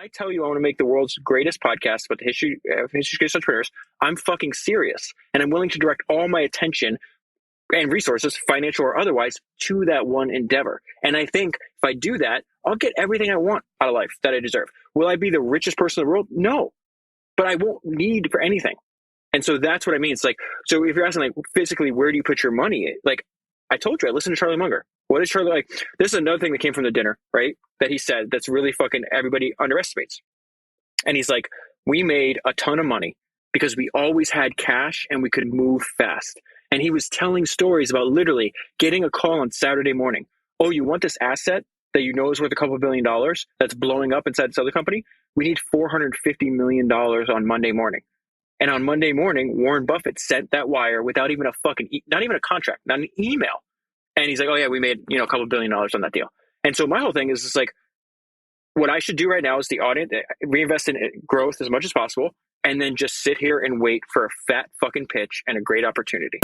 I tell you I want to make the world's greatest podcast about the history of greatest entrepreneurs, I'm fucking serious. And I'm willing to direct all my attention and resources, financial or otherwise, to that one endeavor. And I think if I do that, I'll get everything I want out of life that I deserve. Will I be the richest person in the world? No. But I won't need for anything. And so that's what I mean. It's like, so if you're asking like physically, where do you put your money? Like I told you, I listened to Charlie Munger. What is Charlie like? This is another thing that came from the dinner, right? That he said that's really fucking everybody underestimates. And he's like, we made a ton of money because we always had cash and we could move fast. And he was telling stories about literally getting a call on Saturday morning. Oh, you want this asset that you know is worth a couple $1 billion that's blowing up inside this other company? We need $450 million on Monday morning. And on Monday morning, Warren Buffett sent that wire without even a fucking, not even a contract, not an email. And he's like, oh yeah, we made, a couple $1 billion on that deal. And so my whole thing is just like, what I should do right now is the audience, reinvest in growth as much as possible, and then just sit here and wait for a fat fucking pitch and a great opportunity.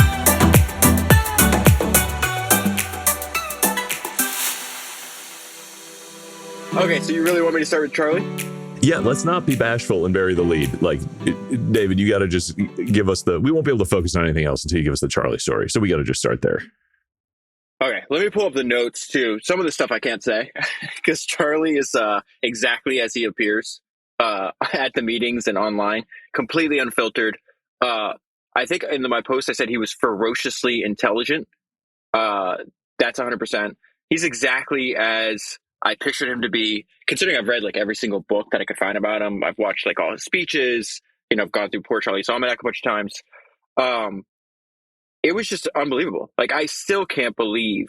Okay, so you really want me to start with Charlie? Yeah, let's not be bashful and bury the lead. Like, David, you got to just give us we won't be able to focus on anything else until you give us the Charlie story. So we got to just start there. Okay, let me pull up the notes too. Some of the stuff I can't say because Charlie is exactly as he appears at the meetings and online, completely unfiltered. I think in my post I said he was ferociously intelligent. That's 100%. He's exactly as I pictured him to be, considering I've read like every single book that I could find about him. I've watched like all his speeches. I've gone through Poor Charlie's Almanac a bunch of times. It was just unbelievable. Like, I still can't believe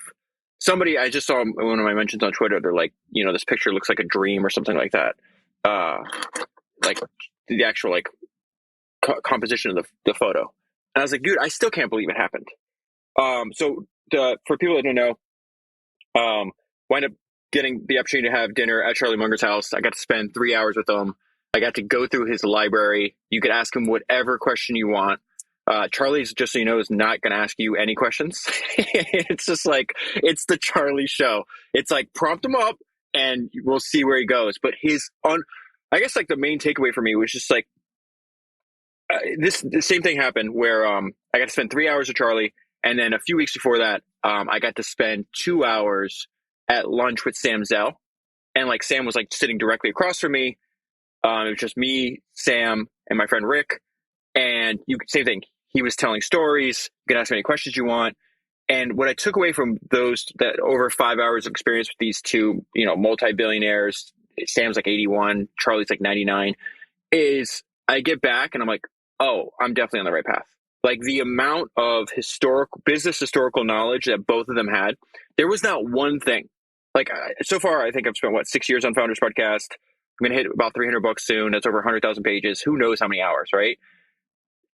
somebody, I just saw one of my mentions on Twitter. They're like, this picture looks like a dream or something like that. Like the actual like composition of the photo. And I was like, dude, I still can't believe it happened. So for people that don't know, wind up getting the opportunity to have dinner at Charlie Munger's house. I got to spend 3 hours with him. I got to go through his library. You could ask him whatever question you want. Charlie's, just so you know, is not going to ask you any questions. It's just like, it's the Charlie show. It's like, prompt him up and we'll see where he goes. But I guess like the main takeaway for me was just like, the same thing happened where I got to spend 3 hours with Charlie. And then a few weeks before that, I got to spend 2 hours at lunch with Sam Zell. And like Sam was like sitting directly across from me. It was just me, Sam, and my friend Rick. And same thing. He was telling stories. You can ask me any questions you want. And what I took away from that over 5 hours of experience with these two, multi-billionaires, Sam's like 81, Charlie's like 99, is I get back and I'm like, oh, I'm definitely on the right path. Like the amount of historical knowledge that both of them had, there was not one thing. Like so far, I think I've spent 6 years on Founders Podcast. I'm going to hit about 300 books soon. That's over 100,000 pages. Who knows how many hours, right?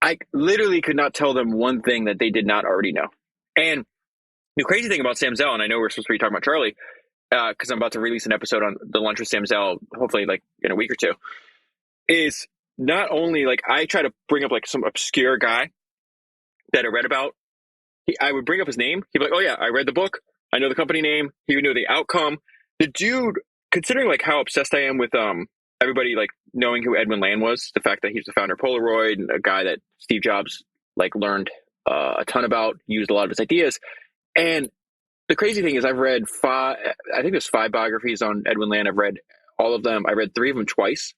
I literally could not tell them one thing that they did not already know. And the crazy thing about Sam Zell, and I know we're supposed to be talking about Charlie, because I'm about to release an episode on the lunch with Sam Zell, hopefully like in a week or two, is not only like I try to bring up like some obscure guy that I read about. I would bring up his name. He'd be like, oh yeah, I read the book. I know the company name. He would know the outcome. The dude, considering like how obsessed I am with everybody like knowing who Edwin Land was, the fact that he's the founder of Polaroid and a guy that Steve Jobs like learned a ton about, used a lot of his ideas. And the crazy thing is I've read I think there's 5 biographies on Edwin Land. I've read all of them. I read 3 of them twice.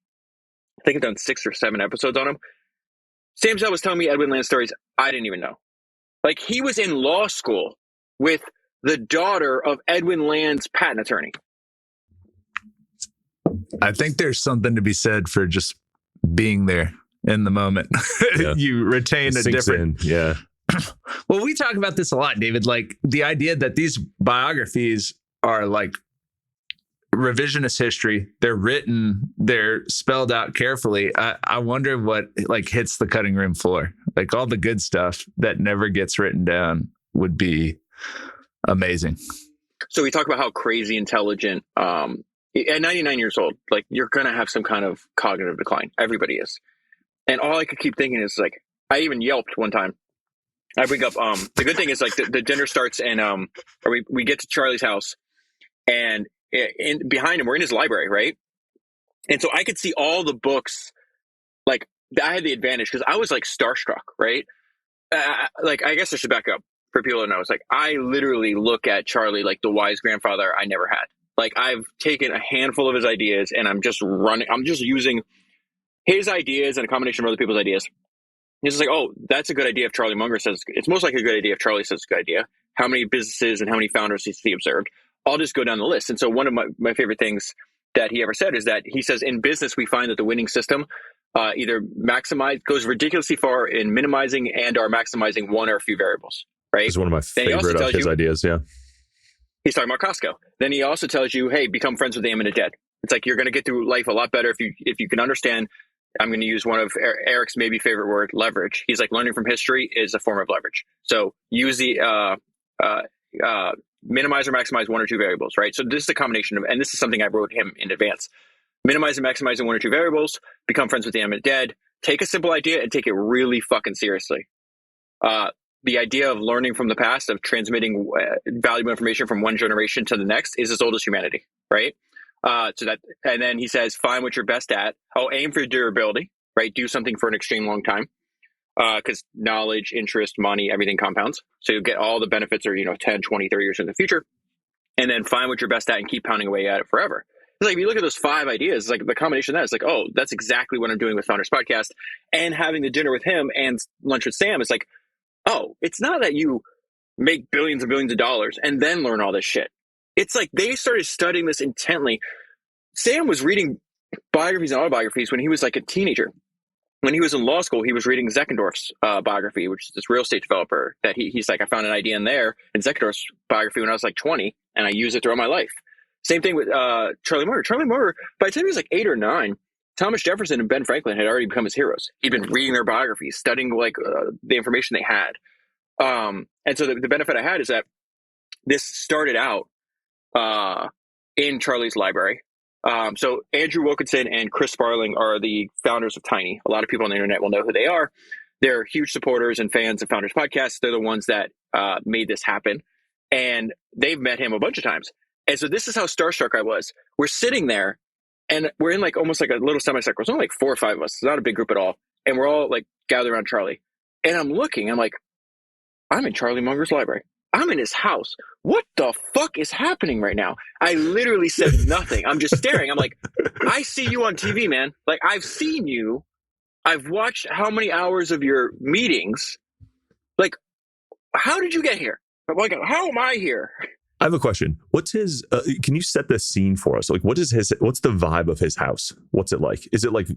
I think I've done 6 or 7 episodes on him. Sam Zell was telling me Edwin Land stories I didn't even know. Like he was in law school with the daughter of Edwin Land's patent attorney. I think there's something to be said for just being there in the moment. Yeah. You retain a different. Yeah. Well, we talk about this a lot, David. Like the idea that these biographies are like revisionist history. They're written, they're spelled out carefully. I wonder what like hits the cutting room floor. Like all the good stuff that never gets written down would be amazing. So we talk about how crazy intelligent, at 99 years old, like you're going to have some kind of cognitive decline. Everybody is. And all I could keep thinking is like, I even yelped one time. I bring up, the good thing is like the dinner starts and, or we get to Charlie's house and behind him, we're in his library, right? And so I could see all the books. Like, I had the advantage because I was like starstruck, right? Like, I guess I should back up for people to know. It's like, I literally look at Charlie like the wise grandfather I never had. Like, I've taken a handful of his ideas and I'm just using his ideas and a combination of other people's ideas. He's just like, oh, that's a good idea if Charlie Munger says it's most likely a good idea if Charlie says it's a good idea. How many businesses and how many founders has he observed? I'll just go down the list. And so one of my favorite things that he ever said is that he says, in business, we find that the winning system either goes ridiculously far in minimizing and or maximizing one or a few variables, right? It's one of my favorite of his ideas, yeah. He's talking about Costco. Then he also tells you, hey, become friends with the imminent dead. It's like, you're going to get through life a lot better if you can understand. I'm going to use one of Eric's maybe favorite word, leverage. He's like, learning from history is a form of leverage. So use the minimize or maximize one or two variables, right? So this is a combination of, and this is something I wrote him in advance. Minimize and maximizing one or two variables, become friends with the imminent dead, take a simple idea and take it really fucking seriously. The idea of learning from the past, of transmitting valuable information from one generation to the next, is as old as humanity, right? And then he says, find what you're best at. Oh, aim for durability, right? Do something for an extreme long time. Because knowledge, interest, money, everything compounds. So you get all the benefits are, 10, 20, 30 years in the future. And then find what you're best at and keep pounding away at it forever. It's like, if you look at those 5 ideas, it's like the combination of that, it's like, oh, that's exactly what I'm doing with Founders Podcast. And having the dinner with him and lunch with Sam, it's like, oh, it's not that you make billions and billions of dollars and then learn all this shit. It's like they started studying this intently. Sam was reading biographies and autobiographies when he was like a teenager. When he was in law school, he was reading Zeckendorf's biography, which is this real estate developer that he's like, I found an idea in there in Zeckendorf's biography when I was like 20, and I used it throughout my life. Same thing with Charlie Munger. Charlie Munger, by the time he was like 8 or 9, Thomas Jefferson and Ben Franklin had already become his heroes. He'd been reading their biographies, studying like the information they had. And so the benefit I had is that this started out in Charlie's library. So Andrew Wilkinson and Chris Sparling are the founders of Tiny. A lot of people on the internet will know who they are. They're huge supporters and fans of Founders Podcast. They're the ones that made this happen. And they've met him a bunch of times. And so this is how starstruck I was. We're sitting there and we're in like almost like a little semicircle. It's only like 4 or 5 of us. It's not a big group at all. And we're all like gathered around Charlie. And I'm looking, I'm like, I'm in Charlie Munger's library. I'm in his house. What the fuck is happening right now? I literally said nothing. I'm just staring. I'm like, I see you on TV, man. Like, I've seen you. I've watched how many hours of your meetings. Like, how did you get here? Like, how am I here? I have a question. What's his, can you set the scene for us? Like, what's the vibe of his house? What's it like? Is it like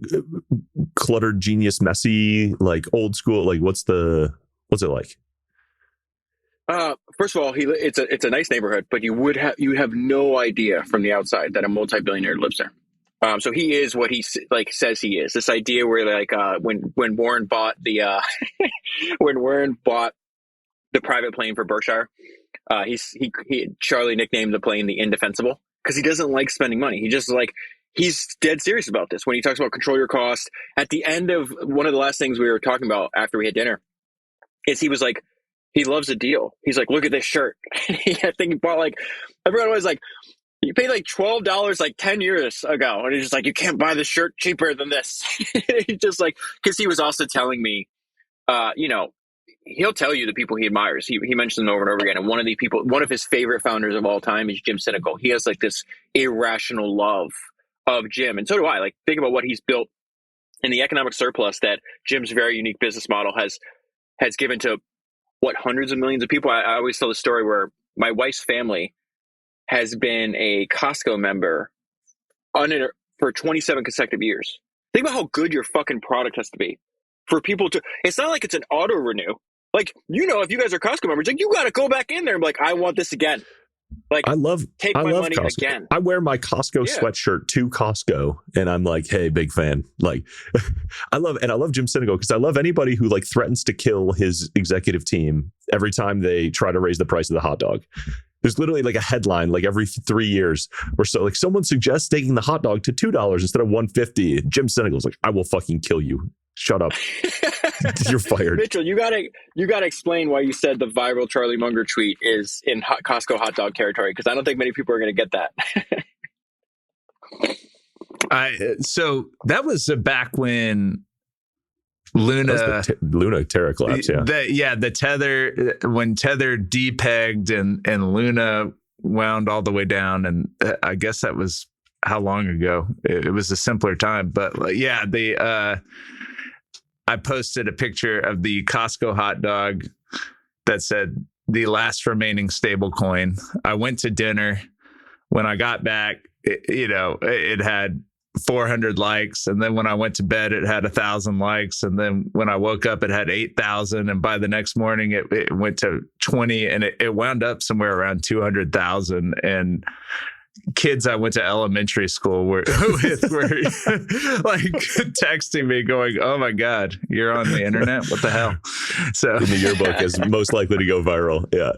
cluttered, genius, messy, like old school? Like, what's it like? First of all, it's a nice neighborhood, but you have no idea from the outside that a multi-billionaire lives there. So he is what he like says he is. This idea where like when Warren bought the private plane for Berkshire, Charlie nicknamed the plane the Indefensible because he doesn't like spending money. He's dead serious about this when he talks about control your cost. At the end of one of the last things we were talking about after we had dinner is he was like, he loves a deal. He's like, look at this shirt. I think he bought like, everyone was like, you paid like $12 like 10 years ago. And he's just like, you can't buy this shirt cheaper than this. He's just like, because he was also telling me, he'll tell you the people he admires. He mentions them over and over again. And one of his favorite founders of all time is Jim Sinegal. He has like this irrational love of Jim. And so do I. Like, think about what he's built in the economic surplus that Jim's very unique business model has given to hundreds of millions of people. I always tell the story where my wife's family has been a Costco member for 27 consecutive years. Think about how good your fucking product has to be for people to, it's not like it's an auto renew. Like, if you guys are Costco members, like, you got to go back in there and be like, I want this again. Like, I love money Costco again. I wear my Costco sweatshirt to Costco, and I'm like, hey, big fan. Like, I love Jim Sinegal because I love anybody who like threatens to kill his executive team every time they try to raise the price of the hot dog. There's literally like a headline like every 3 years or so, like someone suggests taking the hot dog to $2 instead of $1.50. Jim Sinegal's like, I will fucking kill you. Shut up. You're fired. Mitchell, you gotta explain why you said the viral Charlie Munger tweet is in Costco hot dog territory, because I don't think many people are going to get that. So that was back when Luna Luna Terra collapse, the tether, when tether depegged and Luna wound all the way down, and I guess that was how long ago. It was a simpler time, but I posted a picture of the Costco hot dog that said the last remaining stable coin. I went to dinner. When I got back, it had 400 likes. And then when I went to bed, it had 1,000 likes. And then when I woke up, it had 8,000. And by the next morning, it went to 20, and it wound up somewhere around 200,000. And kids I went to elementary school were like texting me going, "Oh my God, you're on the internet? What the hell?" So in the yearbook is most likely to go viral. Yeah.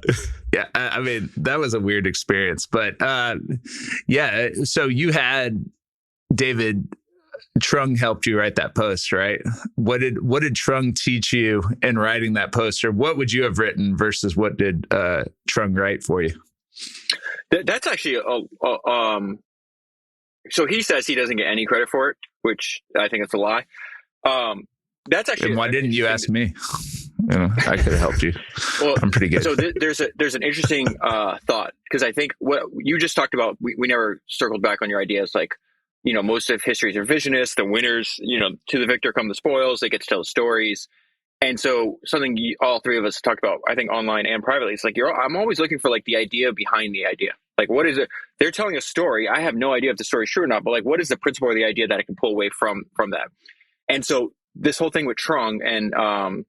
Yeah. I mean, that was a weird experience, but so you had David Trung helped you write that post, right? What did Trung teach you in writing that post, or what would you have written versus what did Trung write for you? That's actually so he says he doesn't get any credit for it, which I think it's a lie. That's actually. And why didn't you ask me? I could have helped you. Well, I'm pretty good. So there's an interesting thought, because I think what you just talked about, we never circled back on your ideas. Like, most of history is revisionist. The winners, to the victor come the spoils. They get to tell the stories. And so something all three of us talked about, I think online and privately, it's like I'm always looking for like the idea behind the idea. Like, what is it? They're telling a story. I have no idea if the story is true or not, but like, what is the principle or the idea that I can pull away from that? And so this whole thing with Trung and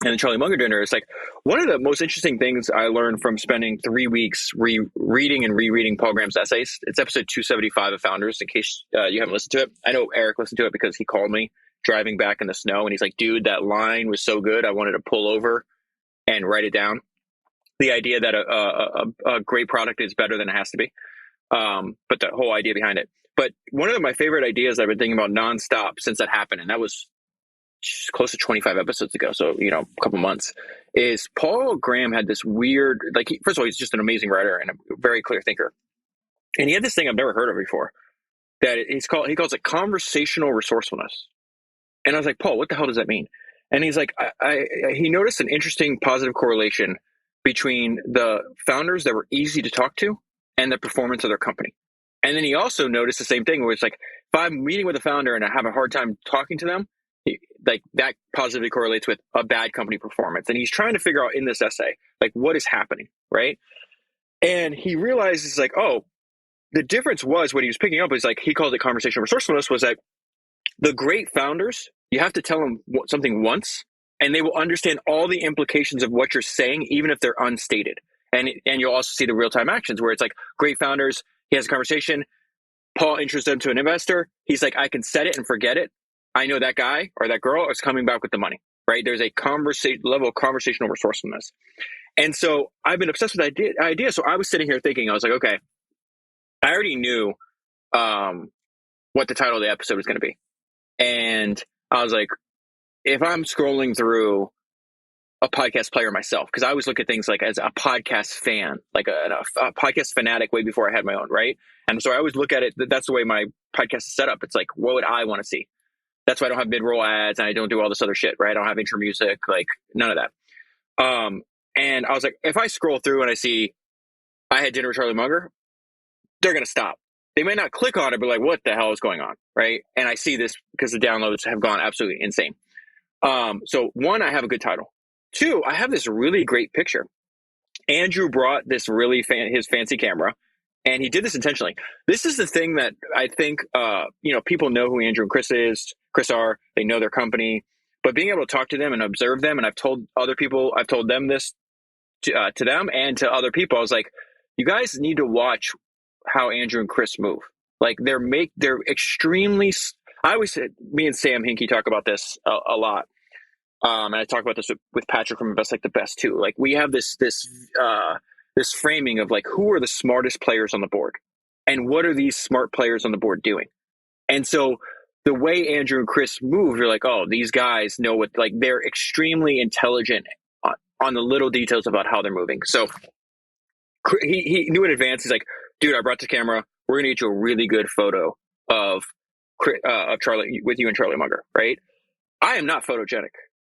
the Charlie Munger dinner is like one of the most interesting things I learned from spending 3 weeks reading and rereading Paul Graham's essays. It's episode 275 of Founders, in case you haven't listened to it. I know Eric listened to it because he called me driving back in the snow, and he's like, "Dude, that line was so good, I wanted to pull over and write it down." The idea that a great product is better than it has to be, but the whole idea behind it. But one of my favorite ideas I've been thinking about nonstop since that happened, and that was close to 25 episodes ago, so a couple months, is Paul Graham had this weird, first of all, he's just an amazing writer and a very clear thinker, and he had this thing I've never heard of before that he calls it conversational resourcefulness. And I was like, "Paul, what the hell does that mean?" And he's like, he noticed an interesting positive correlation between the founders that were easy to talk to and the performance of their company. And then he also noticed the same thing where it's like, if I'm meeting with a founder and I have a hard time talking to them, like that positively correlates with a bad company performance. And he's trying to figure out in this essay, like, what is happening, right? And he realizes like, oh, the difference was what he was picking up is like, he called it conversational resourcefulness, was that the great founders, you have to tell them something once, and they will understand all the implications of what you're saying, even if they're unstated. And you'll also see the real-time actions where it's like great founders, he has a conversation, Paul introduces them to an investor. He's like, I can set it and forget it. I know that guy or that girl is coming back with the money, right? There's a level of conversational resourcefulness. And so I've been obsessed with that idea. So I was sitting here thinking, I was like, okay, I already knew what the title of the episode was going to be. And I was like, if I'm scrolling through a podcast player myself, because I always look at things like as a podcast fan, like a podcast fanatic way before I had my own, right? And so I always look at it, that's the way my podcast is set up. It's like, what would I want to see? That's why I don't have mid-roll ads and I don't do all this other shit, right? I don't have intro music, like none of that. And I was like, if I scroll through and I see I had dinner with Charlie Munger, they're going to stop. They may not click on it, but like, what the hell is going on, right? And I see this because the downloads have gone absolutely insane. So one, I have a good title. Two, I have this really great picture. Andrew brought this really his fancy camera, and he did this intentionally. This is the thing that I think, people know who Andrew and Chris are. They know their company, but being able to talk to them and observe them, and I've told them this to them and to other people. I was like, you guys need to watch how Andrew and Chris move. Like they're extremely. I always said, me and Sam Hinkie talk about this a lot. And I talk about this with Patrick from Invest Like the Best too. Like we have this framing of like, who are the smartest players on the board and what are these smart players on the board doing? And so the way Andrew and Chris move, you're like, oh, these guys know what, like they're extremely intelligent on the little details about how they're moving. So he knew in advance. He's like, dude, I brought the camera. We're going to get you a really good photo of Charlie, with you and Charlie Munger, right? I am not photogenic.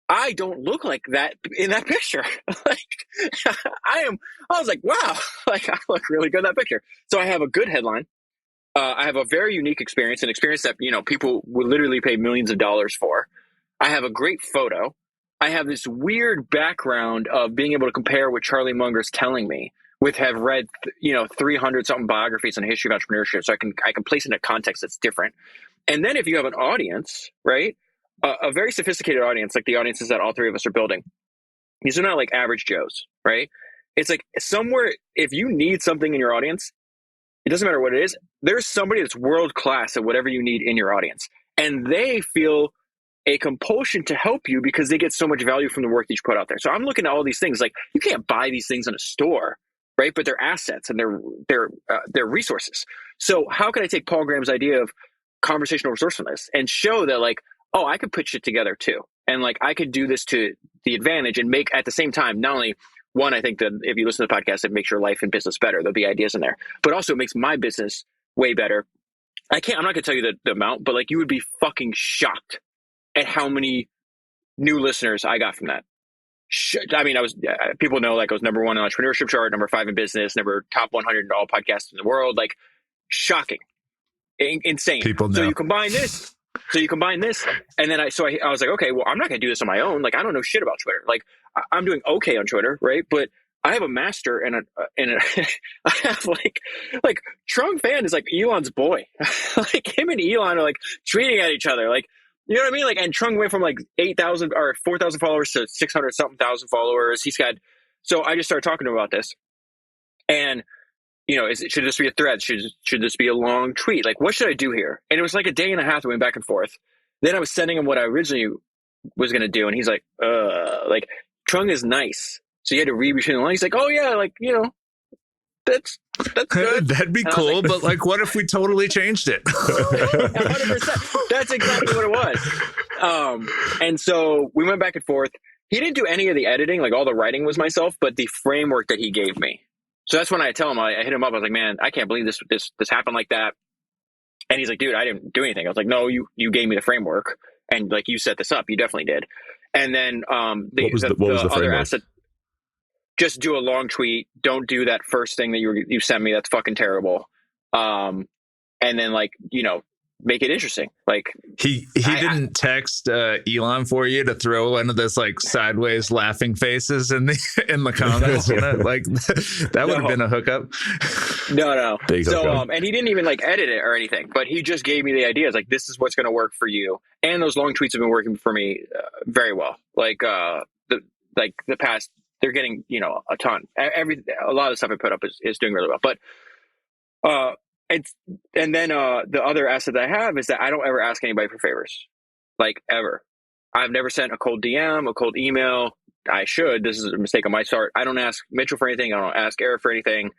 I don't look like that in that picture. Like, I was like, wow, like I look really good in that picture. So I have a good headline. I have a very unique experience, an experience that, people would literally pay millions of dollars for. I have a great photo. I have this weird background of being able to compare what Charlie Munger's telling me have read, 300 something biographies on the history of entrepreneurship. So I can place it in a context that's different. And then if you have an audience, right, a very sophisticated audience, like the audiences that all three of us are building, these are not like average Joes, right? It's like somewhere, if you need something in your audience, it doesn't matter what it is, there's somebody that's world-class at whatever you need in your audience. And they feel a compulsion to help you because they get so much value from the work that you put out there. So I'm looking at all these things, like you can't buy these things in a store, right? But they're assets and they're resources. So how can I take Paul Graham's idea of conversational resourcefulness and show that, like, oh, I could put shit together too. And like, I could do this to the advantage and make at the same time, not only one, I think that if you listen to the podcast, it makes your life and business better. There'll be ideas in there, but also it makes my business way better. I'm not going to tell you the amount, but like you would be fucking shocked at how many new listeners I got from that. I mean, people know, like, I was number 1 on entrepreneurship chart, number 5 in business, number top 100 in all podcasts in the world. Like, shocking, insane. People know. So you combine this, and then I was like, okay, well, I'm not going to do this on my own. Like, I don't know shit about Twitter. Like, I'm doing okay on Twitter, right? But I have a master and I have like Trung Fan is like Elon's boy. Like him and Elon are like tweeting at each other. Like, you know what I mean? Like, and Trung went from like 8,000 or 4,000 followers to 600 something thousand followers. So I just started talking to him about this. And, should this be a thread? Should this be a long tweet? Like, what should I do here? And it was like a day and a half that went back and forth. Then I was sending him what I originally was going to do. And he's like, Trung is nice. So you had to read between the lines. He's like, oh yeah, like, that's good. That'd be cool, but like, what if we totally changed it? 100%. That's exactly what it was. And so we went back and forth. He didn't do any of the editing, like all the writing was myself, but the framework that he gave me. So that's when I tell him, I hit him up. I was like, man, I can't believe this happened like that. And he's like, dude, I didn't do anything. I was like, no, you gave me the framework, and like you set this up. You definitely did. And then what was the other framework? Asset. Just do a long tweet. Don't do that first thing that you sent me. That's fucking terrible. And then make it interesting. Like he didn't text Elon for you to throw one of those like sideways laughing faces in the comments. Like that would have been a hookup. No. So and he didn't even like edit it or anything, but he just gave me the ideas. Like, this is what's going to work for you. And those long tweets have been working for me very well. Like the past. They're getting, a ton. A lot of stuff I put up is doing really well. But and then the other asset that I have is that I don't ever ask anybody for favors, like ever. I've never sent a cold DM, a cold email. I should. This is a mistake on my part. I don't ask Mitchell for anything. I don't ask Eric for anything.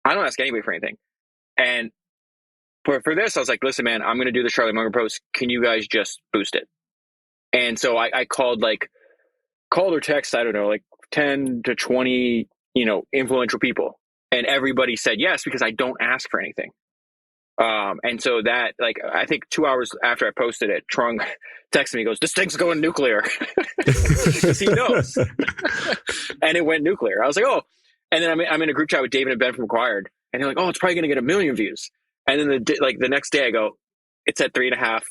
I don't ask anybody for anything. And for this, I was like, listen, man, I'm going to do the Charlie Munger post. Can you guys just boost it? And so I called or text, I don't know, like 10 to 20, influential people. And everybody said yes, because I don't ask for anything. And so that, like, I think 2 hours after I posted it, Trung texted me, he goes, this thing's going nuclear. Because he knows. And it went nuclear. I was like, oh. And then I'm in a group chat with David and Ben from Acquired. And they're like, oh, it's probably going to get 1 million views. And then the next day I go, it's at 3.5.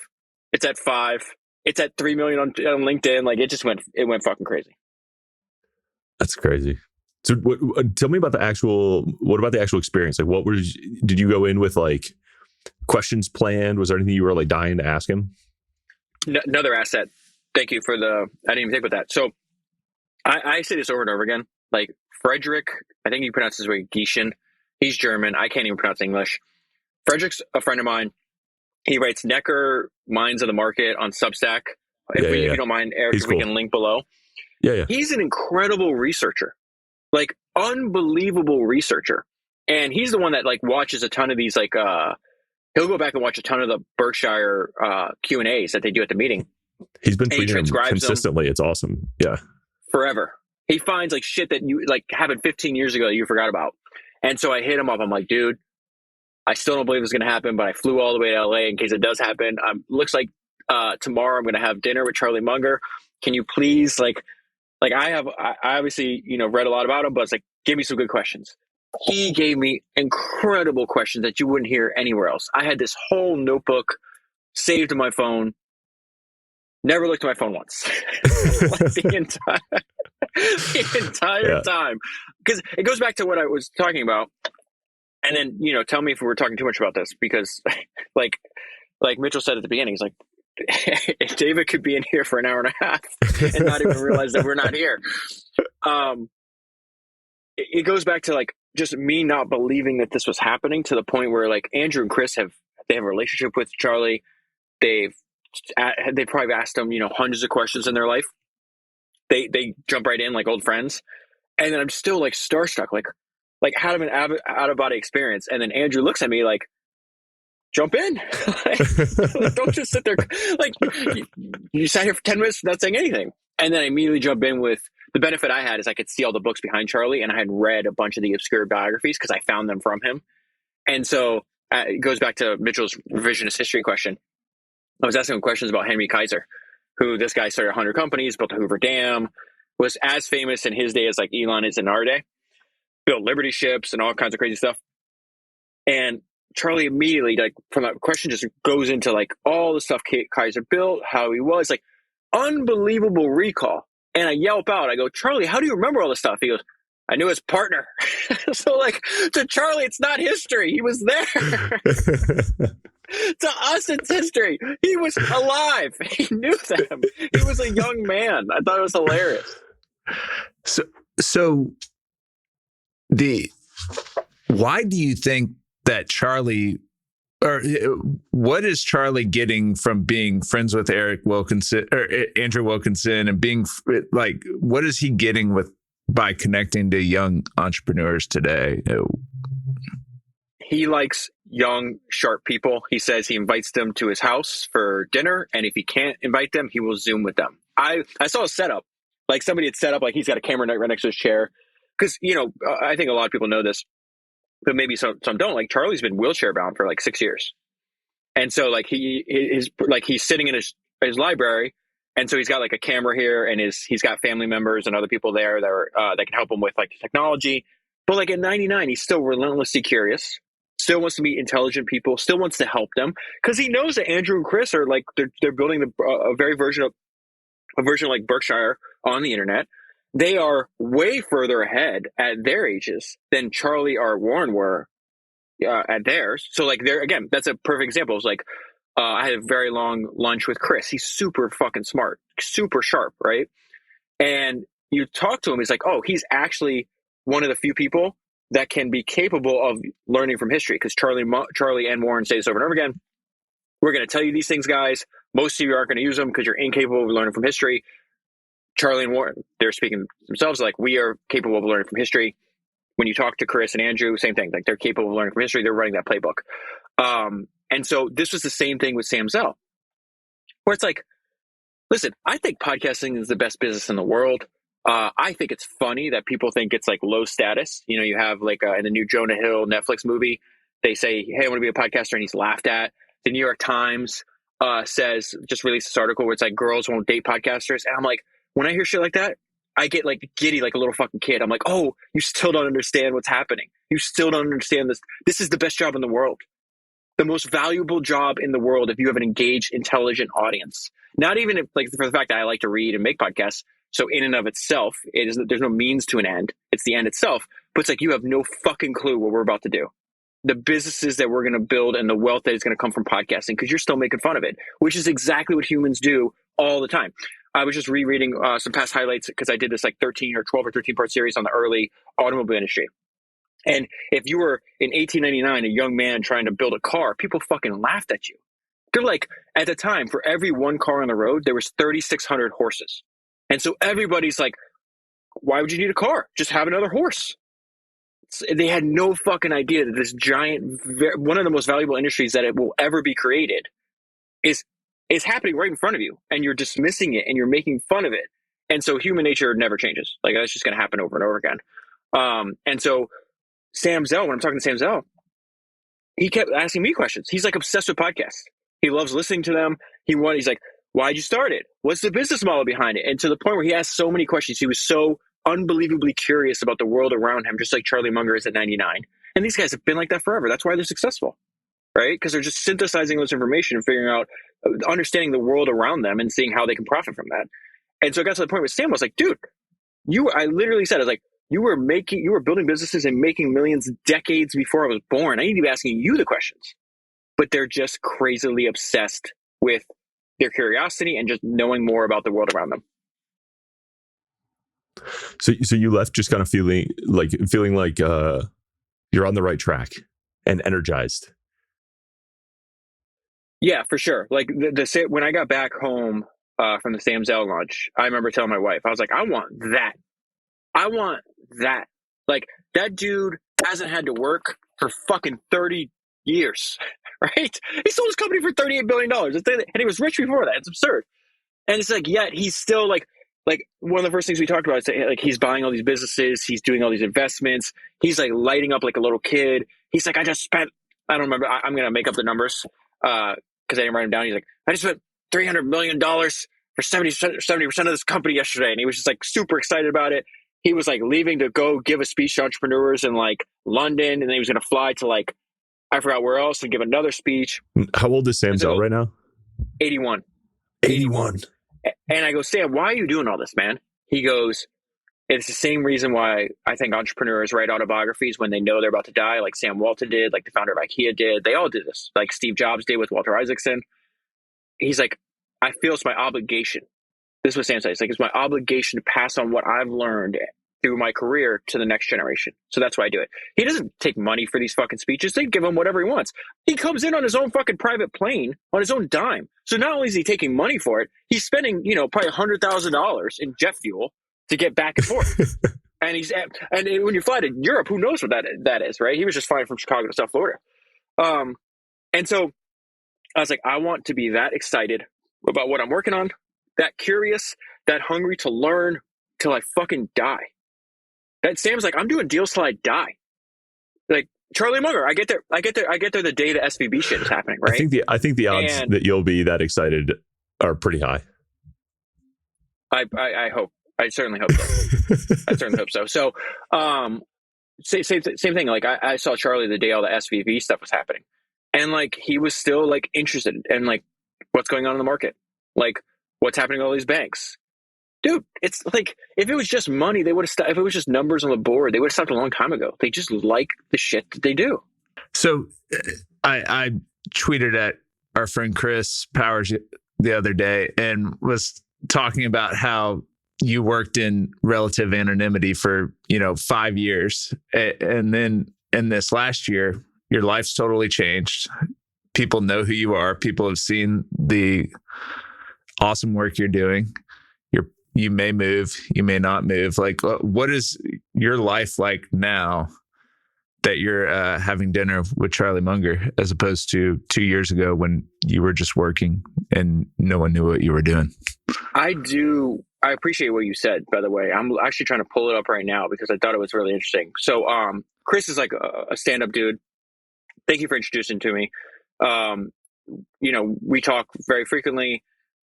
It's at 5. It's at 3 million on LinkedIn. Like, it went fucking crazy. That's crazy. So tell me about what about the actual experience? Like, did you go in with like questions planned? Was there anything you were like dying to ask him? Another asset. Thank you for I didn't even think about that. So I say this over and over again, like Frederick, I think you pronounce his way Gieschen. He's German. I can't even pronounce English. Frederick's a friend of mine. He writes Necker Minds of the Market on Substack. If you don't mind, Eric, we can link below. Yeah. He's an incredible researcher, like unbelievable researcher. And he's the one that like watches a ton of these, like, he'll go back and watch a ton of the Berkshire Q&As that they do at the meeting. He's been tweeting them consistently. It's awesome. Yeah. Forever. He finds like shit that you like happened 15 years ago that you forgot about. And so I hit him up. I'm like, dude, I still don't believe it's going to happen, but I flew all the way to LA in case it does happen. Looks like tomorrow I'm going to have dinner with Charlie Munger. Can you please I obviously, read a lot about him, but it's like, give me some good questions. He gave me incredible questions that you wouldn't hear anywhere else. I had this whole notebook saved to my phone. Never looked at my phone once. the entire time. Because it goes back to what I was talking about. And then, tell me if we're talking too much about this, because like Mitchell said at the beginning, he's like, David could be in here for an hour and a half and not even realize that we're not here. It goes back to just me not believing that this was happening, to the point where Andrew and Chris have a relationship with Charlie. They've probably asked him, hundreds of questions in their life. They jump right in like old friends. And then I'm still starstruck, had an out of body experience. And then Andrew looks at me like, jump in. Don't just sit there. You sat here for 10 minutes without saying anything. And then I immediately jump in with the benefit I had is I could see all the books behind Charlie, and I had read a bunch of the obscure biographies because I found them from him. And so it goes back to Mitchell's revisionist history question. I was asking him questions about Henry Kaiser, who this guy started 100 companies, built the Hoover Dam, was as famous in his day as Elon is in our day, built Liberty ships and all kinds of crazy stuff. And Charlie immediately, from that question, just goes into all the stuff Kaiser built, how he was, unbelievable recall. And I yelp out, I go, Charlie, how do you remember all this stuff? He goes, I knew his partner. So to Charlie, it's not history. He was there. To us, it's history. He was alive. He knew them. He was a young man. I thought it was hilarious. So why do you think that Charlie, or what is Charlie getting from being friends with Eric Wilkinson or Andrew Wilkinson, and being what is he getting by connecting to young entrepreneurs today? He likes young, sharp people. He says he invites them to his house for dinner, and if he can't invite them, he will Zoom with them. I saw a setup, somebody had set up, he's got a camera right next to his chair. Because, I think a lot of people know this, but maybe some don't. Charlie's been wheelchair bound for 6 years. And so he's sitting in his library. And so he's got a camera here, and he's got family members and other people there that can help him with technology. But at 99, he's still relentlessly curious, still wants to meet intelligent people, still wants to help them, because he knows that Andrew and Chris are they're building a version like Berkshire on the internet. They are way further ahead at their ages than Charlie or Warren were at theirs. So again, that's a perfect example. It's I had a very long lunch with Chris. He's super fucking smart, super sharp, right? And you talk to him, he's he's actually one of the few people that can be capable of learning from history, because Charlie and Warren say this over and over again. We're going to tell you these things, guys. Most of you aren't going to use them because you're incapable of learning from history. Charlie and Warren, they're speaking themselves we are capable of learning from history. When you talk to Chris and Andrew, same thing. They're capable of learning from history. They're running that playbook. And so this was the same thing with Sam Zell, where it's listen, I think podcasting is the best business in the world. I think it's funny that people think it's low status. You have in the new Jonah Hill Netflix movie, they say, hey, I want to be a podcaster, and he's laughed at. The New York Times says, just released this article where it's girls won't date podcasters. And I'm when I hear shit like that, I get giddy like a little fucking kid. I'm oh, you still don't understand what's happening. You still don't understand this. This is the best job in the world. The most valuable job in the world if you have an engaged, intelligent audience. Not even if, for the fact that I like to read and make podcasts. So in and of itself, there's no means to an end. It's the end itself. But it's you have no fucking clue what we're about to do. The businesses that we're going to build and the wealth that is going to come from podcasting, because you're still making fun of it, which is exactly what humans do all the time. I was just rereading some past highlights because I did this 13 or 12 or 13 part series on the early automobile industry. And if you were in 1899, a young man trying to build a car, people fucking laughed at you. They're at the time, for every one car on the road, there was 3,600 horses. And so everybody's why would you need a car? Just have another horse. They had no fucking idea that this giant, one of the most valuable industries that it will ever be created is happening right in front of you, and you're dismissing it and you're making fun of it. And so human nature never changes. That's just going to happen over and over again. And so Sam Zell, when I'm talking to Sam Zell, he kept asking me questions. He's like obsessed with podcasts. He loves listening to them. He's like, why'd you start it? What's the business model behind it? And to the point where he asked so many questions, he was so unbelievably curious about the world around him, just like Charlie Munger is at 99. And these guys have been like that forever. That's why they're successful, right? Because they're just synthesizing those information and figuring out, understanding the world around them and seeing how they can profit from that. And so it got to the point where Sam was like, dude, I literally said, I was like, you were building businesses and making millions decades before I was born. I need to be asking you the questions. But they're just crazily obsessed with their curiosity and just knowing more about the world around them. So you left just kind of feeling like you're on the right track and energized. Yeah, for sure. Like when I got back home from the Sam Zell launch, I remember telling my wife, I was like, I want that. Like, that dude hasn't had to work for fucking 30 years, right? He sold his company for $38 billion. And he was rich before that. It's absurd. And it's like, yet he's still like one of the first things we talked about is like he's buying all these businesses. He's doing all these investments. He's like lighting up like a little kid. He's like, I don't remember. I'm going to make up the numbers because I didn't write them down. He's like, I just spent $300 million for 70% of this company yesterday. And he was just like super excited about it. He was like leaving to go give a speech to entrepreneurs in like London. And then he was going to fly to like, I forgot where else, and give another speech. How old is Sam Zell right now? 81. 81. And I go, Sam, why are you doing all this, man? He goes, it's the same reason why I think entrepreneurs write autobiographies when they know they're about to die, like Sam Walton did, like the founder of IKEA did. They all did this, like Steve Jobs did with Walter Isaacson. He's like, I feel it's my obligation. This is what Sam said. It's like, it's my obligation to pass on what I've learned through my career to the next generation. So that's why I do it. He doesn't take money for these fucking speeches. They give him whatever he wants. He comes in on his own fucking private plane on his own dime. So not only is he taking money for it, he's spending, probably $100,000 in jet fuel to get back and forth. and when you fly to Europe, who knows what that is, right? He was just flying from Chicago to South Florida. And so I was like, I want to be that excited about what I'm working on, that curious, that hungry to learn till I fucking die. That Sam's like, I'm doing deals till I die. Like Charlie Munger, I get there the day the SVB shit is happening, right? I think the odds that you'll be that excited are pretty high. I hope. I certainly hope so. So, same thing. Like I saw Charlie the day all the SVB stuff was happening, and like he was still like interested in like what's going on in the market, like what's happening to all these banks. Dude, it's like, if it was just money, they would have stopped. If it was just numbers on the board, they would have stopped a long time ago. They just like the shit that they do. So I tweeted at our friend Chris Powers the other day and was talking about how you worked in relative anonymity for, 5 years. And then in this last year, your life's totally changed. People know who you are. People have seen the awesome work you're doing. You may move, you may not move. Like, what is your life like now that you're having dinner with Charlie Munger, as opposed to 2 years ago when you were just working and no one knew what you were doing? I appreciate what you said, by the way. I'm actually trying to pull it up right now because I thought it was really interesting. So Chris is like a stand-up dude. Thank you for introducing to me. We talk very frequently.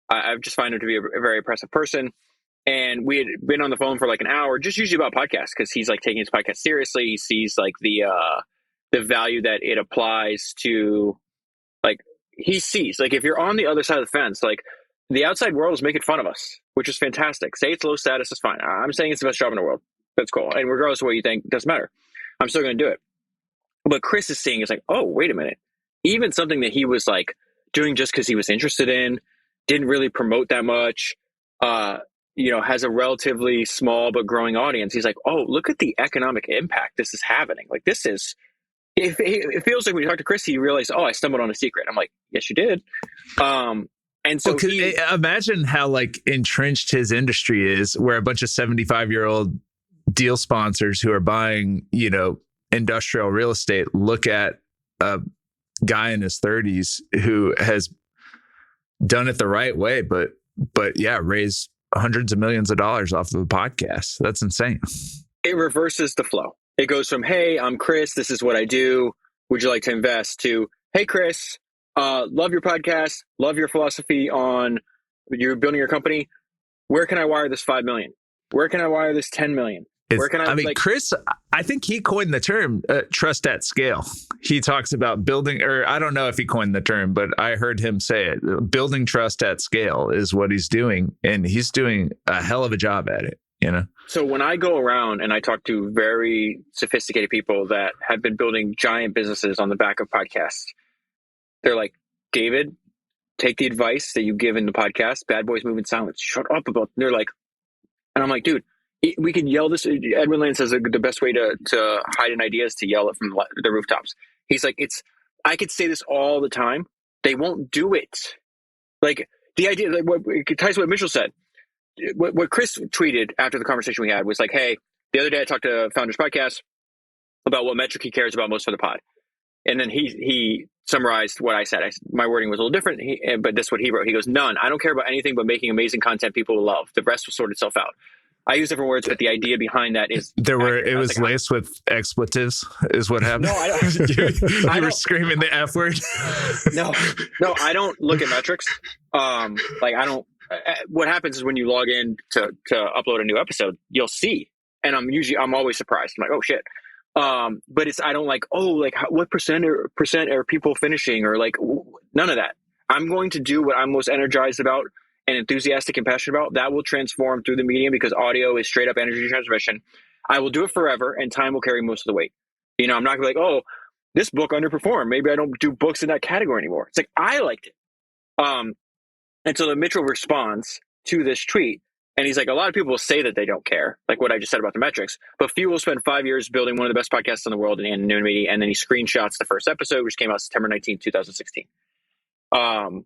I've just found him to be a very impressive person. And we had been on the phone for like an hour, just usually about podcasts, because he's like taking his podcast seriously. He sees like the value that it applies to, like, he sees, like, if you're on the other side of the fence, like, the outside world is making fun of us, which is fantastic. Say it's low status, is fine. I'm saying it's the best job in the world. That's cool. And regardless of what you think, it doesn't matter. I'm still going to do it. But Chris is seeing is like, oh, wait a minute. Even something that he was like doing just because he was interested in, didn't really promote that much, has a relatively small but growing audience. He's like, oh, look at the economic impact this is having. Like, this is, it feels like when you talk to Chris, he realized, oh, I stumbled on a secret. I'm like, yes, you did. And so imagine how like entrenched his industry is, where a bunch of 75-year-old deal sponsors who are buying, industrial real estate look at a guy in his 30s who has done it the right way, but yeah, raised hundreds of millions of dollars off of a podcast. That's insane. It reverses the flow. It goes from, hey, I'm Chris, this is what I do. would you like to invest, to, hey, Chris, love your podcast, love your philosophy on you're building your company. Where can I wire this 5 million? Where can I wire this 10 million? Where can I like, Chris, I think he coined the term trust at scale. He talks about building, or I don't know if he coined the term, but I heard him say it. Building trust at scale is what he's doing. And he's doing a hell of a job at it, you know? So when I go around and I talk to very sophisticated people that have been building giant businesses on the back of podcasts, they're like, David, take the advice that you give in the podcast, Bad Boys Move in Silence. Shut up about, they're like, and I'm like, dude, we can yell this. Edwin Land says the best way to hide an idea is to yell it from the rooftops. He's like, I could say this all the time. They won't do it. Like the idea, like it ties to what Mitchell said. What Chris tweeted after the conversation we had was like, hey, the other day I talked to Founders Podcast about what metric he cares about most for the pod. And then he summarized what I said. My wording was a little different, but this is what he wrote. He goes, none. I don't care about anything but making amazing content people will love. The rest will sort itself out. I use different words, but the idea behind that is it was like, laced with expletives is what happened. No, I don't. you were screaming the F word. No, I don't look at metrics. Like I don't, what happens is when you log in to upload a new episode, you'll see, and I'm always surprised. I'm like, oh shit. But I don't like, what percent are people finishing, or like none of that. I'm going to do what I'm most energized about and enthusiastic and passionate about. That will transform through the medium because audio is straight up energy transmission. I will do it forever, and time will carry most of the weight. You know, I'm not gonna be like, oh, this book underperformed. Maybe I don't do books in that category anymore. It's like, I liked it. And so the Mitchell responds to this tweet, and he's like, a lot of people will say that they don't care, like what I just said about the metrics, but few will spend 5 years building one of the best podcasts in the world in anonymity. And then he screenshots the first episode, which came out September 19th, 2016. How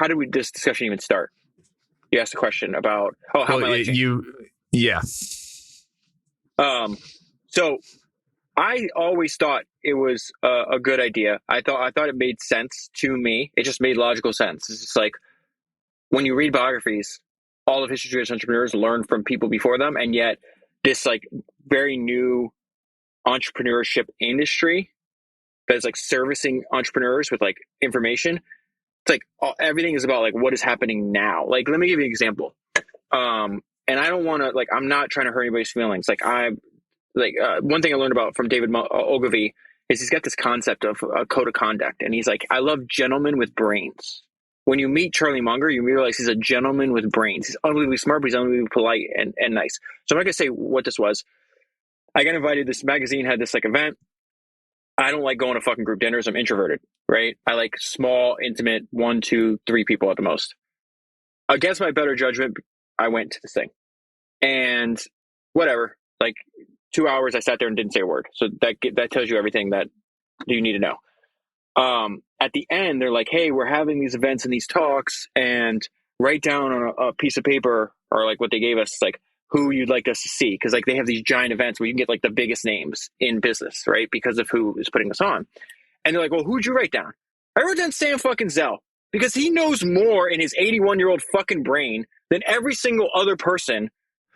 did this discussion even start? You asked a question about, how am I like yeah. So I always thought it was a good idea. I thought it made sense to me. It just made logical sense. It's just like when you read biographies, all of history's entrepreneurs learn from people before them, and yet this like very new entrepreneurship industry that is like servicing entrepreneurs with like information. It's like everything is about like what is happening now. Like, let me give you an example. And I don't want to like, I'm not trying to hurt anybody's feelings. Like one thing I learned about from David Ogilvy is he's got this concept of a code of conduct. And he's like, I love gentlemen with brains. When you meet Charlie Munger, you realize he's a gentleman with brains. He's unbelievably smart, but he's unbelievably polite and nice. So I'm not going to say what this was. I got invited, this magazine had this like event. I don't like going to fucking group dinners. I'm introverted, right? I like small, intimate, 1, 2, 3 people at the most. Against my better judgment, I went to this thing. And whatever, like 2 hours, I sat there and didn't say a word. So that tells you everything that you need to know. At the end, they're like, hey, we're having these events and these talks, and write down on a piece of paper, or like what they gave us, like who you'd like us to see. Cause like they have these giant events where you can get like the biggest names in business, right? Because of who is putting us on. And they're like, well, who'd you write down? I wrote down Sam fucking Zell, because he knows more in his 81-year-old fucking brain than every single other person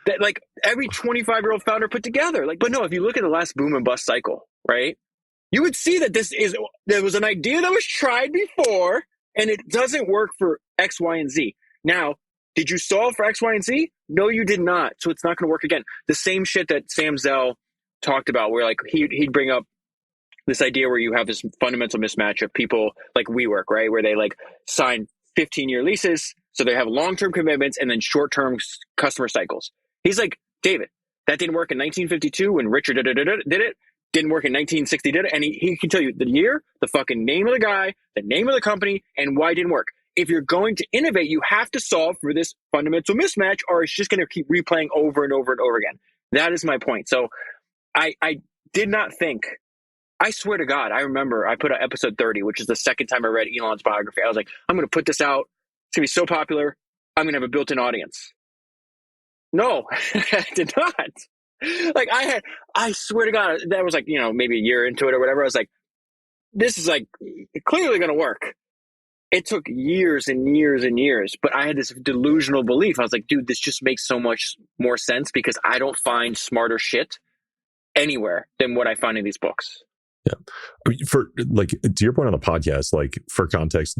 that like every 25-year-old founder put together. Like, but no, if you look at the last boom and bust cycle, right? You would see that there was an idea that was tried before and it doesn't work for X, Y, and Z. Now, did you solve for X, Y, and Z? No, you did not. So it's not going to work again. The same shit that Sam Zell talked about, where like he'd bring up this idea where you have this fundamental mismatch of people like WeWork, right? Where they like sign 15-year leases. So they have long-term commitments and then short-term customer cycles. He's like, David, that didn't work in 1952 when Richard did it. Didn't work in 1960, did it? And he can tell you the year, the fucking name of the guy, the name of the company, and why it didn't work. If you're going to innovate, you have to solve for this fundamental mismatch, or it's just going to keep replaying over and over and over again. That is my point. So I did not think, I swear to God, I remember I put out episode 30, which is the second time I read Elon's biography. I was like, I'm going to put this out. It's going to be so popular. I'm going to have a built-in audience. No, I did not. Like I swear to God, that was like, maybe a year into it or whatever. I was like, this is like clearly going to work. It took years and years and years, but I had this delusional belief. I was like, dude, this just makes so much more sense because I don't find smarter shit anywhere than what I find in these books. Yeah. I mean, for like, to your point on the podcast, like for context,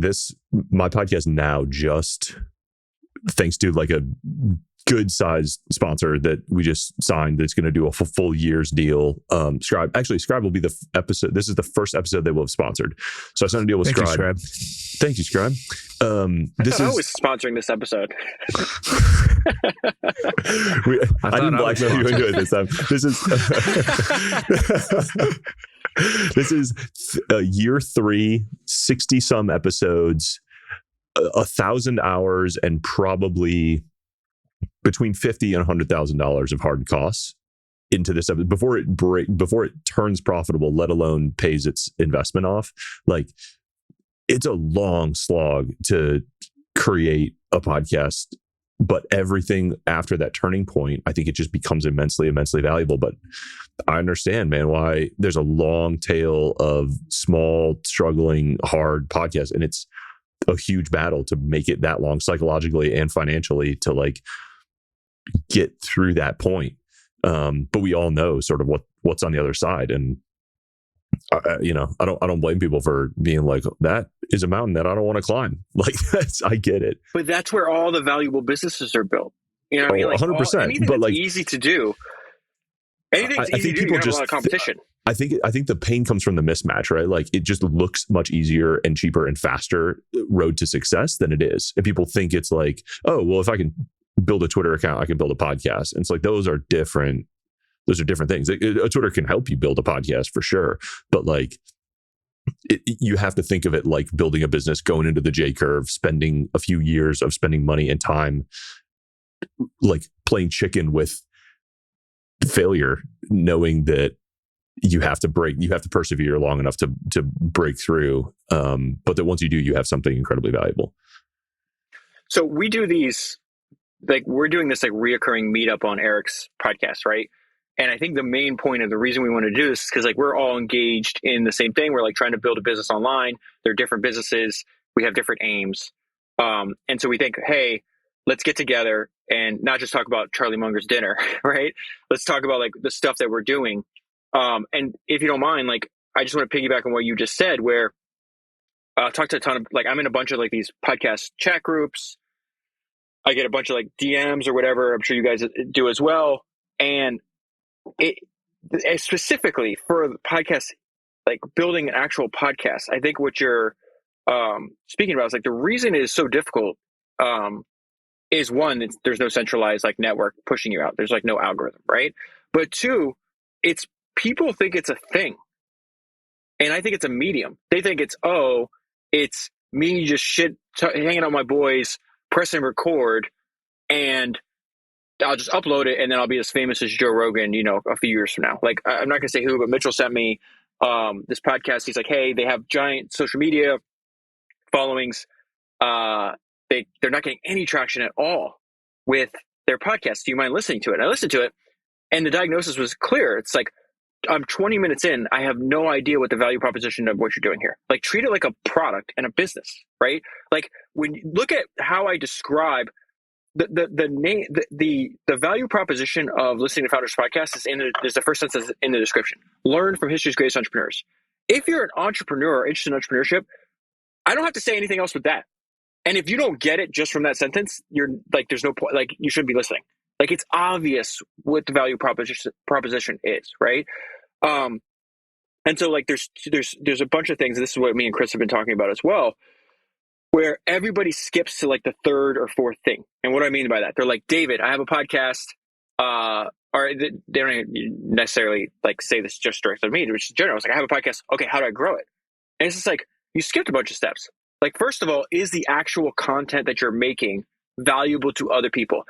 my podcast now, just thanks to like a good sized sponsor that we just signed, that's going to do a full year's deal. Scribe will be the episode. This is the first episode they will have sponsored. So I signed a deal with Scribe. Thank you, Scribe. I was sponsoring this episode. I didn't blackmail you into it this time. This is year 3, 60 some episodes, 1,000 hours, and probably between $50,000 and $100,000 of hard costs into this episode before it turns profitable, let alone pays its investment off. Like, it's a long slog to create a podcast, but everything after that turning point, I think it just becomes immensely valuable. But I understand, man, why there's a long tail of small, struggling, hard podcasts, and it's a huge battle to make it that long psychologically and financially to like get through that point. But we all know sort of what's on the other side, and I don't blame people for being like, that is a mountain that I don't want to climb. Like, I get it. But that's where all the valuable businesses are built. You know what I mean? Like 100%. Anything but that's like easy to do. Anything's easy to do. You have a lot of competition. I think the pain comes from the mismatch, right? Like, it just looks much easier and cheaper and faster road to success than it is. And people think it's like, oh, well, if I can build a Twitter account, I can build a podcast. And it's like, those are different things. A Twitter can help you build a podcast for sure, but like, you have to think of it like building a business, going into the J curve, spending a few years of spending money and time, like playing chicken with failure, knowing that you have to persevere long enough to break through. But that once you do, you have something incredibly valuable. So we do these, like, we're doing this like reoccurring meetup on Eric's podcast, right? And I think the main point of the reason we want to do this is because like we're all engaged in the same thing. We're like trying to build a business online. They're different businesses. We have different aims. And so we think, hey, let's get together and not just talk about Charlie Munger's dinner, right? Let's talk about like the stuff that we're doing. And if you don't mind, like, I just want to piggyback on what you just said, where I talked to a ton of, like, I'm in a bunch of like these podcast chat groups. I get a bunch of like DMs or whatever. I'm sure you guys do as well. And specifically for the podcast, like building an actual podcast, I think what you're speaking about is like the reason it is so difficult is one, there's no centralized like network pushing you out. There's like no algorithm, right? But two, it's people think it's a thing, and I think it's a medium. They think it's me just hanging out with my boys, pressing record, and I'll just upload it, and then I'll be as famous as Joe Rogan, a few years from now. Like, I'm not going to say who, but Mitchell sent me this podcast. He's like, hey, they have giant social media followings. They're not getting any traction at all with their podcast. Do you mind listening to it? And I listened to it, and the diagnosis was clear. It's like, I'm 20 minutes in. I have no idea what the value proposition of what you're doing here. Like, treat it like a product and a business, right? Like, when you look at how I describe the value proposition of listening to Founders Podcast is the first sentence in the description. Learn from history's greatest entrepreneurs. If you're an entrepreneur or interested in entrepreneurship, I don't have to say anything else with that. And if you don't get it just from that sentence, you're like, there's no point. Like, you shouldn't be listening. Like, it's obvious what the value proposition is, right? And so like there's a bunch of things. This is what me and Chris have been talking about as well, where everybody skips to like the third or fourth thing. And what do I mean by that? They're like, David, I have a podcast. Or they don't even necessarily like say this just directly to me, which is general. It's like, I have a podcast. Okay, how do I grow it? And it's just like, you skipped a bunch of steps. Like, first of all, is the actual content that you're making valuable to other people?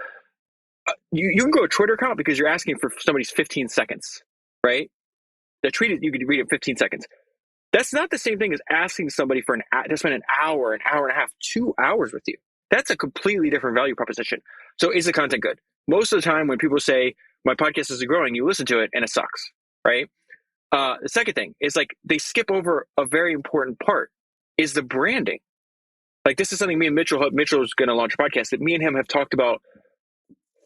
You can grow a Twitter account because you're asking for somebody's 15 seconds, right? The tweet, you could read it 15 seconds. That's not the same thing as asking somebody to spend an hour and a half, 2 hours with you. That's a completely different value proposition. So is the content good? Most of the time when people say, my podcast isn't growing, you listen to it and it sucks, right? The second thing is like they skip over a very important part, is the branding. Like, this is something me and Mitchell's going to launch a podcast that me and him have talked about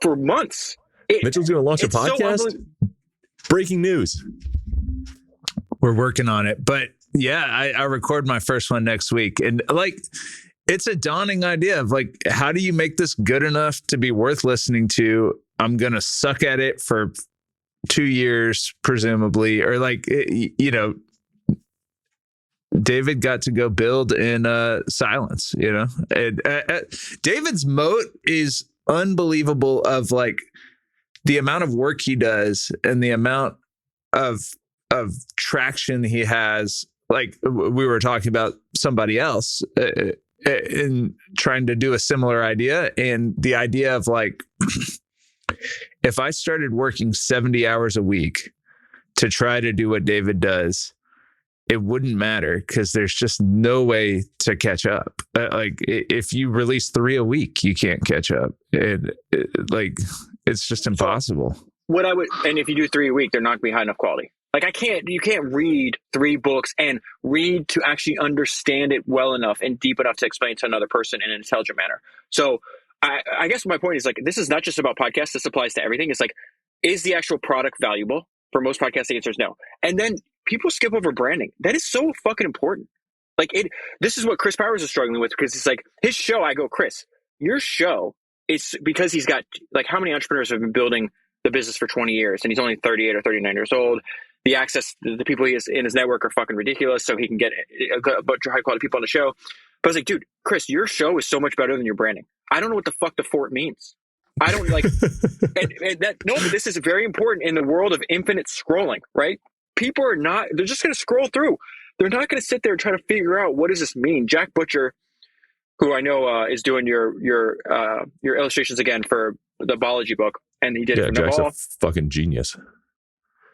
for months. Mitchell's going to launch a podcast? Breaking news. We're working on it. But yeah, I record my first one next week. And like, it's a daunting idea of like, how do you make this good enough to be worth listening to? I'm going to suck at it for 2 years, presumably, or like, you know, David got to go build in silence, you know, and David's moat is unbelievable of like the amount of work he does and the amount of traction he has. Like we were talking about somebody else in trying to do a similar idea, and the idea of like, if I started working 70 hours a week to try to do what David does, it wouldn't matter because there's just no way to catch up. Like if you release 3 a week, you can't catch up. Like it's just impossible. What I would, and if you do 3 a week, they're not going to be high enough quality. Like you can't read 3 books and read to actually understand it well enough and deep enough to explain to another person in an intelligent manner. So I guess my point is like, this is not just about podcasts. This applies to everything. It's like, is the actual product valuable? For most podcasts, the answer is no. And then people skip over branding. That is so fucking important. Like this is what Chris Powers is struggling with, because it's like his show. I go, Chris, your show is because he's got like, how many entrepreneurs have been building the business for 20 years and he's only 38 or 39 years old. The access, the people he has in his network are fucking ridiculous. So he can get a bunch of high quality people on the show. But I was like, dude, Chris, your show is so much better than your branding. I don't know what the fuck the fort means. I don't like, but this is very important in the world of infinite scrolling, right? People are not, they're just going to scroll through. They're not going to sit there and try to figure out, what does this mean? Jack Butcher, who I know is doing your illustrations again for the Baldridge book, and he did it for Jack's Naval. a fucking genius.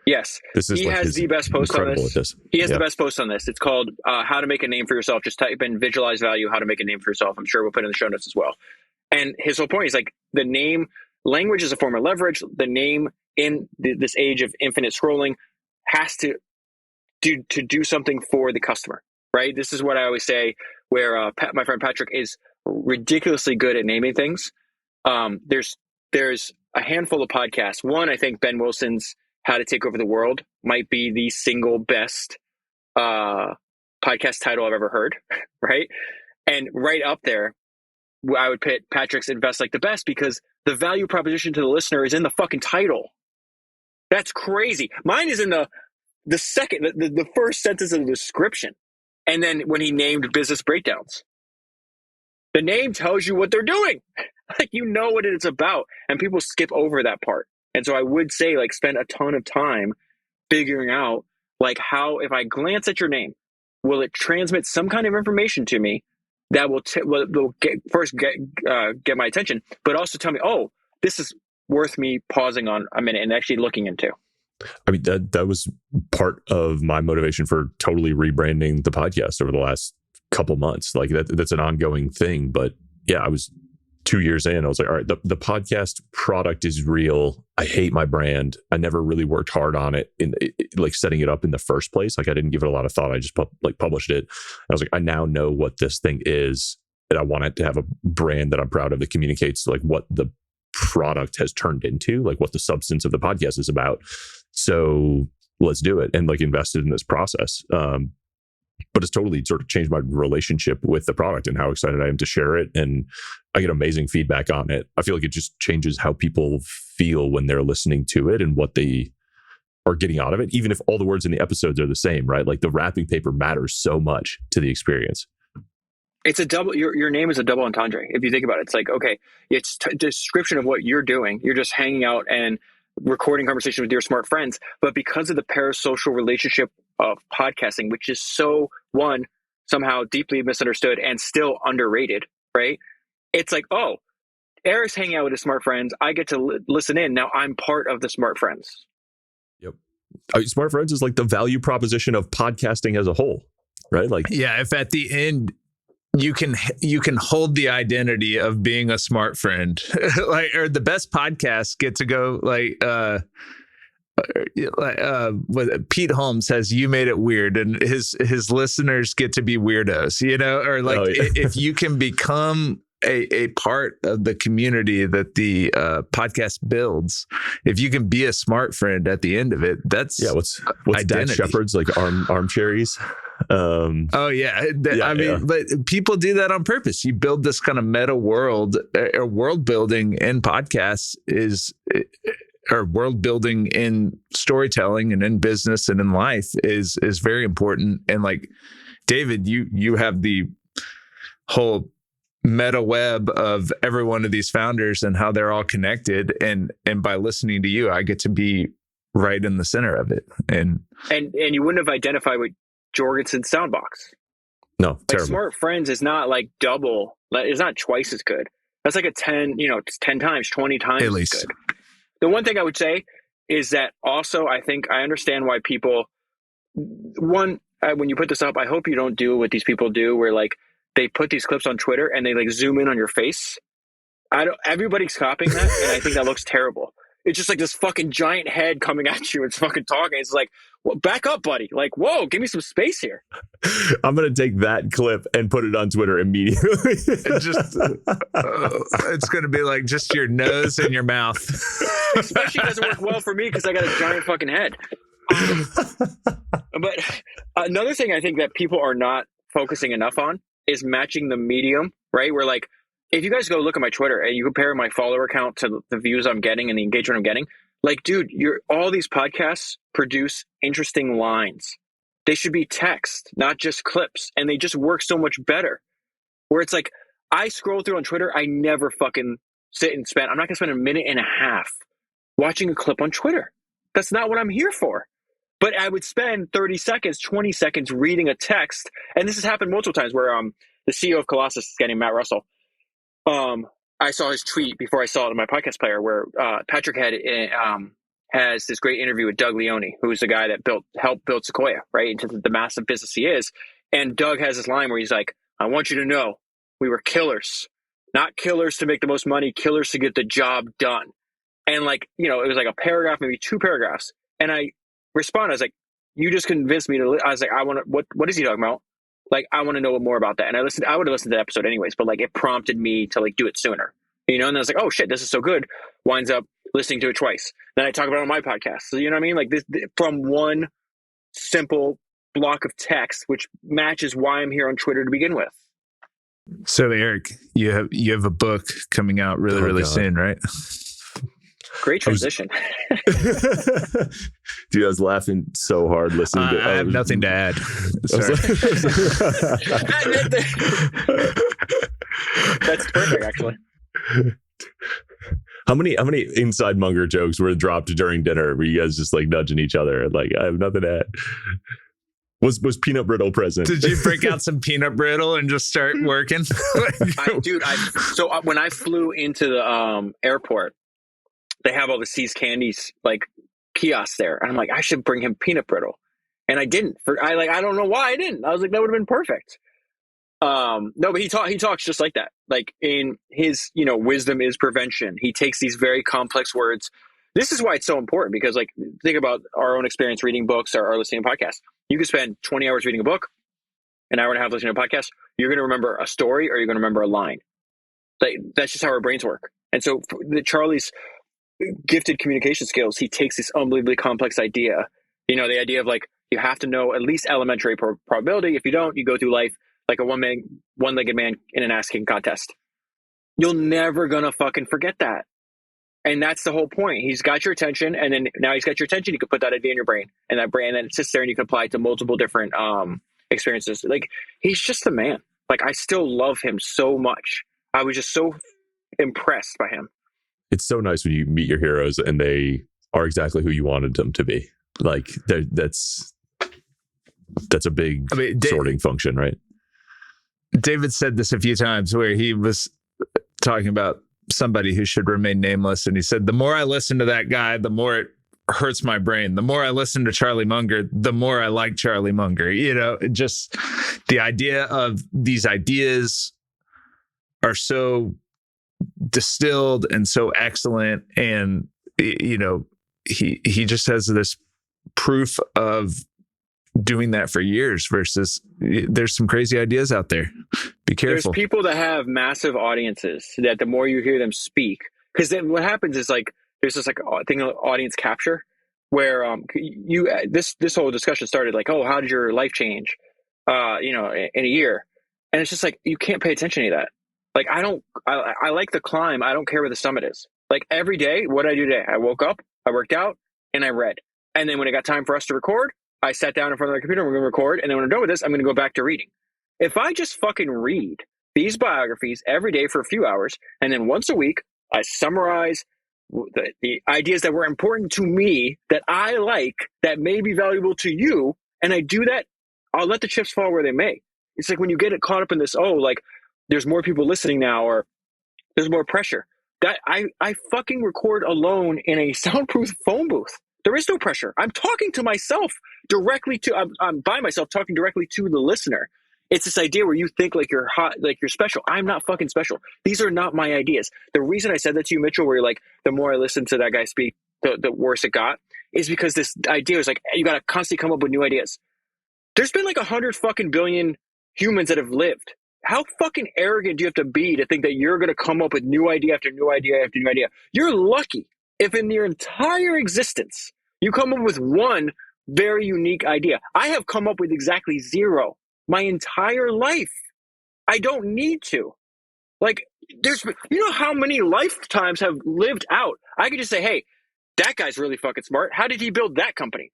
Yes. He has the best post on this. He has the best post on this. It's called How to Make a Name for Yourself. Just type in visualize value, how to make a name for yourself. I'm sure we'll put it in the show notes as well. And his whole point is like, the name, language is a form of leverage. The name in this age of infinite scrolling has to do something for the customer, right? This is what I always say, where my friend Patrick is ridiculously good at naming things. There's a handful of podcasts. One, I think Ben Wilson's How to Take Over the World might be the single best podcast title I've ever heard, right? And right up there, I would put Patrick's Invest Like the Best, because the value proposition to the listener is in the fucking title. That's crazy. Mine is in the first sentence of the description. And then when he named Business Breakdowns, the name tells you what they're doing. Like, you know what it's about, and people skip over that part. And so I would say, like, spend a ton of time figuring out, like, how, if I glance at your name, will it transmit some kind of information to me that will get my attention, but also tell me, oh, this is worth me pausing on a minute and actually looking into. I mean, that was part of my motivation for totally rebranding the podcast over the last couple months. Like that's an ongoing thing. But yeah, I was 2 years in. I was like, all right, the podcast product is real. I hate my brand. I never really worked hard on it like setting it up in the first place. Like I didn't give it a lot of thought. I just published it. I was like, I now know what this thing is, and I want it to have a brand that I'm proud of that communicates like what the product has turned into, like what the substance of the podcast is about. So let's do it, and like invested in this process. But it's totally sort of changed my relationship with the product and how excited I am to share it. And I get amazing feedback on it. I feel like it just changes how people feel when they're listening to it and what they are getting out of it, even if all the words in the episodes are the same, right? Like the wrapping paper matters so much to the experience. It's a double, your name is a double entendre. If you think about it, it's like, okay, it's a description of what you're doing. You're just hanging out and recording conversation with your smart friends. But because of the parasocial relationship of podcasting, which is somehow deeply misunderstood and still underrated, right? It's like, oh, Eric's hanging out with his smart friends. I get to listen in. Now I'm part of the smart friends. Yep. Smart friends is like the value proposition of podcasting as a whole, right? Like, yeah, if at the end you can hold the identity of being a smart friend, like, or the best podcasts get to go what Pete Holmes says, you made it weird, and his listeners get to be weirdos, you know, or like, if you can become a part of the community that the podcast builds, if you can be a smart friend at the end of it, that's what's identity. Dax Shepard's like armchairies. Oh yeah. I mean, but people do that on purpose. You build this kind of meta world, or world building in podcasts or world building in storytelling and in business and in life is very important. And like David, you have the whole meta web of every one of these founders and how they're all connected. And by listening to you, I get to be right in the center of it. And you wouldn't have identified with Jorgensen's soundbox. No, like terrible. Smart Friends is not like double. It's not twice as good. That's like a 10, it's 10 times, 20 times at least. as good. The one thing I would say is that also, I think I understand why people, when you put this up, I hope you don't do what these people do where like they put these clips on Twitter and they like zoom in on your face. Everybody's copying that. And I think that looks terrible. It's just like this fucking giant head coming at you. It's fucking talking. It's like, well, back up, buddy. Like, whoa, give me some space here. I'm going to take that clip and put it on Twitter immediately. It's going to be like just your nose and your mouth. Especially doesn't work well for me because I got a giant fucking head. But another thing I think that people are not focusing enough on is matching the medium, right? Where like, if you guys go look at my Twitter and you compare my follower count to the views I'm getting and the engagement I'm getting, like, dude, all these podcasts produce interesting lines. They should be text, not just clips. And they just work so much better. Where it's like, I scroll through on Twitter, I never fucking sit and spend, I'm not gonna spend a minute and a half watching a clip on Twitter. That's not what I'm here for. But I would spend 30 seconds, 20 seconds reading a text. And this has happened multiple times where the CEO of Colossus is getting Matt Russell. I saw his tweet before I saw it in my podcast player where Patrick has this great interview with Doug Leone, who's the guy that helped build Sequoia, right, into the massive business he is. And Doug has this line where he's like, I want you to know we were killers, not killers to make the most money, killers to get the job done. And like, it was like a paragraph, maybe 2 paragraphs. And I responded, I was like, you just convinced me to, I was like, what is he talking about? Like, I want to know more about that. And I would have listened to the episode anyways, but like it prompted me to like do it sooner, and I was like, oh shit, this is so good. Winds up listening to it twice. Then I talk about it on my podcast. So, you know what I mean? Like this from one simple block of text, which matches why I'm here on Twitter to begin with. So Eric, you have a book coming out really soon, right? Great transition. Dude, I was laughing so hard listening to it. I have nothing to add. Sorry. That's perfect, actually. How many inside Munger jokes were dropped during dinner? Were you guys just like nudging each other? Like, I have nothing to add. Was peanut brittle present? Did you break out some peanut brittle and just start working? So when I flew into the airport, they have all the See's Candies like kiosks there, and I'm like, I should bring him peanut brittle, and I didn't. I don't know why I didn't. I was like, that would have been perfect. No, but he talks just like that. Like in his, wisdom is prevention. He takes these very complex words. This is why it's so important because, like, think about our own experience reading books or listening to podcasts. You could spend 20 hours reading a book, an hour and a half listening to a podcast. You're going to remember a story or you're going to remember a line. Like, that's just how our brains work. And so Charlie's gifted communication skills, he takes this unbelievably complex idea, the idea of like, you have to know at least elementary probability. If you don't, you go through life like a one-legged man in an ass kicking contest. You're never gonna fucking forget that. And that's the whole point. He's got your attention, and then now he's got your attention, you can put that idea in your brain, and that brain, and then it sits there and you can apply it to multiple different experiences. Like, he's just the man. Like, I still love him so much. I was just so impressed by him. It's so nice when you meet your heroes and they are exactly who you wanted them to be. Like, that's a big sorting function, right? David said this a few times where he was talking about somebody who should remain nameless. And he said, the more I listen to that guy, the more it hurts my brain. The more I listen to Charlie Munger, the more I like Charlie Munger. Just the idea of these ideas are so distilled and so excellent. And, he just has this proof of doing that for years versus there's some crazy ideas out there. Be careful. There's people that have massive audiences that the more you hear them speak, because then what happens is like there's this like thing of audience capture where this whole discussion started like, oh, how did your life change in a year? And it's just like you can't pay attention to that. Like I like the climb. I don't care where the summit is. Like every day, what did I do today? I woke up, I worked out, and I read. And then when it got time for us to record, I sat down in front of the computer and we're going to record. And then when I'm done with this, I'm going to go back to reading. If I just fucking read these biographies every day for a few hours, and then once a week, I summarize the ideas that were important to me, that I like, that may be valuable to you, and I do that, I'll let the chips fall where they may. It's like when you get it caught up in this, oh, like there's more people listening now, or there's more pressure. That I fucking record alone in a soundproof phone booth. There is no pressure. I'm talking to myself directly I'm by myself talking directly to the listener. It's this idea where you think like you're hot, like you're special. I'm not fucking special. These are not my ideas. The reason I said that to you, Mitchell, where you're like, the more I listen to that guy speak, the worse it got, is because this idea is like, you got to constantly come up with new ideas. There's been like 100 fucking billion humans that have lived. How fucking arrogant do you have to be to think that you're going to come up with new idea after new idea after new idea? You're lucky if in your entire existence, you come up with one very unique idea. I have come up with exactly zero my entire life. I don't need to. Like, how many lifetimes have lived out? I could just say, hey, that guy's really fucking smart. How did he build that company?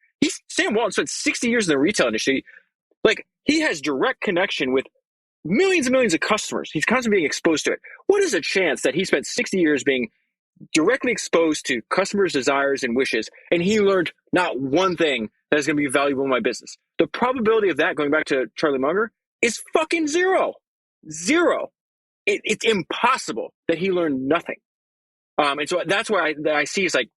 Sam Walton spent 60 years in the retail industry. Like, he has direct connection with millions and millions of customers. He's constantly being exposed to it. What is a chance that he spent 60 years being directly exposed to customers' desires and wishes, and he learned not one thing that is going to be valuable in my business? The probability of that, going back to Charlie Munger, is fucking zero. Zero. It's impossible that he learned nothing. And so that's where I see is like,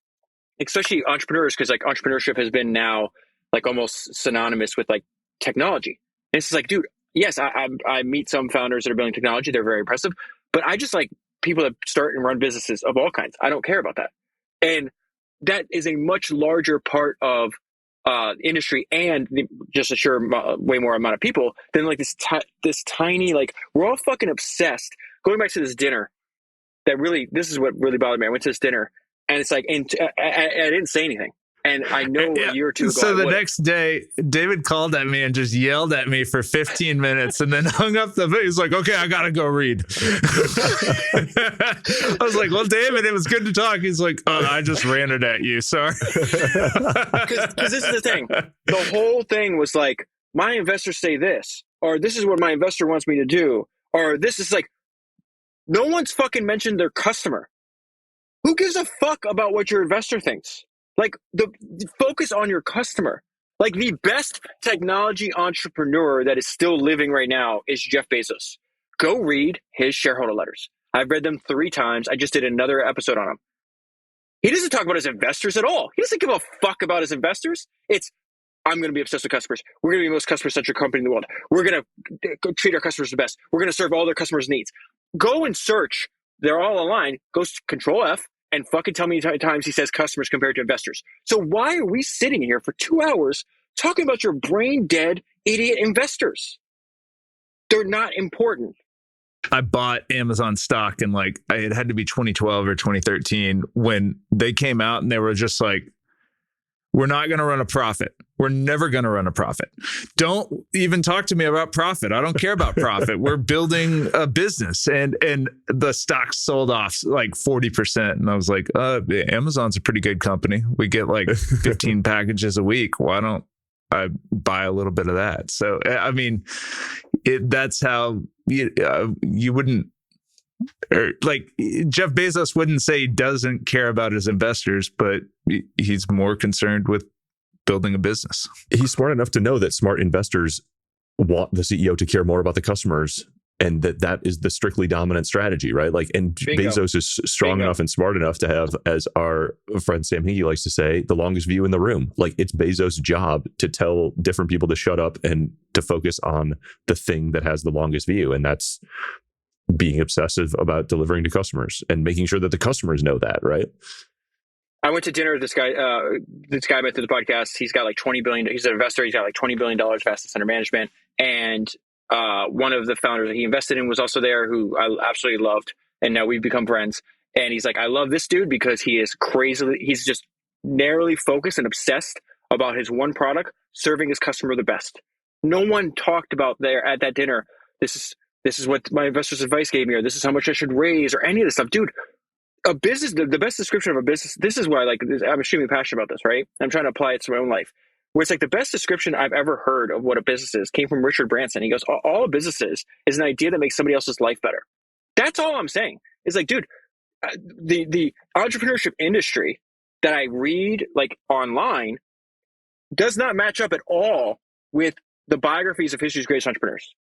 especially entrepreneurs, because like entrepreneurship has been now like almost synonymous with like technology. And it's just like, dude, yes, I meet some founders that are building technology. They're very impressive, but I just like people that start and run businesses of all kinds. I don't care about that. And that is a much larger part of industry and just a way more amount of people than like this tiny, like we're all fucking obsessed. Going back to this dinner, this is what really bothered me. I went to this dinner and it's like, and I didn't say anything. And I know a year or two ago. So the next day, David called at me and just yelled at me for 15 minutes and then hung up the phone. He's like, okay, I got to go read. I was like, well, David, it was good to talk. He's like, oh, I just ranted at you. Sorry. Because this is the thing. The whole thing was like, my investors say this, or this is what my investor wants me to do, or this is like, no one's fucking mentioned their customer. Who gives a fuck about what your investor thinks? Like, the focus on your customer. Like, the best technology entrepreneur that is still living right now is Jeff Bezos. Go read his shareholder letters. I've read them 3 times. I just did another episode on him. He doesn't talk about his investors at all. He doesn't give a fuck about his investors. It's, I'm going to be obsessed with customers. We're going to be the most customer-centric company in the world. We're going to treat our customers the best. We're going to serve all their customers' needs. Go and search. They're all online. Go Control F. And fucking tell me how many times he says customers compared to investors. So why are we sitting here for 2 hours talking about your brain dead idiot investors? They're not important. I bought Amazon stock in like, it had to be 2012 or 2013 when they came out and they were just like, we're not going to run a profit. We're never going to run a profit. Don't even talk to me about profit. I don't care about profit. We're building a business. And the stock sold off like 40%. And I was like, Amazon's a pretty good company. We get like 15 packages a week. Why don't I buy a little bit of that? So, I mean, that's how you wouldn't, or like Jeff Bezos wouldn't say he doesn't care about his investors, but he's more concerned with building a business. He's smart enough to know that smart investors want the CEO to care more about the customers, and that is the strictly dominant strategy, right? Like, and Bingo. Bezos is strong enough and smart enough to have, as our friend Sam Hinkie likes to say, the longest view in the room. Like, it's Bezos' job to tell different people to shut up and to focus on the thing that has the longest view, and that's being obsessive about delivering to customers and making sure that the customers know that, right? I went to dinner with this guy I met through the podcast. He's got like $20 billion. He's an investor. He's got like $20 billion of assets under management. And one of the founders that he invested in was also there, who I absolutely loved. And now we've become friends. And he's like, I love this dude because he's just narrowly focused and obsessed about his one product, serving his customer the best. No one talked about there at that dinner, this is what my investor's advice gave me, or this is how much I should raise, or any of this stuff. Dude, a business, the best description of a business, this is why I'm extremely passionate about this, right? I'm trying to apply it to my own life. Where it's like the best description I've ever heard of what a business is came from Richard Branson. He goes, all a business is an idea that makes somebody else's life better. That's all I'm saying. It's like, dude, the entrepreneurship industry that I read like online does not match up at all with the biographies of history's greatest entrepreneurs.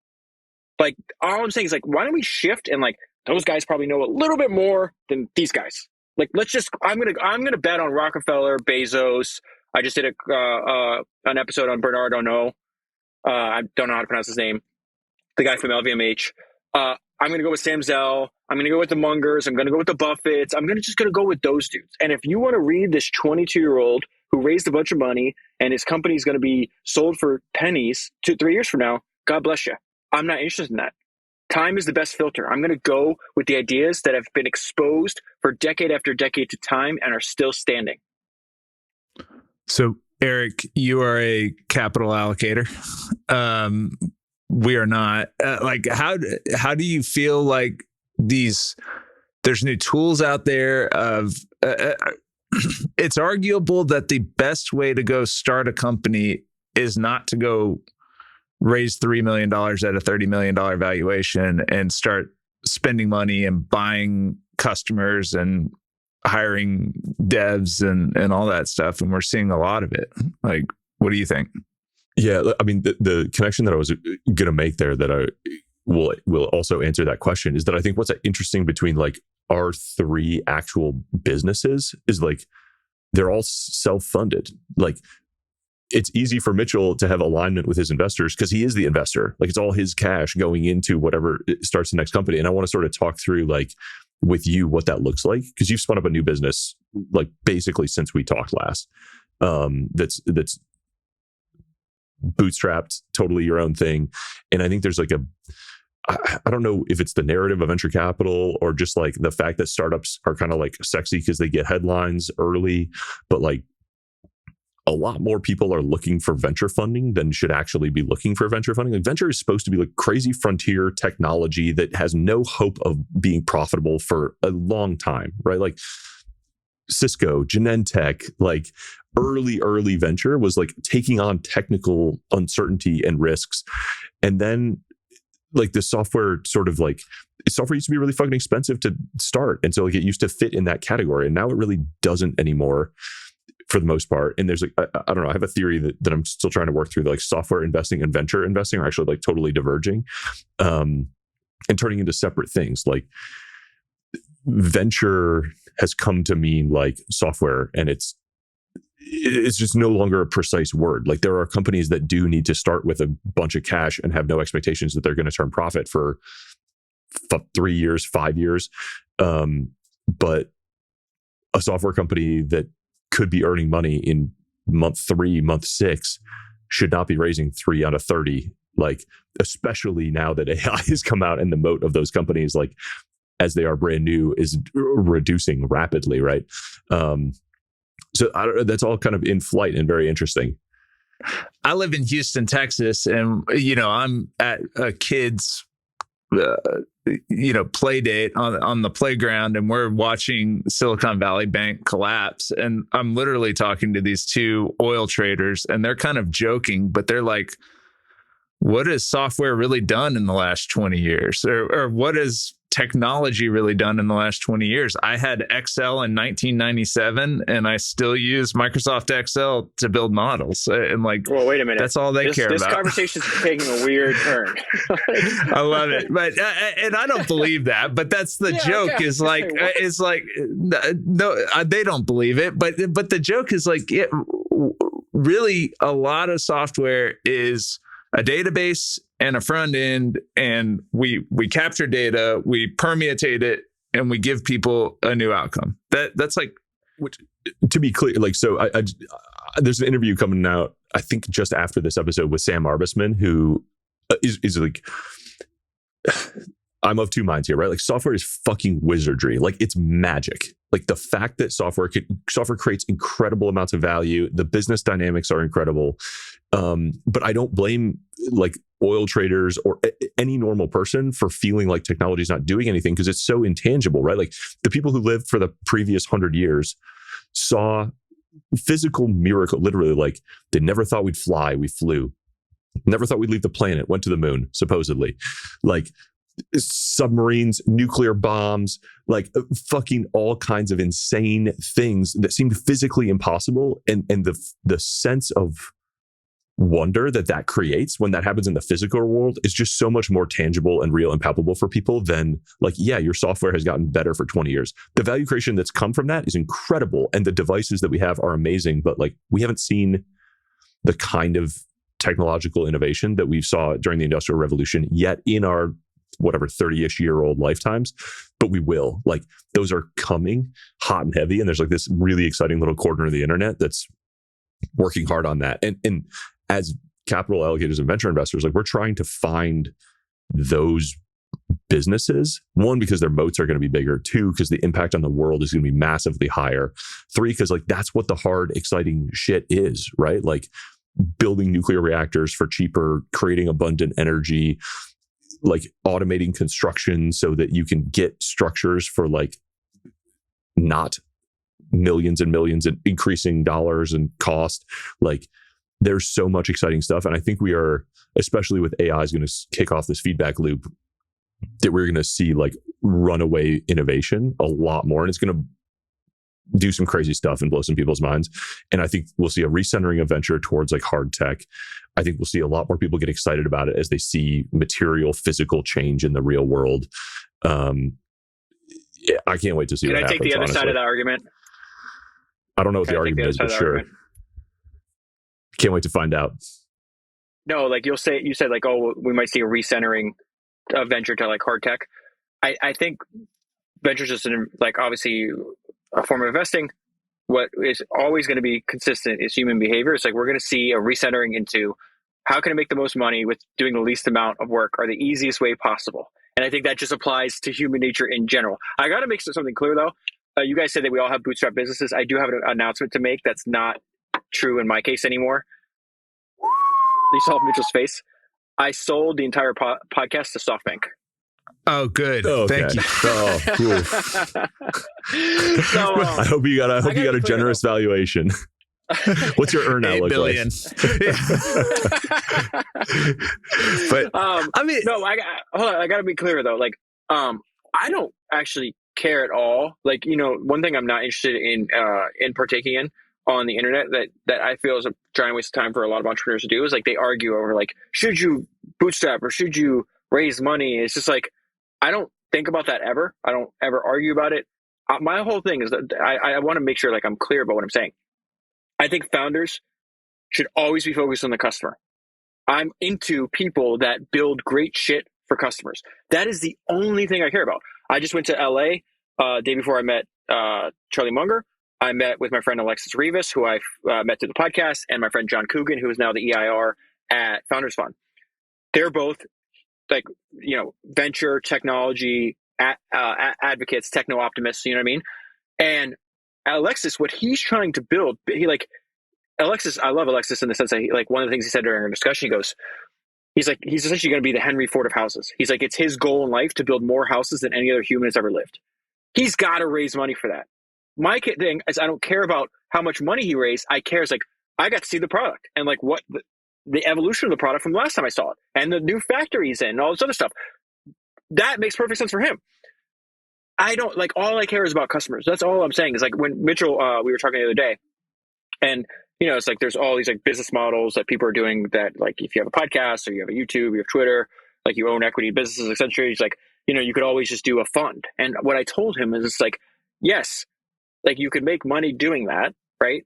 Like, all I'm saying is, like, why don't we shift, and like those guys probably know a little bit more than these guys. Like, I'm gonna bet on Rockefeller, Bezos. I just did an episode on Bernard Arnault. I don't know how to pronounce his name. The guy from LVMH. I'm going to go with Sam Zell. I'm going to go with the Mungers. I'm going to go with the Buffetts. I'm just going to go with those dudes. And if you want to read this 22-year-old who raised a bunch of money and his company is going to be sold for pennies 2-3 years from now, God bless you. I'm not interested in that. Time is the best filter. I'm going to go with the ideas that have been exposed for decade after decade to time and are still standing. So, Eric, you are a capital allocator. We are not. Like, how do you feel like there's new tools out there of it's arguable that the best way to go start a company is not to go raise $3 million at a $30 million valuation and start spending money and buying customers and hiring devs and all that stuff. And we're seeing a lot of it. Like, what do you think? Yeah, I mean, the connection that I was going to make there that I will also answer that question is that I think what's interesting between like our three actual businesses is like they're all self-funded. Like, it's easy for Mitchell to have alignment with his investors because he is the investor. Like, it's all his cash going into whatever starts the next company. And I want to sort of talk through like with you what that looks like, because you've spun up a new business like basically since we talked last. That's bootstrapped, totally your own thing. And I think there's like I don't know if it's the narrative of venture capital or just like the fact that startups are kind of like sexy because they get headlines early, but like a lot more people are looking for venture funding than should actually be looking for venture funding. Like, venture is supposed to be like crazy frontier technology that has no hope of being profitable for a long time, right? Like Cisco, Genentech, like early venture was like taking on technical uncertainty and risks. And then like the software software used to be really fucking expensive to start. And so like it used to fit in that category. And now it really doesn't anymore for the most part. And there's like, I don't know, I have a theory that I'm still trying to work through. Like software investing and venture investing are actually like totally diverging and turning into separate things. Like venture has come to mean like software, and it's just no longer a precise word. Like there are companies that do need to start with a bunch of cash and have no expectations that they're going to turn profit for 3 years, 5 years. But a software company that could be earning money in month 3, month 6 should not be raising 3 out of 30. Like, especially now that AI has come out and the moat of those companies, like as they are brand new, is reducing rapidly, right? So that's all kind of in flight and very interesting. I live in Houston, Texas, and I'm at a kid's play date on the playground, and we're watching Silicon Valley Bank collapse. And I'm literally talking to these two oil traders, and they're kind of joking, but they're like, what has software really done in the last 20 years? Or what has technology really done in the last 20 years? I had Excel in 1997, and I still use Microsoft Excel to build models. And like, well, wait a minute, that's all they care about. This conversation's taking a weird turn. I love it, but and I don't believe that. But that's the joke. Yeah. Is like, it's like, no, they don't believe it. But the joke is like, really, a lot of software is a database and a front end, and we capture data, we permutate it, and we give people a new outcome. That's like, which, to be clear, like, so I there's an interview coming out, I think just after this episode, with Sam Arbesman, who is like, I'm of two minds here, right? Like software is fucking wizardry. Like it's magic. Like the fact that software creates incredible amounts of value. The business dynamics are incredible. But I don't blame like oil traders or any normal person for feeling like technology is not doing anything because it's so intangible, right? Like the people who lived for the previous 100 years saw physical miracle, literally, like they never thought we'd fly, we flew. Never thought we'd leave the planet, went to the moon, supposedly. Like submarines, nuclear bombs, like fucking all kinds of insane things that seemed physically impossible. And the sense of wonder that creates when that happens in the physical world is just so much more tangible and real and palpable for people than like, yeah, your software has gotten better for 20 years. The value creation that's come from that is incredible. And the devices that we have are amazing, but like we haven't seen the kind of technological innovation that we saw during the Industrial Revolution yet in our whatever 30-ish year old lifetimes, but we will. Like those are coming hot and heavy, and there's like this really exciting little corner of the internet that's working hard on that. And as capital allocators and venture investors, like we're trying to find those businesses. One, because their moats are going to be bigger. Two, because the impact on the world is going to be massively higher. Three, because like that's what the hard, exciting shit is, right? Like building nuclear reactors for cheaper, creating abundant energy, like automating construction so that you can get structures for like not millions and millions and increasing dollars and cost. Like there's so much exciting stuff. And I think we are, especially with AI is going to kick off this feedback loop, that we're going to see like runaway innovation a lot more. And it's going to do some crazy stuff and blow some people's minds. And I think we'll see a recentering of venture towards like hard tech. I think we'll see a lot more people get excited about it as they see material, physical change in the real world. Yeah, I can't wait to see what happens. Can I take the other side of that argument? I don't know what the argument is, but sure. Can't wait to find out. No, like you said like, oh, we might see a recentering of venture to like hard tech. I think venture's just like obviously a form of investing. What is always going to be consistent is human behavior. It's like we're going to see a recentering into how can I make the most money with doing the least amount of work or the easiest way possible. And I think that just applies to human nature in general. I got to make something clear though. You guys said that we all have bootstrap businesses. I do have an announcement to make that's not true in my case anymore. You saw Mitchell's face. I sold the entire podcast to SoftBank. Oh, good. Oh, okay. Thank you. Oh, cool. So, I hope you got a generous valuation. What's your earnout look billion. like? But I mean, no, hold on. I got to be clear though. Like, I don't actually care at all. Like, one thing I'm not interested in partaking in on the internet that I feel is a giant waste of time for a lot of entrepreneurs to do is like they argue over like, should you bootstrap or should you raise money? It's just like, I don't think about that ever. I don't ever argue about it. My whole thing is that I want to make sure like I'm clear about what I'm saying. I think founders should always be focused on the customer. I'm into people that build great shit for customers. That is the only thing I care about. I just went to LA day before I met Charlie Munger. I met with my friend Alexis Rivas, who I met through the podcast, and my friend John Coogan, who is now the EIR at Founders Fund. They're both like, venture technology advocates, techno optimists, you know what I mean? And Alexis, what he's trying to build, Alexis, I love Alexis in the sense that one of the things he said during our discussion, he's essentially going to be the Henry Ford of houses. He's like, it's his goal in life to build more houses than any other human has ever lived. He's got to raise money for that. My thing is I don't care about how much money he raised. I care is like, I got to see the product and like what the evolution of the product from the last time I saw it and the new factory he's in and all this other stuff. That makes perfect sense for him. I don't like, all I care is about customers. That's all I'm saying is like when Mitchell, we were talking the other day and it's like, there's all these like business models that people are doing that like, if you have a podcast or you have a YouTube, you have Twitter, like you own equity businesses, essentially, it's like, you could always just do a fund. And what I told him is it's like, yes, like you could make money doing that, right?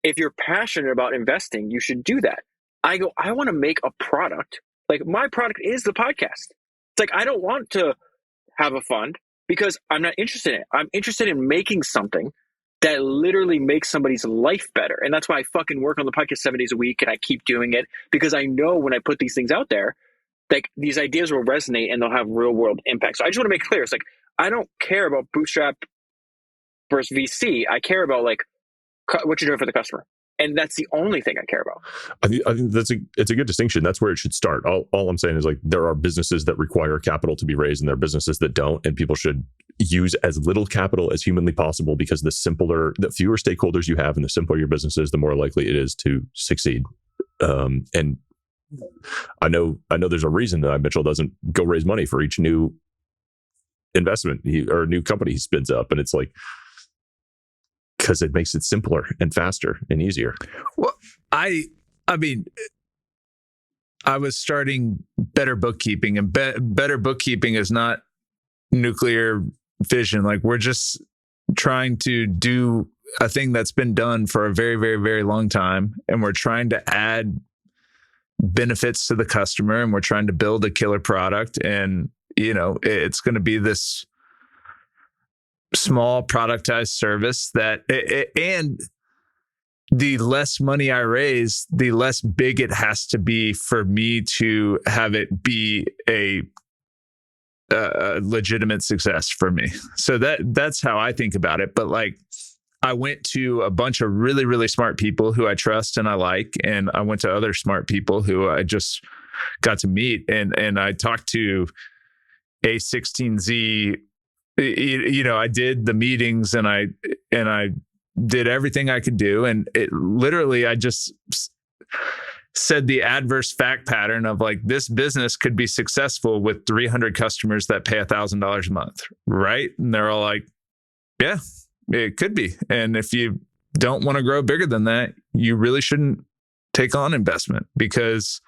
If you're passionate about investing, you should do that. I want to make a product. Like my product is the podcast. It's like, I don't want to have a fund because I'm not interested in it. I'm interested in making something that literally makes somebody's life better. And that's why I fucking work on the podcast 7 days a week and I keep doing it because I know when I put these things out there, like these ideas will resonate and they'll have real world impact. So I just want to make clear, it's like, I don't care about bootstrap versus VC. I care about like what you're doing for the customer. And that's the only thing I care about. I think it's a good distinction. That's where it should start. All I'm saying is like there are businesses that require capital to be raised and there are businesses that don't, and people should use as little capital as humanly possible, because the fewer stakeholders you have and the simpler your business is, the more likely it is to succeed. And I know there's a reason that Mitchell doesn't go raise money for each new investment or new company he spins up, and it's like, because it makes it simpler and faster and easier. Well, I mean, I was starting Better Bookkeeping, and Better Bookkeeping is not nuclear fission. Like, we're just trying to do a thing that's been done for a very, very, very long time, and we're trying to add benefits to the customer, and we're trying to build a killer product. And it's going to be this small productized service that, and the less money I raise, the less big it has to be for me to have it be a legitimate success for me. So that's how I think about it. But like, I went to a bunch of really, really smart people who I trust and I like, and I went to other smart people who I just got to meet, and I talked to A16Z. I did the meetings and I did everything I could do. And it literally, I just said the adverse fact pattern of like, this business could be successful with 300 customers that pay $1,000 a month. Right. And they're all like, yeah, it could be. And if you don't want to grow bigger than that, you really shouldn't take on investment, because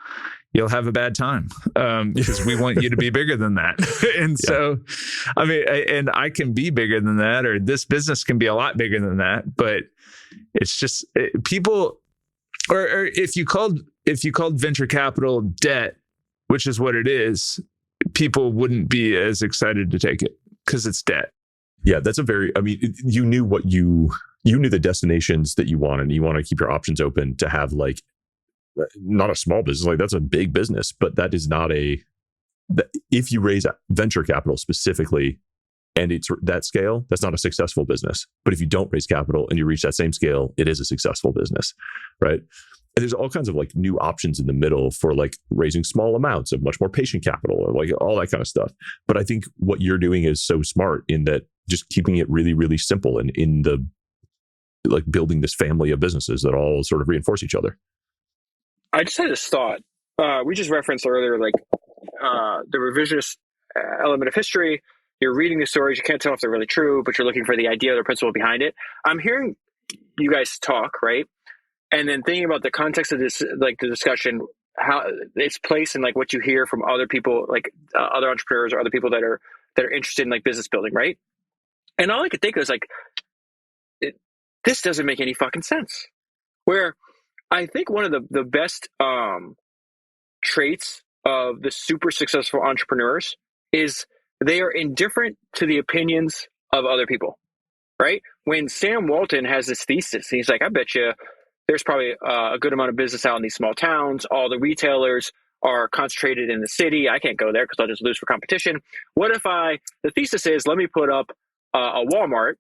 you'll have a bad time, because we want you to be bigger than that. And so, I mean, and I can be bigger than that, or this business can be a lot bigger than that. But it's just people, or if you called venture capital debt, which is what it is, people wouldn't be as excited to take it because it's debt. Yeah, that's you knew you knew the destinations that you wanted, and you want to keep your options open to have like, not a small business, like that's a big business, but that is not if you raise venture capital specifically and it's that scale, that's not a successful business. But if you don't raise capital and you reach that same scale, it is a successful business, right? And there's all kinds of like new options in the middle for like raising small amounts of much more patient capital, or like all that kind of stuff. But I think what you're doing is so smart in that, just keeping it really, really simple, and in the like building this family of businesses that all sort of reinforce each other. I just had this thought. We just referenced earlier, like the revisionist element of history. You're reading the stories. You can't tell if they're really true, but you're looking for the idea or the principle behind it. I'm hearing you guys talk, right? And then thinking about the context of this, like the discussion, how its place, and like what you hear from other people, like other entrepreneurs or other people that are interested in like business building, right? And all I could think of is like, this doesn't make any fucking sense. Where I think one of the best traits of the super successful entrepreneurs is they are indifferent to the opinions of other people, right? When Sam Walton has this thesis, he's like, I bet you there's probably a good amount of business out in these small towns. All the retailers are concentrated in the city. I can't go there because I'll just lose for competition. What if the thesis is, let me put up a Walmart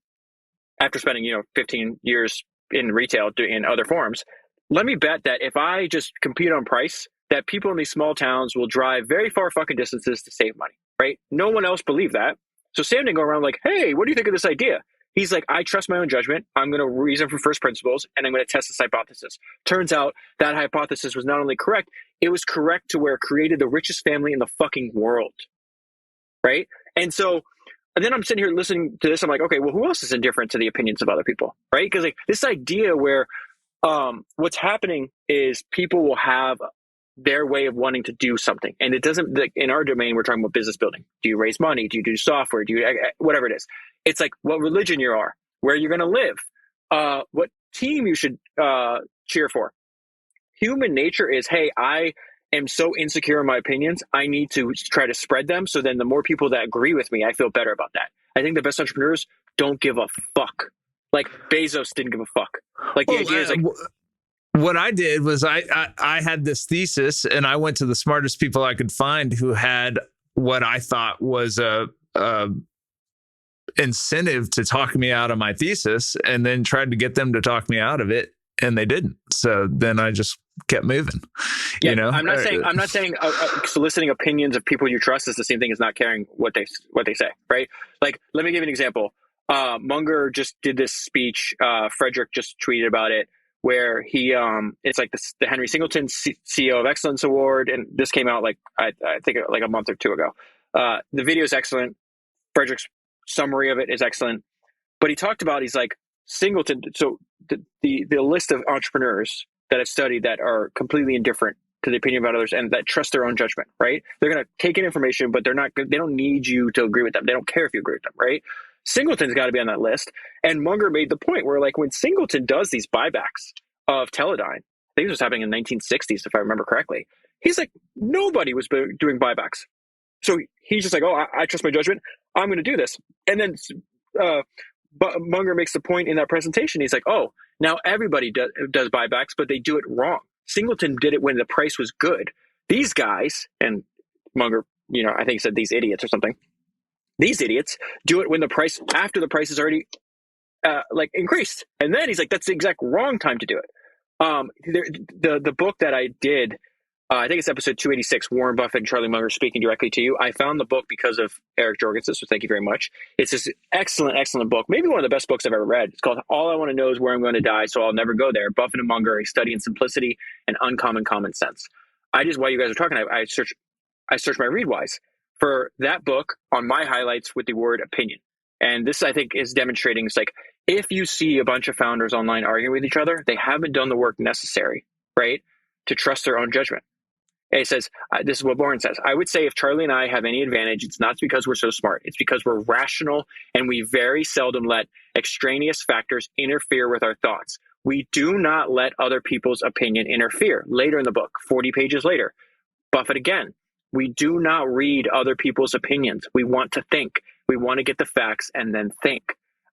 after spending, 15 years in retail in other forms. Let me bet that if I just compete on price, that people in these small towns will drive very far fucking distances to save money, right? No one else believed that. So Sam didn't go around like, hey, what do you think of this idea? He's like, I trust my own judgment. I'm going to reason from first principles, and I'm going to test this hypothesis. Turns out that hypothesis was not only correct, it was correct to where it created the richest family in the fucking world, right? And then I'm sitting here listening to this. I'm like, okay, well, who else is indifferent to the opinions of other people, right? Because like this idea where what's happening is people will have their way of wanting to do something. And it doesn't, like in our domain, we're talking about business building. Do you raise money? Do you do software? Do you, whatever it is. It's like what religion you are, where you're going to live, what team you should cheer for. Human nature is, hey, I am so insecure in my opinions. I need to try to spread them. So then the more people that agree with me, I feel better about that. I think the best entrepreneurs don't give a fuck. Like Bezos didn't give a fuck. Like the idea is like, what I did was I had this thesis, and I went to the smartest people I could find who had what I thought was a incentive to talk me out of my thesis, and then tried to get them to talk me out of it, and they didn't. So then I just kept moving. Yeah, you know, I'm not saying soliciting opinions of people you trust is the same thing as not caring what they say, right? Like, let me give you an example. Munger just did this speech. Frederick just tweeted about it, where he it's like the Henry Singleton CEO of Excellence Award, and this came out like I think like a month or two ago. The video is excellent. Frederick's summary of it is excellent, but he talked about, he's like, Singleton. So the list of entrepreneurs that I've studied that are completely indifferent to the opinion about others and that trust their own judgment, right? They're going to take in information, but they don't need you to agree with them. They don't care if you agree with them, right? Singleton's got to be on that list. And Munger made the point where, like, when Singleton does these buybacks of Teledyne, I think this was happening in the 1960s, if I remember correctly. He's like, nobody was doing buybacks. So he's just like, oh, I trust my judgment. I'm going to do this. And then but Munger makes the point in that presentation. He's like, oh, now everybody does buybacks, but they do it wrong. Singleton did it when the price was good. These guys, and Munger, I think he said these idiots or something. These idiots do it when after the price is already like increased. And then he's like, that's the exact wrong time to do it. The book that I did, I think it's episode 286, Warren Buffett and Charlie Munger speaking directly to you. I found the book because of Eric Jorgensen, so thank you very much. It's this excellent, excellent book, maybe one of the best books I've ever read. It's called All I Want to Know is Where I'm Going to Die, So I'll Never Go There, Buffett and Munger, A Study in Simplicity and Uncommon Common Sense. While you guys are talking, I searched my Readwise for that book on my highlights with the word opinion. And this, I think, is demonstrating, it's like, if you see a bunch of founders online arguing with each other, they haven't done the work necessary, right, to trust their own judgment. And it says, this is what Lauren says, I would say if Charlie and I have any advantage, it's not because we're so smart. It's because we're rational and we very seldom let extraneous factors interfere with our thoughts. We do not let other people's opinion interfere. Later in the book, 40 pages later, Buffett again, we do not read other people's opinions. We want to think. We want to get the facts and then think.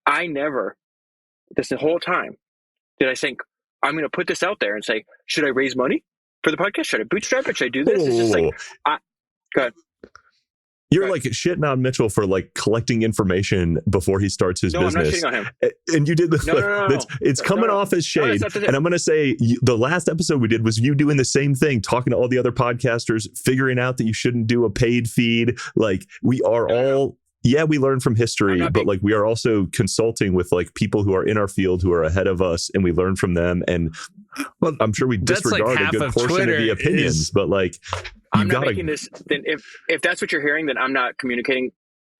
I never, this whole time, did I think, I'm going to put this out there and say, should I raise money for the podcast? Should I bootstrap it? Should I do this? It's just like, go ahead. You're like shitting on Mitchell for like collecting information before he starts his business. I'm not shitting on him. And you did this. No. It's coming off as shade. And I'm going to say the last episode we did was you doing the same thing, talking to all the other podcasters, figuring out that you shouldn't do a paid feed. Like we are all, yeah, we learn from history, but like we are also consulting with like people who are in our field who are ahead of us, and we learn from them. And well, I'm sure we disregard a good portion of the opinions, but like I'm not making this. Then if that's what you're hearing, then I'm not communicating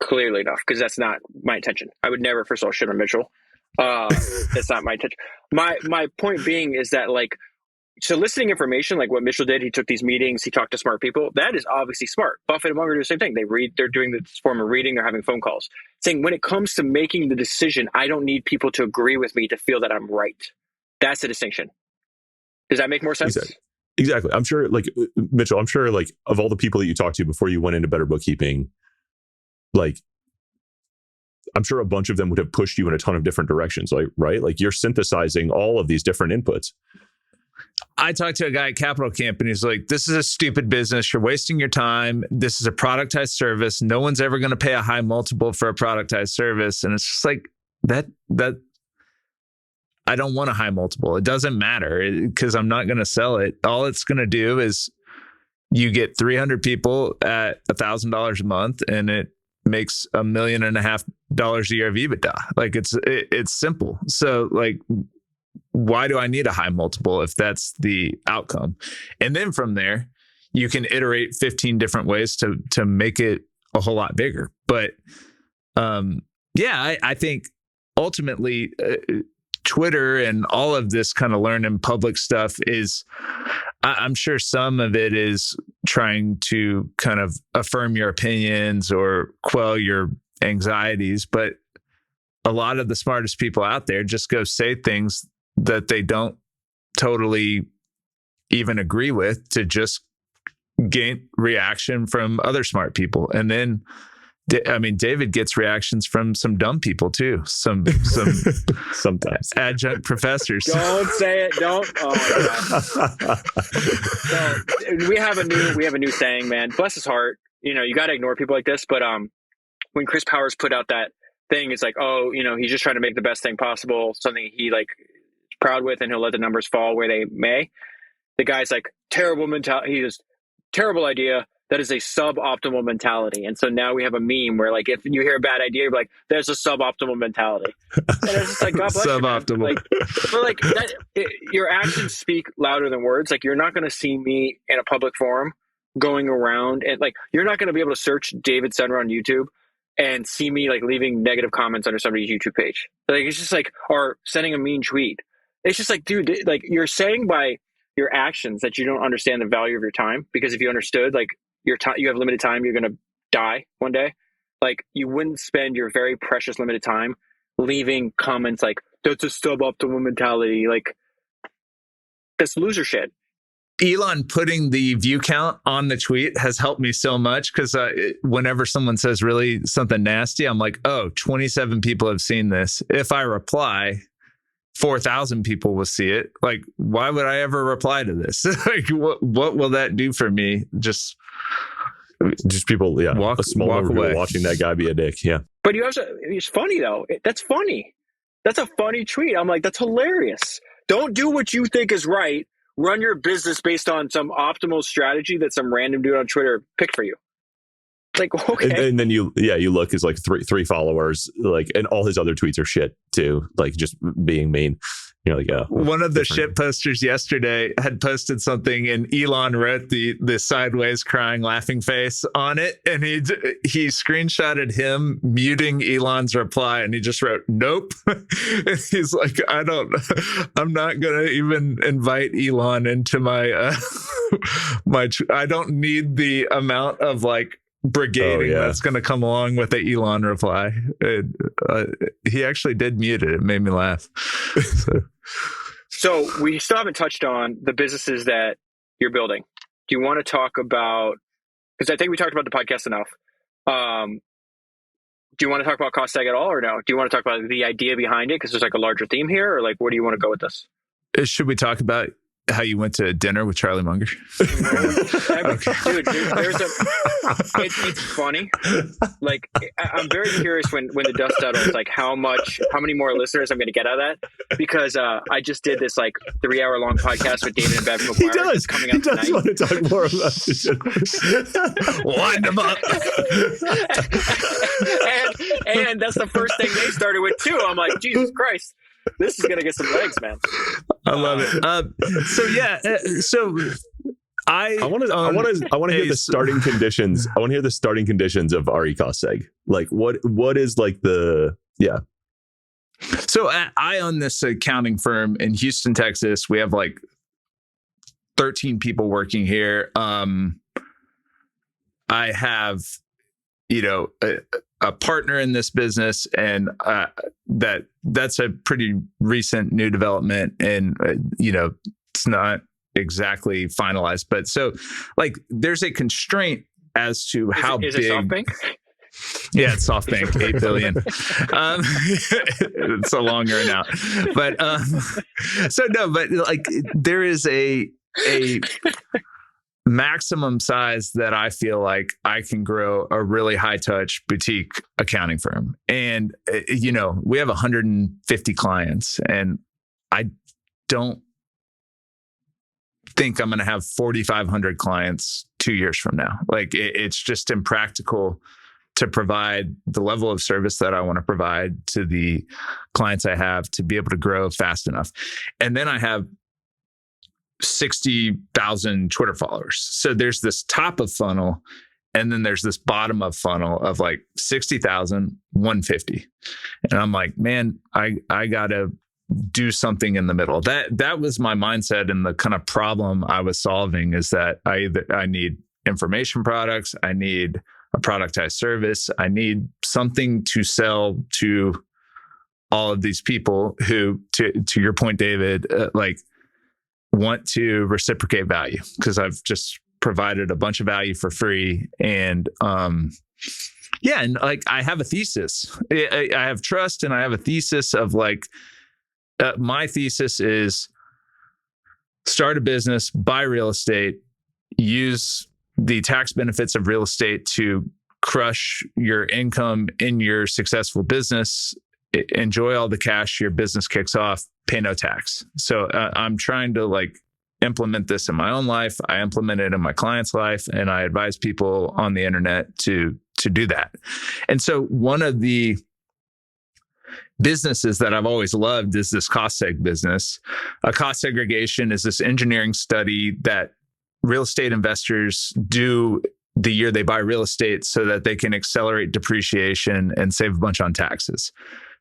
clearly enough, because that's not my intention. I would never, first of all, shit on Mitchell. That's not my intention. My point being is that, like, soliciting information, like what Mitchell did, he took these meetings, he talked to smart people. That is obviously smart. Buffett and Munger do the same thing. They're doing this form of reading, they're having phone calls. Saying when it comes to making the decision, I don't need people to agree with me to feel that I'm right. That's the distinction. Does that make more sense? Exactly. I'm sure, like, Mitchell, I'm sure, like, of all the people that you talked to before you went into Better Bookkeeping, like, I'm sure a bunch of them would have pushed you in a ton of different directions, like, right? Like, you're synthesizing all of these different inputs. I talked to a guy at Capital Camp, and he's like, this is a stupid business. You're wasting your time. This is a productized service. No one's ever going to pay a high multiple for a productized service. And it's just like, that I don't want a high multiple. It doesn't matter because I'm not going to sell it. All it's going to do is you get 300 people at $1,000 a month, and it makes $1.5 million a year of EBITDA. Like it's simple. So like, why do I need a high multiple if that's the outcome? And then from there, you can iterate 15 different ways to make it a whole lot bigger. But I think ultimately Twitter and all of this kind of learn in public stuff is, I'm sure some of it is trying to kind of affirm your opinions or quell your anxieties. But a lot of the smartest people out there just go say things that they don't totally even agree with to just gain reaction from other smart people. And then I mean, David gets reactions from some dumb people too. Some sometimes adjunct professors. Don't say it. Don't. Oh my God. So we have a new saying, man. Bless his heart. You know, you got to ignore people like this. But when Chris Powers put out that thing, it's like, oh, you know, he's just trying to make the best thing possible, something he like proud with, and he'll let the numbers fall where they may. The guy's like, terrible mentality. He just terrible idea. That is a suboptimal mentality. And so now we have a meme where, like, if you hear a bad idea, you're like, there's a suboptimal mentality. And it's just like, God bless suboptimal. You, man. Like, but like that, your actions speak louder than words. Like, you're not going to see me in a public forum going around and like, you're not going to be able to search David Senra on YouTube and see me like leaving negative comments under somebody's YouTube page. Like, it's just like, or sending a mean tweet. It's just like, dude, like you're saying by your actions that you don't understand the value of your time, because if you understood, like, your time, you have limited time, you're going to die one day. Like, you wouldn't spend your very precious limited time leaving comments like, that's a suboptimal mentality. Like, that's loser shit. Elon putting the view count on the tweet has helped me so much, because whenever someone says really something nasty, I'm like, oh, 27 people have seen this. If I reply, 4,000 people will see it. Like, why would I ever reply to this? Like, what will that do for me? Just people, yeah, walk, a small walk number of away. people watching that guy be a dick. Yeah. But you also, it's funny though. That's funny. That's a funny tweet. I'm like, that's hilarious. Don't do what you think is right. Run your business based on some optimal strategy that some random dude on Twitter picked for you. Like, okay. And then you look as like three followers, like, and all his other tweets are shit too, like just being mean. You're like, yeah. One of the shit posters yesterday had posted something, and Elon wrote the sideways crying laughing face on it, and he screenshotted him muting Elon's reply, and he just wrote nope. And he's like, I'm not gonna even invite Elon into my I don't need the amount of like brigading that's going to come along with the Elon reply. He actually did mute it. It made me laugh. So we still haven't touched on the businesses that you're building. Do you want to talk about, because I think we talked about the podcast enough. Do you want to talk about Costseg at all, or no? Do you want to talk about the idea behind it? Because there's like a larger theme here, or like, where do you want to go with this? Should we talk about how you went to dinner with Charlie Munger? Dude, it's funny. Like, I'm very curious when the dust settles, like how many more listeners I'm going to get out of that, because I just did this like 3-hour long podcast with David and Bev McGuire. He does. Coming up He does want to talk more about this. Wind them up. and that's the first thing they started with too. I'm like, Jesus Christ. This is gonna get some legs, man. I love it. I want to hear the starting conditions. I want to hear the starting conditions of RE Costseg. Like, what is like the So I own this accounting firm in Houston, Texas. We have like 13 people working here. I have, a partner in this business, and that's a pretty recent new development, and it's not exactly finalized, but so like there's a constraint as to how big. Is it SoftBank? Yeah, it's SoftBank, $8 billion. It's a longer amount, but but like there is a maximum size that I feel like I can grow a really high touch boutique accounting firm. And, we have 150 clients, and I don't think I'm going to have 4,500 clients 2 years from now. Like it's just impractical to provide the level of service that I want to provide to the clients I have to be able to grow fast enough. And then I have 60,000 Twitter followers. So there's this top of funnel, and then there's this bottom of funnel of like 60,000, 150. And I'm like, man, I got to do something in the middle. That was my mindset, and the kind of problem I was solving is that I need information products, I need a productized service, I need something to sell to all of these people who, to your point, David, want to reciprocate value, because I've just provided a bunch of value for free, and Yeah. And like, I have a thesis. I have trust, and I have a thesis of like, my thesis is start a business, buy real estate, use the tax benefits of real estate to crush your income in your successful business, enjoy all the cash your business kicks off, pay no tax. So I'm trying to like implement this in my own life. I implement it in my client's life, and I advise people on the internet to do that. And so one of the businesses that I've always loved is this Costseg business. A cost segregation is this engineering study that real estate investors do the year they buy real estate so that they can accelerate depreciation and save a bunch on taxes.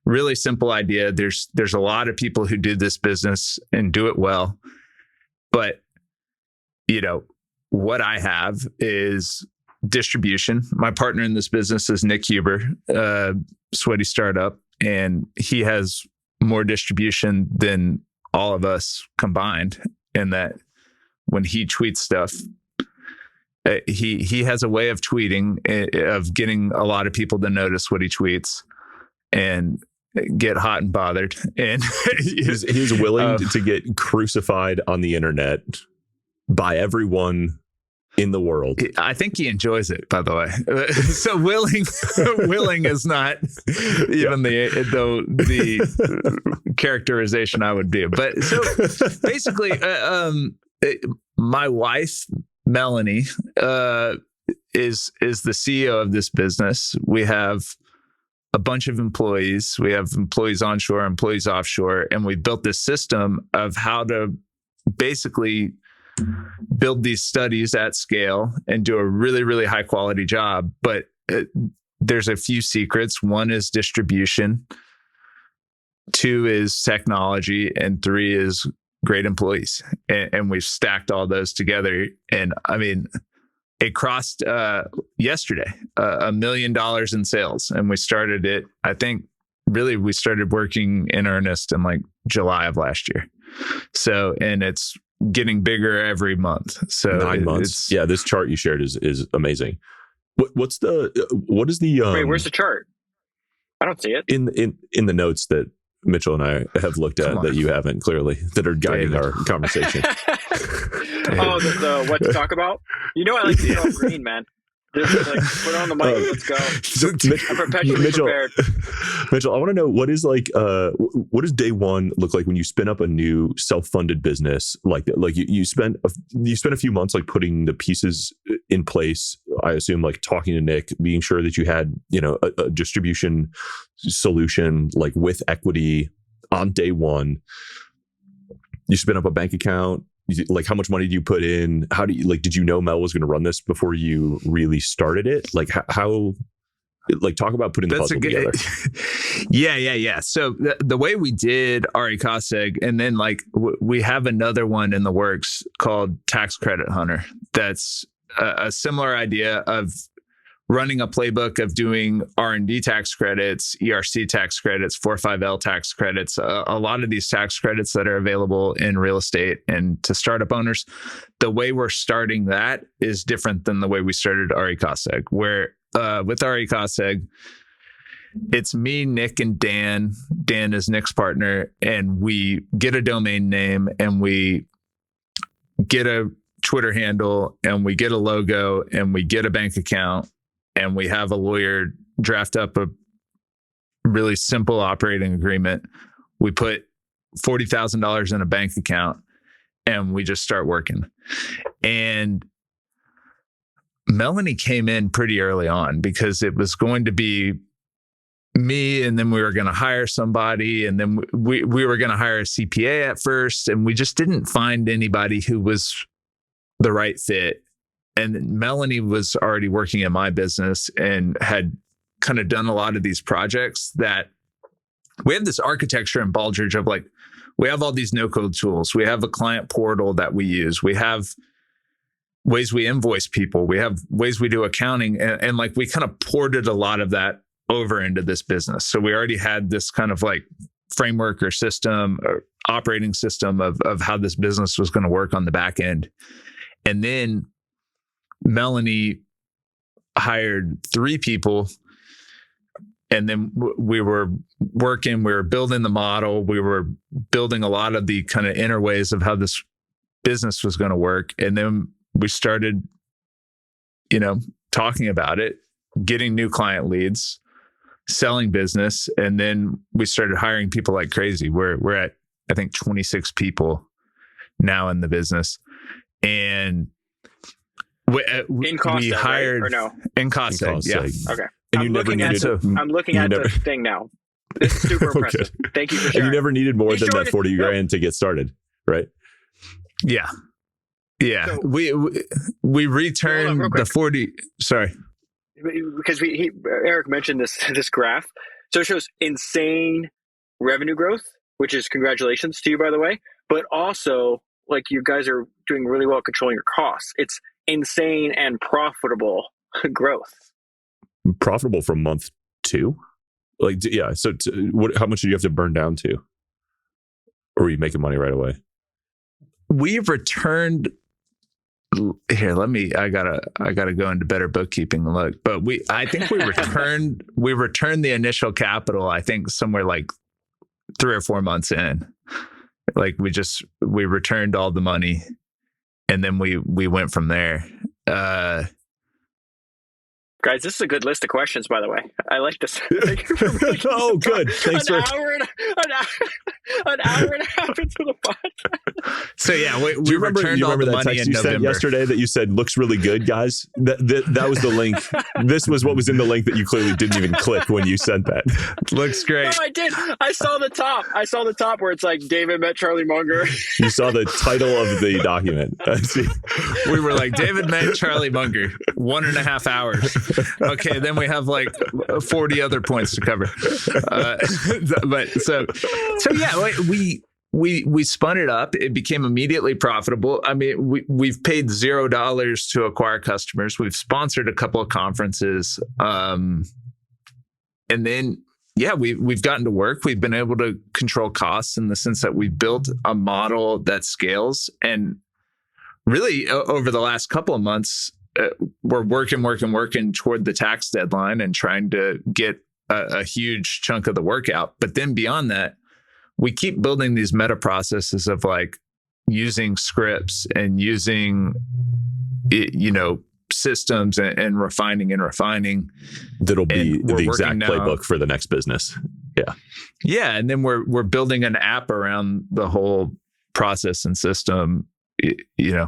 Really simple idea. There's a lot of people who do this business and do it well. But, you know, what I have is distribution. My partner in this business is Nick Huber, Sweaty Startup, and he has more distribution than all of us combined, in that when he tweets stuff, he has a way of tweeting, of getting a lot of people to notice what he tweets and get hot and bothered. And he's willing to get crucified on the internet by everyone in the world. I think he enjoys it, by the way. So willing is not even the characterization I would do. But so basically, my wife, Melanie, is the CEO of this business. We have a bunch of employees. We have employees onshore, employees offshore, and we built this system of how to basically build these studies at scale and do a really, really high quality job. But there's a few secrets. One is distribution. 2 is technology, and 3 is great employees. And we've stacked all those together. And I mean, it crossed yesterday $1 million in sales. And we started it, I think, really, we started working in earnest in like July of last year. So, and it's getting bigger every month. So 9 months. Yeah, this chart you shared is amazing. What is the wait, where's the chart? I don't see it. In the notes that Mitchell and I have looked at that you haven't, clearly, that are guiding our conversation. Oh, the what to talk about? You know, I like to go green, man. Just like put on the mic, let's go. I'm perpetually prepared. Mitchell, I want to know, what does day one look like when you spin up a new self-funded business like that? Like you spent a few months like putting the pieces in place. I assume like talking to Nick, being sure that you had, you know, a distribution solution like with equity on day one. You spin up a bank account. Like, how much money do you put in? How do you, like, did you know Mel was going to run this before you really started it? Like, how, like, talk about putting the puzzle together. Yeah. So the way we did RE Costseg, and then like we have another one in the works called Tax Credit Hunter. That's a similar idea of running a playbook of doing R&D tax credits, ERC tax credits, 45L tax credits, a lot of these tax credits that are available in real estate and to startup owners. The way we're starting that is different than the way we started RE Costseg, where with RE Costseg, it's me, Nick, and Dan. Dan is Nick's partner, and we get a domain name, and we get a Twitter handle, and we get a logo, and we get a bank account, and we have a lawyer draft up a really simple operating agreement. We put $40,000 in a bank account, and we just start working. And Melanie came in pretty early on because it was going to be me, and then we were going to hire somebody, and then we were going to hire a CPA at first, and we just didn't find anybody who was the right fit. And Melanie was already working in my business and had kind of done a lot of these projects that we have this architecture in Baldridge of like, we have all these no-code tools. We have a client portal that we use. We have ways we invoice people. We have ways we do accounting. And like, we kind of ported a lot of that over into this business. So we already had this kind of like framework or system or operating system of how this business was going to work on the back end. And then Melanie hired 3 people And then we were building the model. We were building a lot of the kind of inner ways of how this business was going to work. And then we started, talking about it, getting new client leads, selling business. And then we started hiring people like crazy. We're at, I think, 26 people now in the business. And we Costseg, hired, right? Or no? In Costseg, yeah. Okay. And I'm looking at the thing now. This is super impressive. Okay. Thank you for And sharing. you never needed more You than that showed 40 it- grand to get started, right? Yeah. Yeah. So- we returned Hold on, real the quick. 40. Sorry. Because Eric mentioned this graph. So it shows insane revenue growth, which is congratulations to you, by the way. But also, like, you guys are doing really well controlling your costs. It's insane and profitable growth. Profitable from month 2? Like, yeah. So how much did you have to burn down to? Or were you making money right away? We've returned here. I gotta go into better bookkeeping and look. But I think we returned the initial capital, I think somewhere like 3 or 4 months in. Like we returned all the money and then we went from there. Guys, this is a good list of questions, by the way. I like this. Thank you for making Oh, this good. Thanks an for hour and a half into the podcast. So yeah, we Do you remember, returned all the that money text in you sent November. yesterday that you said looks really good, guys? That was the link. This was what was in the link that you clearly didn't even click when you sent that. Looks great. No, I did. I saw the top where it's like David met Charlie Munger. You saw the title of the document. We were like, David met Charlie Munger, 1.5 hours. Okay, then we have like 40 other points to cover. But so yeah, we spun it up. It became immediately profitable. I mean, we've paid $0 to acquire customers. We've sponsored a couple of conferences, and then we've gotten to work. We've been able to control costs in the sense that we built a model that scales. And really, over the last couple of months, we're working toward the tax deadline and trying to get a huge chunk of the work out. But then beyond that, we keep building these meta processes of like using scripts and using, systems and refining. That'll be And we're the exact working now- playbook for the next business. Yeah. Yeah. And then we're building an app around the whole process and system, Yeah.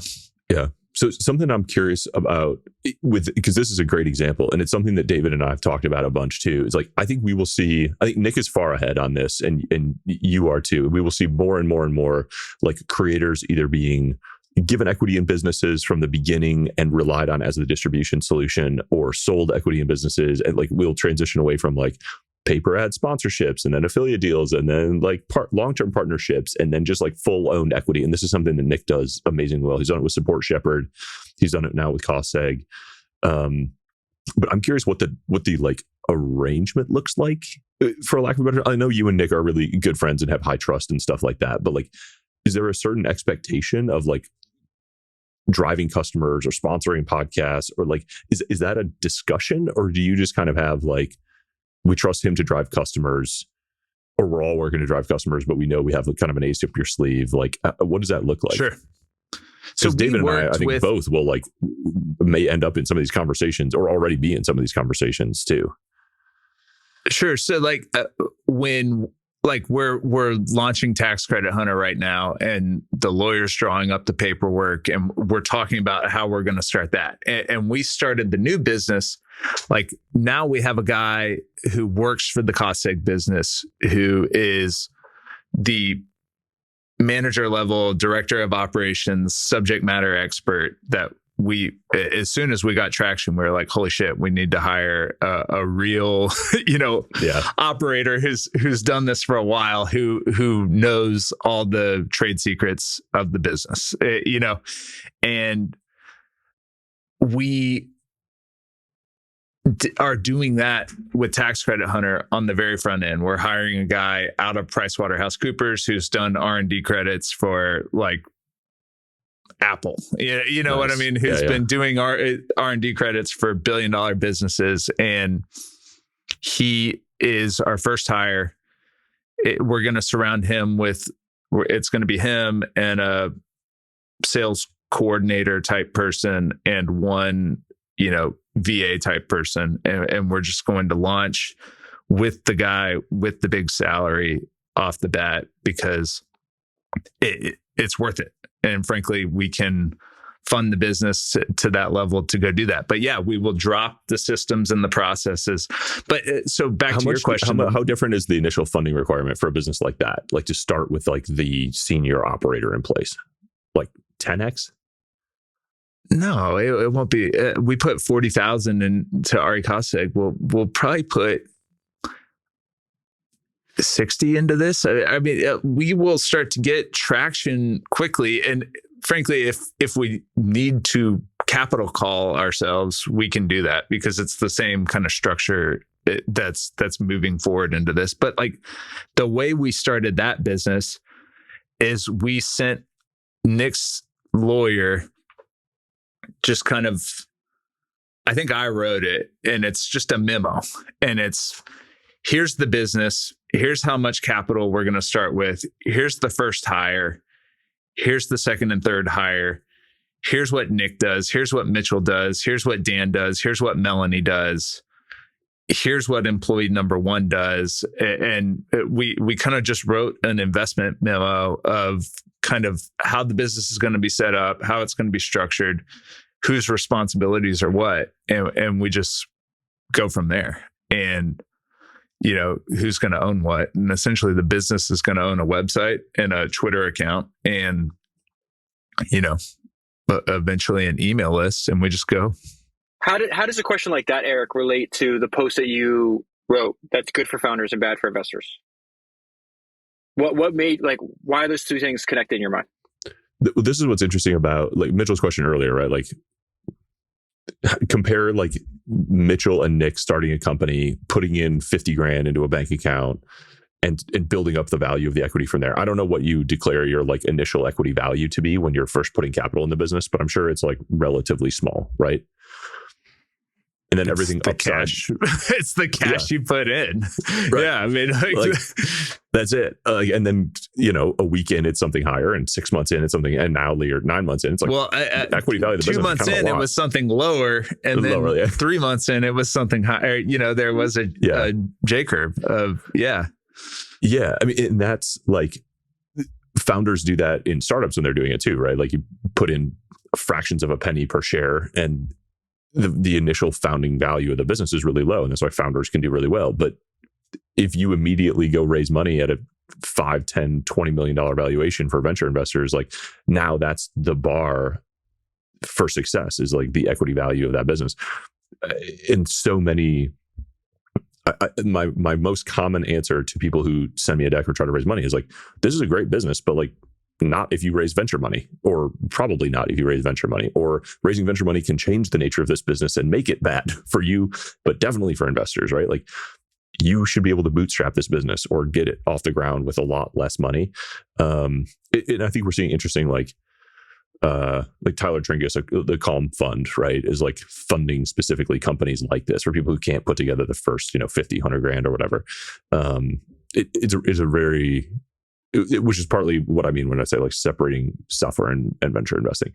So something I'm curious about because this is a great example, and it's something that David and I have talked about a bunch too. Is like, I think Nick is far ahead on this, and you are too. We will see more and more and more like creators either being given equity in businesses from the beginning and relied on as the distribution solution, or sold equity in businesses, and like we'll transition away from like paper ad sponsorships and then affiliate deals and then like long-term partnerships and then just like full owned equity. And this is something that Nick does amazingly well. He's done it with Support Shepherd. He's done it now with Costseg. But I'm curious what the like arrangement looks like, for lack of a better. I know you and Nick are really good friends and have high trust and stuff like that. But like, is there a certain expectation of like driving customers or sponsoring podcasts, or like, is that a discussion, or do you just kind of have like, we trust him to drive customers, or we're all working to drive customers, but we know we have kind of an ace up your sleeve? Like, what does that look like? Sure. So David and I think both will like may end up in some of these conversations, or already be in some of these conversations too. Sure. So like when like we're launching Tax Credit Hunter right now, and the lawyer's drawing up the paperwork, and we're talking about how we're going to start that. And we started the new business. Like now we have a guy who works for the Costseg business, who is the manager level director of operations, subject matter expert, that as soon as we got traction, we were like, holy shit, we need to hire a real, operator who's done this for a while, who knows all the trade secrets of the business, and we are doing that with Tax Credit Hunter on the very front end. We're hiring a guy out of PricewaterhouseCoopers who's done R&D credits for like Apple, you know what I mean? Who's been doing R&D credits for $1 billion businesses. And he is our first hire. We're going to surround him with, it's going to be him and a sales coordinator type person and one, VA type person. And we're just going to launch with the guy with the big salary off the bat because it's worth it. And frankly, we can fund the business to that level to go do that. But yeah, we will drop the systems and the processes. But so back to your question. How different is the initial funding requirement for a business like that? Like to start with like the senior operator in place, like 10x? No, it won't be. We put 40,000 into Ari Costseg. We'll probably put 60 into this. I mean, we will start to get traction quickly. And frankly, if we need to capital call ourselves, we can do that because it's the same kind of structure that's moving forward into this. But like the way we started that business is we sent Nick's lawyer just kind of, I think I wrote it, and it's just a memo, and it's, here's the business. Here's how much capital we're going to start with. Here's the first hire. Here's the second and third hire. Here's what Nick does. Here's what Mitchell does. Here's what Dan does. Here's what Melanie does. Here's what employee number one does. And we kind of just wrote an investment memo of kind of how the business is going to be set up, how it's going to be structured, whose responsibilities are what. And we just go from there. And who's going to own what. And essentially the business is going to own a website and a Twitter account and, eventually an email list. And we just go. How does a question like that, Eric, relate to the post that you wrote that's good for founders and bad for investors? What made, like, why are those two things connected in your mind? This is what's interesting about like Mitchell's question earlier, right? Like compare like Mitchell and Nick starting a company, putting in 50 grand into a bank account and building up the value of the equity from there. I don't know what you declare your like initial equity value to be when you're first putting capital in the business, but I'm sure it's like relatively small, right? And then everything the upside. Cash. It's the cash you put in. Right. Yeah, I mean, like, that's it. And then a week in, it's something higher, and 6 months in, it's something, and now or 9 months in, it's like equity value of the 2 business. months in, it was something lower, and then lower, 3 months in, it was something higher. There was a J curve of Yeah. I mean, and that's like founders do that in startups when they're doing it too, right? Like you put in fractions of a penny per share, and the initial founding value of the business is really low, and that's why founders can do really well. But if you immediately go raise money at a $5, $10, $20 million valuation for venture investors, like now that's the bar for success, is like the equity value of that business. And so many, my most common answer to people who send me a deck or try to raise money is like, this is a great business, but like not if you raise venture money, or probably not if you raise venture money, or raising venture money can change the nature of this business and make it bad for you, but definitely for investors, right? Like you should be able to bootstrap this business or get it off the ground with a lot less money. And I think we're seeing interesting, like Tyler Tringus, the Calm Fund, right, is like funding specifically companies like this for people who can't put together the first, 50, 100 grand or whatever. It's a very, which is partly what I mean when I say like separating software and venture investing.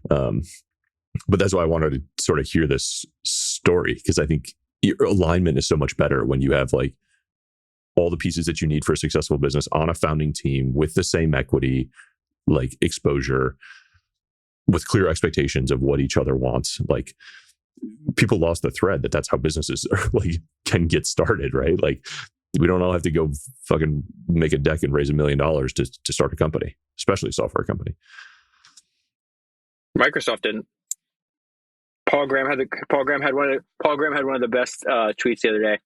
But that's why I wanted to sort of hear this story, because I think your alignment is so much better when you have like all the pieces that you need for a successful business on a founding team with the same equity, like exposure, with clear expectations of what each other wants. Like people lost the thread that's how businesses are, like can get started, right? Like we don't all have to go fucking make a deck and raise $1 million to start a company, especially a software company. Microsoft didn't. Paul Graham had one of the best tweets the other day,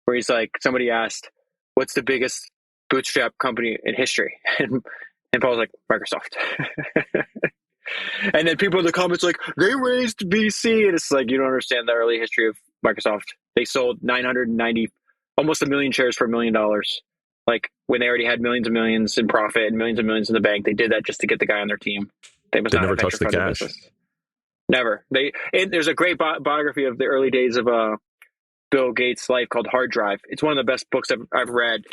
where he's like, somebody asked, "What's the biggest bootstrap company in history?" And Paul's like, "Microsoft." And then people in the comments like, "They raised VC," and it's like, you don't understand the early history of Microsoft. They sold 990, almost 1 million shares for $1 million. Like when they already had millions and millions in profit and millions in the bank, they did that just to get the guy on their team. They never touched the cash. Business. Never. There's a great biography of the early days of Bill Gates' life called Hard Drive. It's one of the best books I've read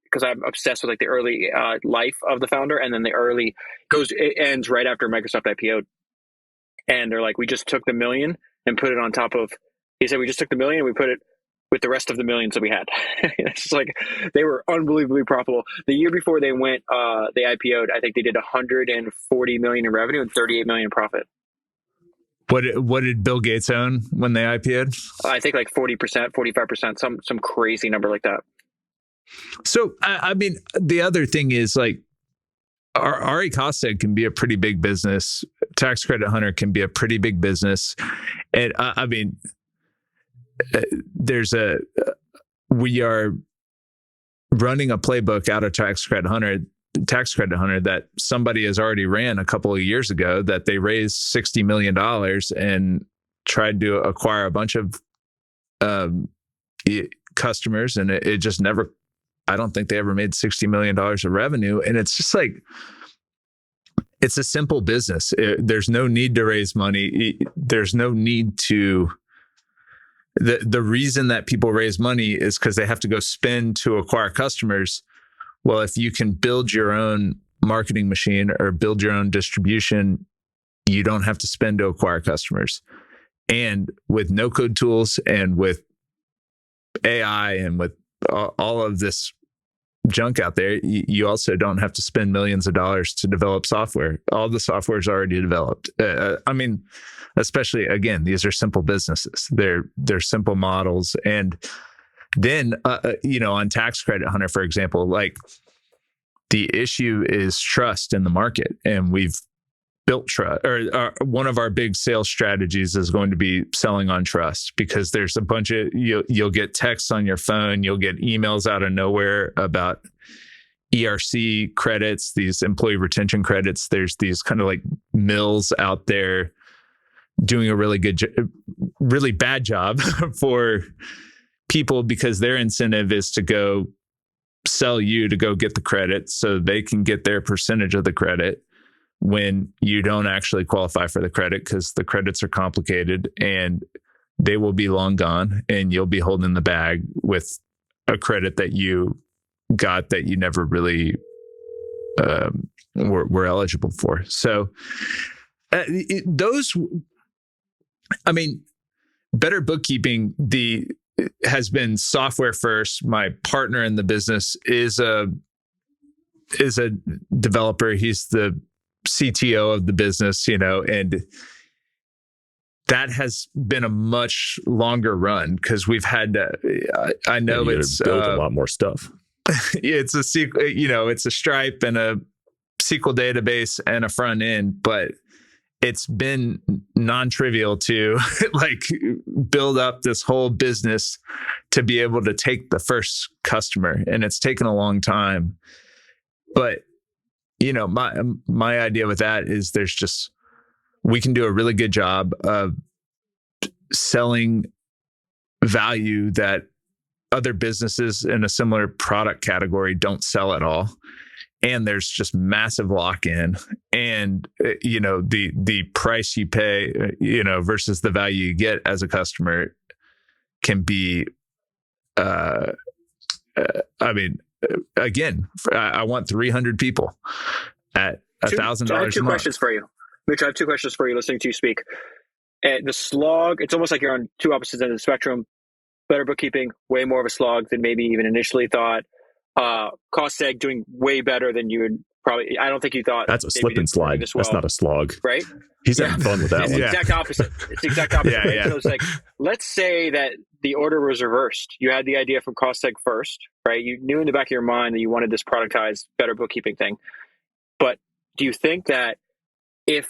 because I'm obsessed with like the early life of the founder, and then it ends right after Microsoft IPO'd. And they're like, we just took the million and put it on top of, he said, we just took the million and we put it with the rest of the millions that we had. It's just like, they were unbelievably profitable. The year before they IPO'd, I think they did 140 million in revenue and 38 million in profit. What did Bill Gates own when they IPO'd? I think like 40%, 45%, some crazy number like that. So, I mean, the other thing is like, Ari Costseg can be a pretty big business. Tax Credit Hunter can be a pretty big business. And I mean, we are running a playbook out of Tax Credit Hunter that somebody has already ran a couple of years ago, that they raised $60 million and tried to acquire a bunch of customers. And it just never, I don't think they ever made $60 million of revenue. And it's just like, it's a simple business. There's no need to raise money. There's no need to, the reason that people raise money is because they have to go spend to acquire customers. Well, if you can build your own marketing machine or build your own distribution, you don't have to spend to acquire customers. And with no code tools and with AI and with all of this junk out there, you also don't have to spend millions of dollars to develop software. All the software is already developed. I mean, especially, again, these are simple businesses. They're simple models. And then, on Tax Credit Hunter, for example, like the issue is trust in the market. And we've built trust, or one of our big sales strategies is going to be selling on trust, because there's a bunch of, you'll get texts on your phone, you'll get emails out of nowhere about ERC credits, these employee retention credits. There's these kind of like mills out there doing a really bad job for people, because their incentive is to go sell you to go get the credit so they can get their percentage of the credit, when you don't actually qualify for the credit, because the credits are complicated and they will be long gone, and you'll be holding the bag with a credit that you got that you never really were eligible for. So Better Bookkeeping has been software first. My partner in the business is a developer. He's the CTO of the business, and that has been a much longer run, because we've had to, I know it's built a lot more stuff. It's a SQL, it's a Stripe and a SQL database and a front end, but it's been non-trivial to like build up this whole business to be able to take the first customer. And it's taken a long time, but my idea with that is we can do a really good job of selling value that other businesses in a similar product category don't sell at all. And there's just massive lock-in, and the price you pay, versus the value you get as a customer can be, again, I want 300 people at $1,000. I have two questions for you, Mitch. I have two questions for you listening to you speak. The slog, it's almost like you're on two opposites ends of the spectrum. Better Bookkeeping, way more of a slog than maybe even initially thought. Costseg doing way better than you would probably. I don't think you thought. That's a slip and slide. Well. That's not a slog, right? He's having fun with that it's one. The exact opposite. It's the exact opposite. Yeah. So it's like, let's say that the order was reversed. You had the idea from Costseg first, right? You knew in the back of your mind that you wanted this productized Better Bookkeeping thing. But do you think that if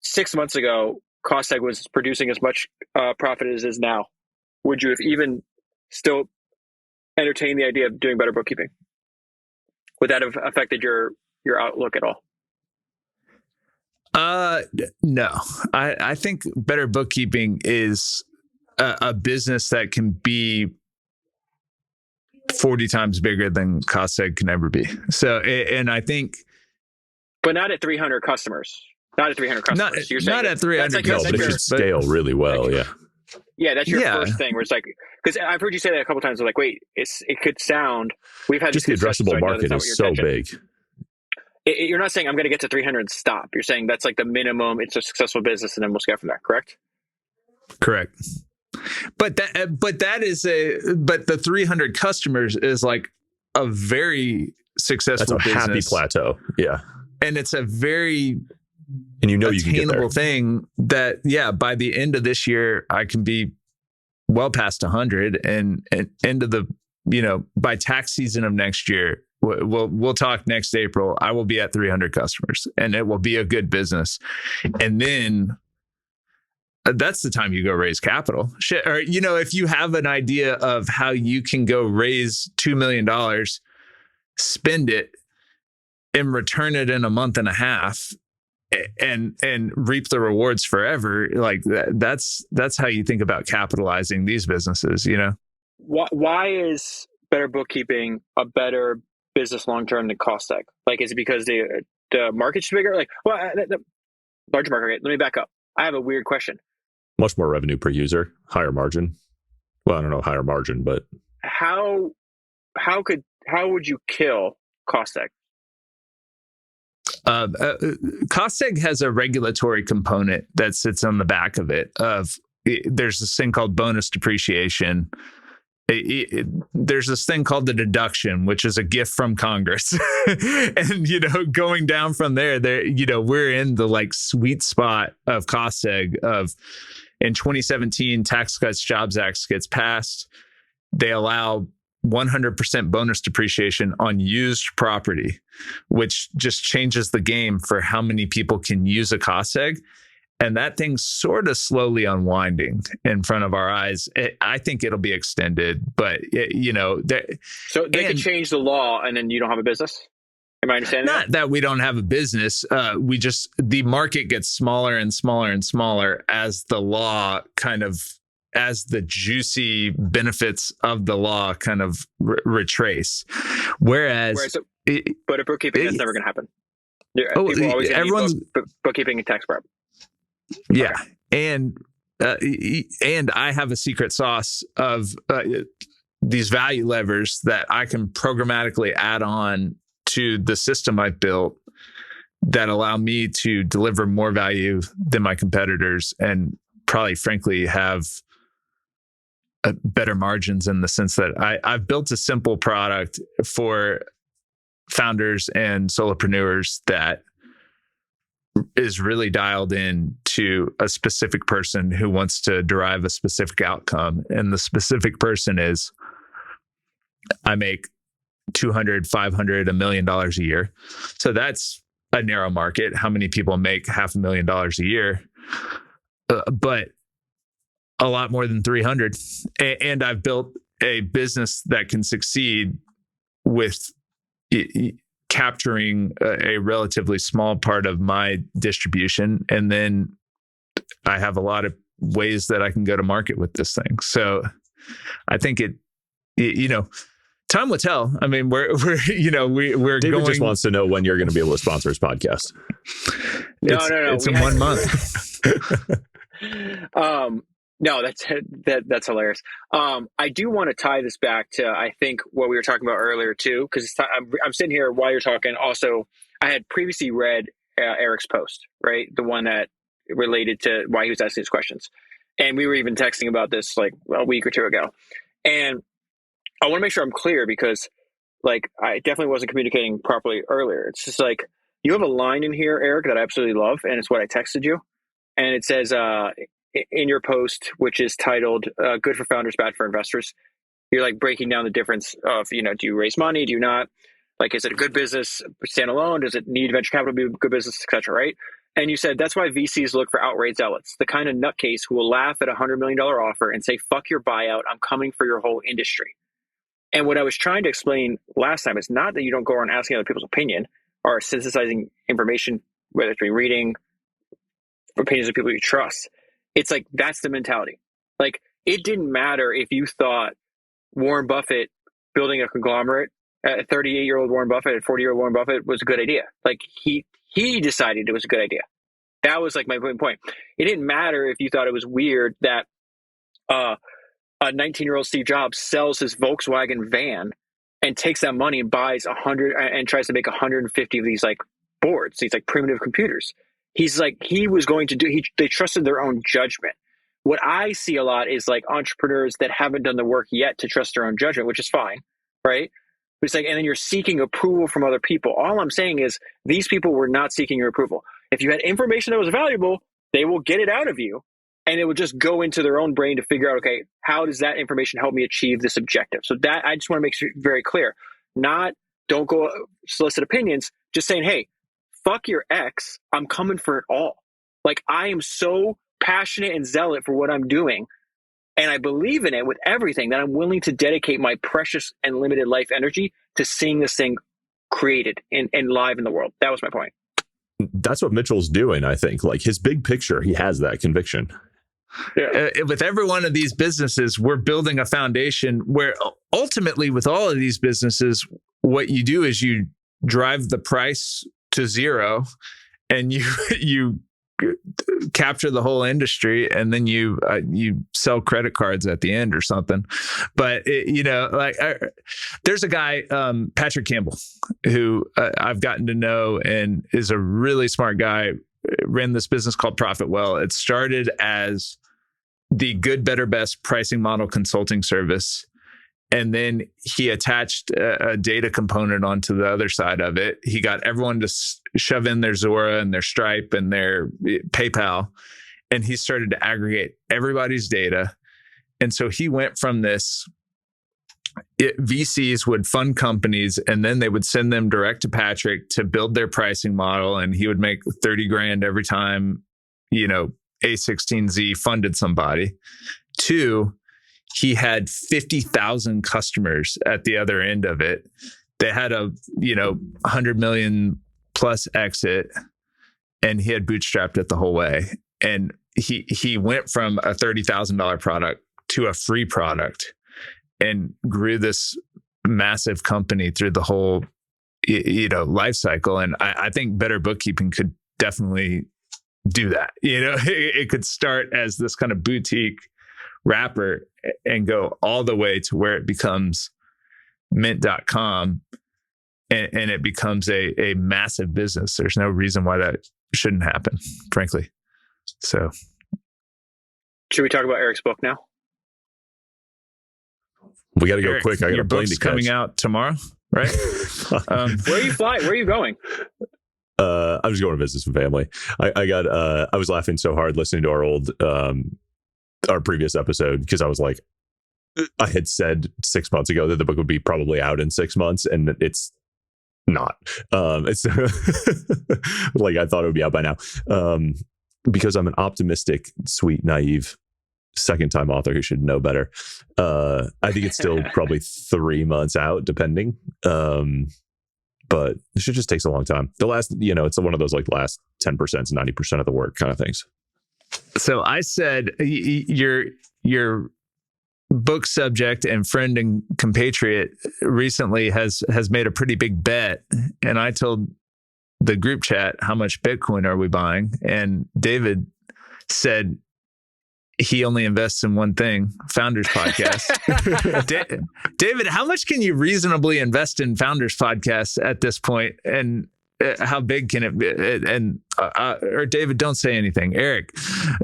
6 months ago Costseg was producing as much profit as it is now, would you have even still entertained the idea of doing Better Bookkeeping? Would that have affected your outlook at all? No. I think Better Bookkeeping is a business that can be 40 times bigger than Costseg can ever be. So, and I think, but not at 300 customers. Not at 300 customers. Not at 300 customers. No, but it should scale really well. Yeah, that's your Yeah. first thing where it's like, because I've heard you say that a couple times. I'm like, wait, it could sound. We've had Just the this discussion, addressable so I know market that's not what is your so intention. big. You're not saying I'm going to get to 300 and stop. You're saying that's like the minimum. It's a successful business, and then we'll scale from there. Correct? Correct. But the 300 customers is like a very That's successful a happy business, plateau. Yeah. and it's a very And you can get there. attainable thing that, by the end of this year, I can be well past 100, and into the, by tax season of next year, we'll talk next April, I will be at 300 customers, and it will be a good business. And then that's the time you go raise capital. Or, if you have an idea of how you can go raise $2 million, spend it and return it in a month and a half, and reap the rewards forever, like that's how you think about capitalizing these businesses. Why is better bookkeeping a better business long term than Costseg? Like, is it because the market's bigger? Like, well, the larger market. Let me back up. I have a weird question. Much more revenue per user, higher margin. Well, I don't know, higher margin, but how would you kill Costseg? Costseg has a regulatory component that sits on the back of it. There's this thing called bonus depreciation. There's this thing called the deduction, which is a gift from Congress. And, going down from there, we're in the like sweet spot of Costseg of, in 2017, Tax Cuts Jobs Act gets passed. They allow 100% bonus depreciation on used property, which just changes the game for how many people can use a Costseg. And that thing's sort of slowly unwinding in front of our eyes. I think it'll be extended, but so they could change the law, and then you don't have a business. Am I understanding Not that we don't have a business. The market gets smaller and smaller and smaller as the law as the juicy benefits of the law kind of retrace. Whereas but at bookkeeping, that's never going to happen. Everyone's bookkeeping and tax prep. Yeah. Okay. And I have a secret sauce of these value levers that I can programmatically add on to the system I've built that allow me to deliver more value than my competitors, and probably, frankly, have better margins, in the sense that I've built a simple product for founders and solopreneurs that is really dialed in to a specific person who wants to derive a specific outcome. And the specific person is, I make $200, $500, $1 million a year. So that's a narrow market. How many people make $500,000 a year? But a lot more than 300. And I've built a business that can succeed with capturing a relatively small part of my distribution. And then I have a lot of ways that I can go to market with this thing. So I think time will tell. I mean, we're David going, just wants to know when you're going to be able to sponsor his podcast. No. It's in 1 month. No, that's hilarious. I do want to tie this back to, I think, what we were talking about earlier too, because I'm sitting here while you're talking. Also, I had previously read Eric's post, right? The one that related to why he was asking these questions. And we were even texting about this like a week or two ago. And I want to make sure I'm clear, because like I definitely wasn't communicating properly earlier. It's just like, you have a line in here, Eric, that I absolutely love. And it's what I texted you. And it says, in your post, which is titled Good for Founders, Bad for Investors, you're like breaking down the difference of, do you raise money? Do you not? Like, is it a good business standalone? Does it need venture capital to be a good business, et cetera, right? And you said that's why VCs look for outraged zealots, the kind of nutcase who will laugh at a $100 million offer and say, fuck your buyout, I'm coming for your whole industry. And what I was trying to explain last time is not that you don't go around asking other people's opinion or synthesizing information, whether it's reading opinions of people you trust. It's like, that's the mentality. Like, it didn't matter if you thought Warren Buffett building a conglomerate, 38-year-old Warren Buffett and 40-year-old Warren Buffett was a good idea. Like, he decided it was a good idea. That was like my point. It didn't matter if you thought it was weird that a 19-year-old Steve Jobs sells his Volkswagen van and takes that money and buys 100 and tries to make 150 of these like boards, these like primitive computers. He's like, he was going to do, they trusted their own judgment. What I see a lot is like entrepreneurs that haven't done the work yet to trust their own judgment, which is fine, right? But it's like, and then you're seeking approval from other people. All I'm saying is these people were not seeking your approval. If you had information that was valuable, they will get it out of you, and it will just go into their own brain to figure out, okay, how does that information help me achieve this objective? So that, I just want to make sure very clear. Not, don't go solicit opinions, just saying, hey, fuck your ex, I'm coming for it all. Like, I am so passionate and zealot for what I'm doing, and I believe in it with everything, that I'm willing to dedicate my precious and limited life energy to seeing this thing created and live in the world. That was my point. That's what Mitchell's doing, I think. Like, his big picture, he has that conviction. Yeah. With every one of these businesses, we're building a foundation where ultimately with all of these businesses, what you do is you drive the price to zero, and you capture the whole industry, and then you sell credit cards at the end or something. But there's a guy, Patrick Campbell, who I've gotten to know and is a really smart guy. Ran this business called Profit Well. It started as the good, better, best pricing model consulting service. And then he attached a data component onto the other side of it. He got everyone to shove in their Zora and their Stripe and their PayPal. And he started to aggregate everybody's data. And so he went from this, VCs would fund companies, and then they would send them direct to Patrick to build their pricing model. And he would make 30 grand every time, A16Z funded somebody. Two, he had 50,000 customers at the other end of it. They had a, 100 million plus exit, and he had bootstrapped it the whole way. And he went from a $30,000 product to a free product and grew this massive company through the whole, life cycle. And I think Better Bookkeeping could definitely do that. It could start as this kind of boutique wrapper and go all the way to where it becomes mint.com, and it becomes a massive business. There's no reason why that shouldn't happen, frankly. So, should we talk about Eric's book now? We got to go quick. I got your a plane book's to catch. coming out tomorrow, right? Where are you flying? Where are you going? I'm just going to visit some family. I was laughing so hard listening to our previous episode, because I was like, I had said 6 months ago that the book would be probably out in 6 months, and it's not. It's like, I thought it would be out by now, because I'm an optimistic, sweet, naive second-time author who should know better. I think it's still probably 3 months out, depending. But it should just takes a long time. The last, it's one of those like last 10%, 90% of the work kind of things. So I said, your book subject and friend and compatriot recently has made a pretty big bet. And I told the group chat, how much Bitcoin are we buying? And David said he only invests in one thing, Founders Podcast. David, how much can you reasonably invest in Founders Podcast at this point? And how big can it be? And or David, don't say anything. Eric,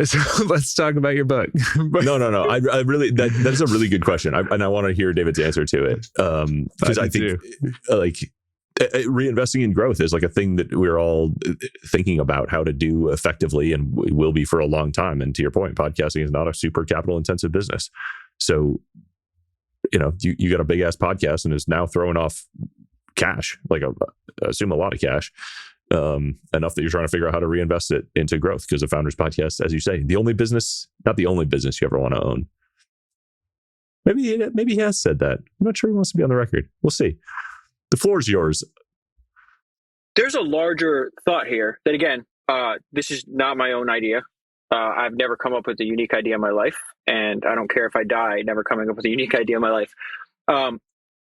so let's talk about your book. No. I really, that's a really good question. And I want to hear David's answer to it. Because I think reinvesting in growth is like a thing that we're all thinking about how to do effectively, and we will be for a long time. And to your point, podcasting is not a super capital intensive business. So, you got a big ass podcast and is now throwing off cash, like I assume a lot of cash, enough that you're trying to figure out how to reinvest it into growth. Because the Founders Podcast, as you say, not the only business you ever want to own. Maybe he has said that. I'm not sure he wants to be on the record. We'll see. The floor is yours. There's a larger thought here that, again, this is not my own idea. I've never come up with a unique idea in my life, and I don't care if I die never coming up with a unique idea in my life.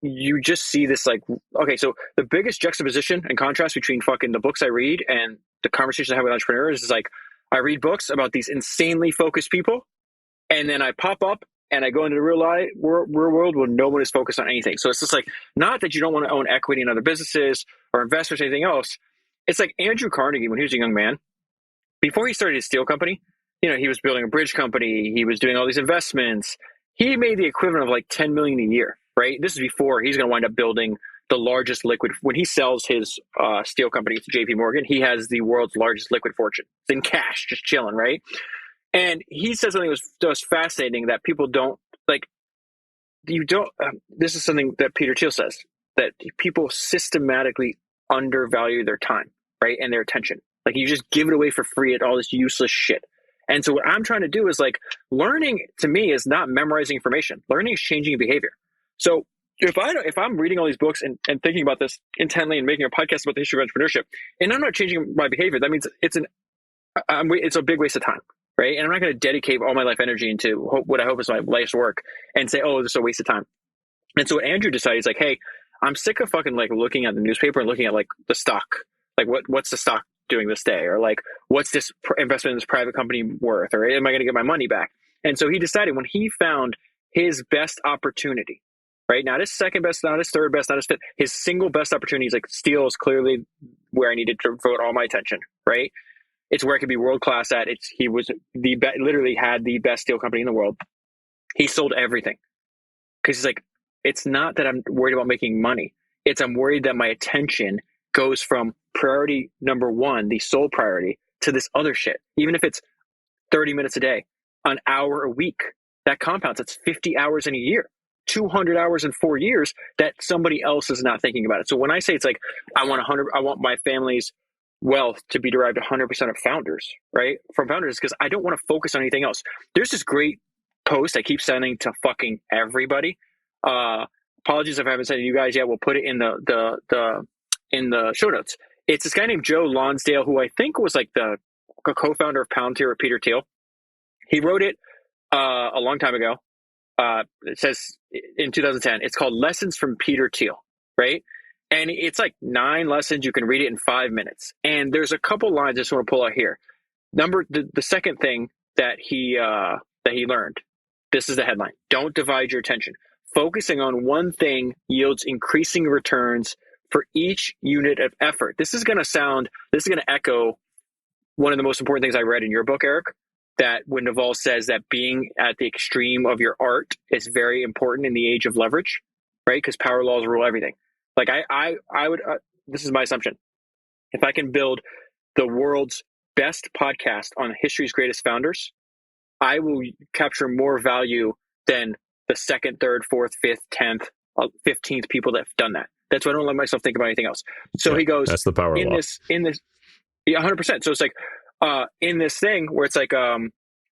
You just see this like, okay, so the biggest juxtaposition and contrast between fucking the books I read and the conversations I have with entrepreneurs is like, I read books about these insanely focused people, And then I pop up and I go into the real world where no one is focused on anything. So it's just like, not that you don't want to own equity in other businesses or investors or anything else. It's like Andrew Carnegie, when he was a young man, before he started his steel company, he was building a bridge company. He was doing all these investments. He made the equivalent of like 10 million a year, right? This is before he's going to wind up building the largest liquid. When he sells his steel company to JP Morgan, he has the world's largest liquid fortune. It's in cash, just chilling, right? And he said something that was fascinating that people don't like. This is something that Peter Thiel says, that people systematically undervalue their time, right? And their attention. Like, you just give it away for free at all this useless shit. And so what I'm trying to do is, like, learning to me is not memorizing information. Learning is changing behavior. So if I'm reading all these books and thinking about this intently and making a podcast about the history of entrepreneurship, and I'm not changing my behavior, that means it's a big waste of time, right? And I'm not going to dedicate all my life energy into what I hope is my life's work and say, oh, this is a waste of time. And so what Andrew decided is like, hey, I'm sick of fucking like looking at the newspaper and looking at like the stock, like what's the stock doing this day, or like what's this investment in this private company worth, or am I going to get my money back? And so he decided, when he found his best opportunity, right, not his second best, not his third best, not his fifth, his single best opportunity, he's like, steel is clearly where I needed to devote all my attention, right? It's where I could be world class at. He was literally had the best steel company in the world. He sold everything because he's like, it's not that I'm worried about making money. It's I'm worried that my attention goes from priority number one, the sole priority, to this other shit. Even if it's 30 minutes a day, an hour a week, that compounds. It's 50 hours in a year, 200 hours in 4 years that somebody else is not thinking about it. So when I say it's like, I want my family's wealth to be derived 100% of founders, right? From founders, because I don't want to focus on anything else. There's this great post I keep sending to fucking everybody. Apologies if I haven't sent it to you guys yet. We'll put it in the show notes. It's this guy named Joe Lonsdale, who I think was like the co-founder of Palantir with Peter Thiel. He wrote it a long time ago. It says in 2010. It's called Lessons from Peter Thiel, right? And it's like 9 lessons. You can read it in 5 minutes. And there's a couple lines I just want to pull out here. The second thing that he learned. This is the headline: don't divide your attention. Focusing on one thing yields increasing returns for each unit of effort. This is going to echo one of the most important things I read in your book, Eric, that when Naval says that being at the extreme of your art is very important in the age of leverage, right? Because power laws rule everything. Like I would, this is my assumption. If I can build the world's best podcast on history's greatest founders, I will capture more value than the second, third, fourth, fifth, 10th, 15th people that have done that. That's why I don't let myself think about anything else. So yeah, he goes, that's the power law. Yeah, 100%. So it's like, in this thing where it's like,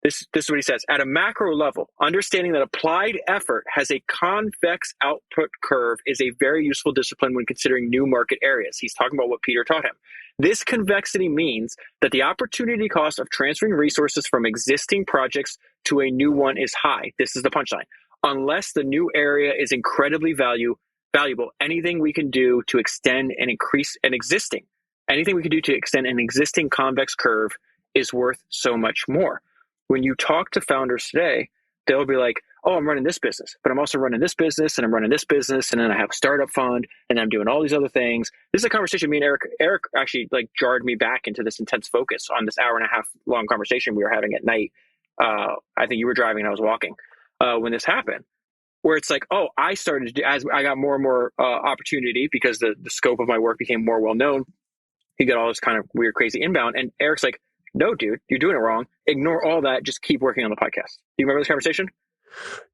this is what he says: at a macro level, understanding that applied effort has a convex output curve is a very useful discipline when considering new market areas. He's talking about what Peter taught him. This convexity means that the opportunity cost of transferring resources from existing projects to a new one is high. This is the punchline. Unless the new area is incredibly valuable, anything we can do to extend and increase anything we can do to extend an existing convex curve is worth so much more. When you talk to founders today, they'll be like, oh, I'm running this business, but I'm also running this business, and I'm running this business, and then I have a startup fund, and I'm doing all these other things. This is a conversation me and Eric actually like jarred me back into this intense focus on this hour and a half long conversation we were having at night. I think you were driving and I was walking when this happened, where it's like, oh, I started to do, as I got more and more opportunity because the scope of my work became more well-known. You get all this kind of weird, crazy inbound. And Eric's like, no, dude, you're doing it wrong. Ignore all that. Just keep working on the podcast. Do you remember this conversation?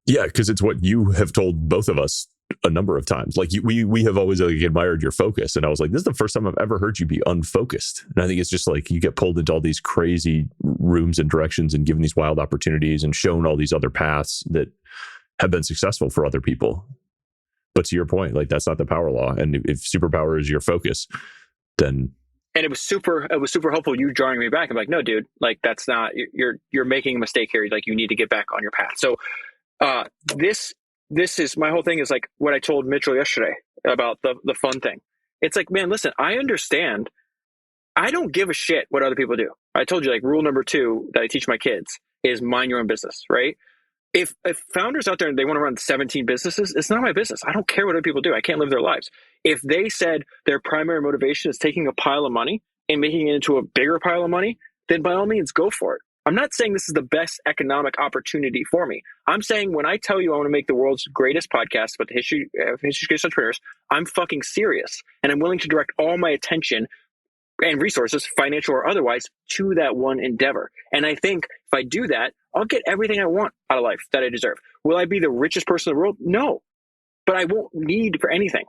Yeah, because it's what you have told both of us a number of times. Like we have always like admired your focus. And I was like, this is the first time I've ever heard you be unfocused. And I think it's just like you get pulled into all these crazy rooms and directions and given these wild opportunities and shown all these other paths that have been successful for other people. But to your point, like that's not the power law. And if superpower is your focus, then... And it was super helpful you drawing me back. I'm like, no, dude, like that's not, you're making a mistake here. Like you need to get back on your path. So this is my whole thing is like what I told Mitchell yesterday about the fun thing. It's like, man, listen, I understand. I don't give a shit what other people do. I told you like rule number 2 that I teach my kids is mind your own business, right? If founders out there and they want to run 17 businesses, it's not my business. I don't care what other people do. I can't live their lives. If they said their primary motivation is taking a pile of money and making it into a bigger pile of money, then by all means, go for it. I'm not saying this is the best economic opportunity for me. I'm saying when I tell you I want to make the world's greatest podcast about the history of entrepreneurs, I'm fucking serious. And I'm willing to direct all my attention and resources, financial or otherwise, to that one endeavor. And I think if I do that, I'll get everything I want out of life that I deserve. Will I be the richest person in the world? No, but I won't need for anything.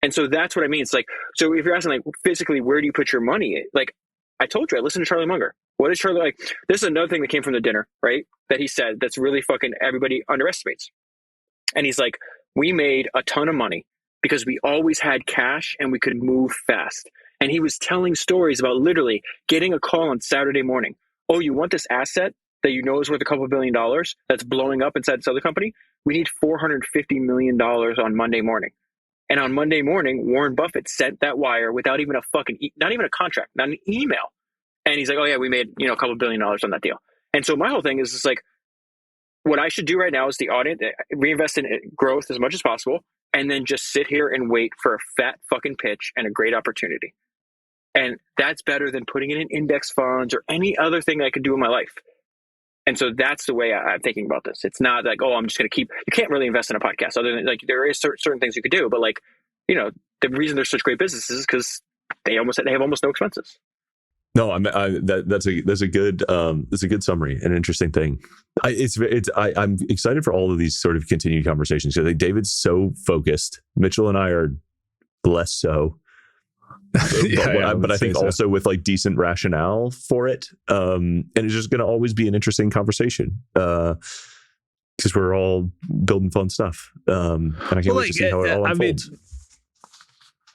And so that's what I mean. It's like, so if you're asking like physically, where do you put your money? Like I told you, I listened to Charlie Munger. What is Charlie like? This is another thing that came from the dinner, right? That he said that's really fucking everybody underestimates. And he's like, we made a ton of money because we always had cash and we could move fast. And he was telling stories about literally getting a call on Saturday morning. Oh, you want this asset that you know is worth a couple $1 billion that's blowing up inside this other company? We need $450 million on Monday morning. And on Monday morning, Warren Buffett sent that wire without even a fucking, not even a contract, not an email. And he's like, oh yeah, we made, a couple $1 billion on that deal. And so my whole thing is just like, what I should do right now is the audience, reinvest in growth as much as possible, and then just sit here and wait for a fat fucking pitch and a great opportunity. And that's better than putting it in index funds or any other thing I could do in my life. And so that's the way I'm thinking about this. It's not like, oh, I'm just going to keep, you can't really invest in a podcast other than like, there is certain things you could do, but like, the reason they're such great businesses is because they have almost no expenses. No, that's a good summary, an interesting thing. I'm excited for all of these sort of continued conversations. So like David's so focused. Mitchell and I are less so. But I think also with like decent rationale for it. And it's just going to always be an interesting conversation because we're all building fun stuff. And I can't wait to see how it all unfolds.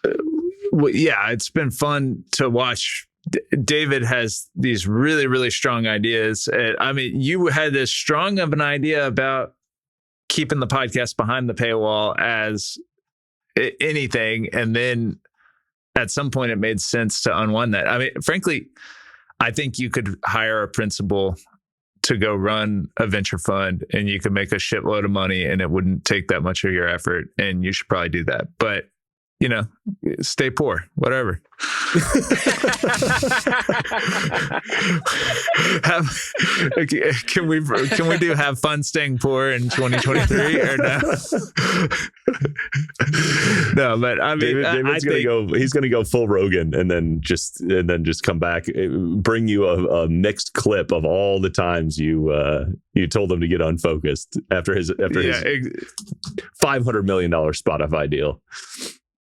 It's been fun to watch. David has these really, really strong ideas. You had as strong of an idea about keeping the podcast behind the paywall as anything. And then at some point it made sense to unwind that. Frankly, I think you could hire a principal to go run a venture fund and you could make a shitload of money and it wouldn't take that much of your effort. And you should probably do that. But stay poor, whatever. Can we do have fun staying poor in 2023 or no? No, but David's he's gonna go full Rogan and then just come back, bring you a mixed clip of all the times you told him to get unfocused after his $500 million Spotify deal.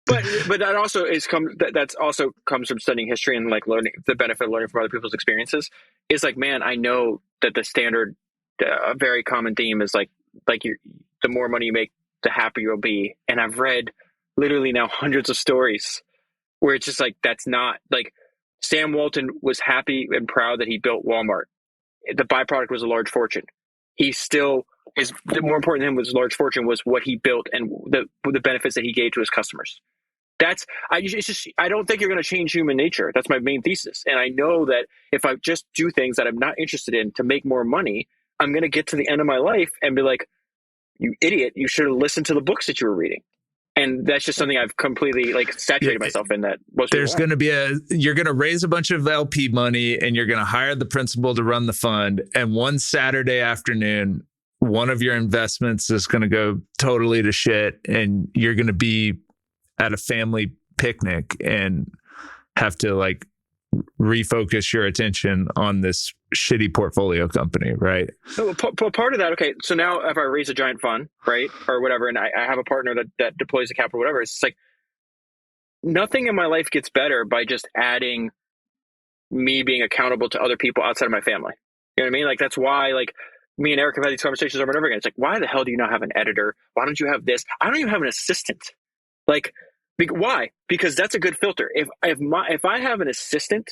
But that also comes from studying history and like learning the benefit of learning from other people's experiences. Is like, man, I know that the standard, a very common theme is like the more money you make, the happier you'll be. And I've read literally now hundreds of stories where it's just like, that's not like Sam Walton was happy and proud that he built Walmart. The byproduct was a large fortune. He still is, the more important to him was large fortune was what he built and the benefits that he gave to his customers. I don't think you're going to change human nature. That's my main thesis. And I know that if I just do things that I'm not interested in to make more money, I'm going to get to the end of my life and be like, you idiot, you should have listened to the books that you were reading. And that's just something I've completely like saturated myself in. That there's going to be you're going to raise a bunch of LP money and you're going to hire the principal to run the fund. And one Saturday afternoon, one of your investments is going to go totally to shit. And you're going to be at a family picnic and have to like refocus your attention on this shitty portfolio company, right? So part of that, okay, so now if I raise a giant fund, right, or whatever, and I have a partner that deploys the capital, whatever, it's like nothing in my life gets better by just adding me being accountable to other people outside of my family. You know what I mean? Like that's why like me and Eric have had these conversations over and over again. It's like, why the hell do you not have an editor? Why don't you have this? I don't even have an assistant. Like, why? Because that's a good filter. If I have an assistant,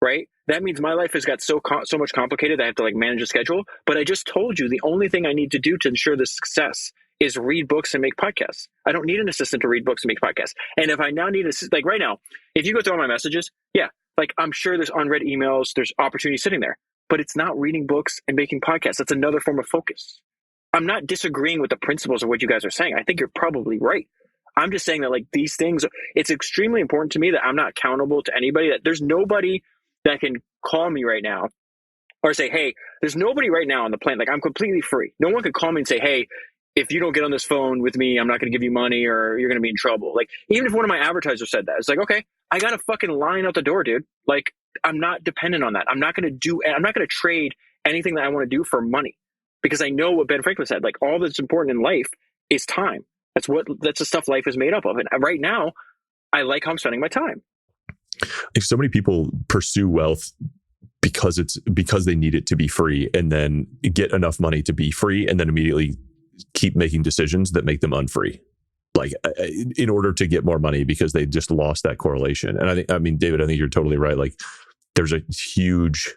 right, that means my life has got so much complicated that I have to like manage a schedule. But I just told you the only thing I need to do to ensure the success is read books and make podcasts. I don't need an assistant to read books and make podcasts. And if I now need like right now, if you go through all my messages, yeah, like I'm sure there's unread emails, there's opportunities sitting there. but it's not reading books and making podcasts. That's another form of focus. I'm not disagreeing with the principles of what you guys are saying. I think you're probably right. I'm just saying that like these things, it's extremely important to me that I'm not accountable to anybody, that there's nobody that can call me right now or say, hey, there's nobody right now on the planet. Like I'm completely free. No one could call me and say, hey, if you don't get on this phone with me, I'm not going to give you money or you're going to be in trouble. Like even if one of my advertisers said that, it's like, okay, I got a fucking line out the door, dude. Like I'm not dependent on that. I'm not going to trade anything that I want to do for money because I know what Ben Franklin said. Like all that's important in life is time. That's the stuff life is made up of. And right now I like how I'm spending my time. If so many people pursue wealth because they need it to be free and then get enough money to be free and then immediately keep making decisions that make them unfree, like in order to get more money because they just lost that correlation. And David, I think you're totally right. Like there's a huge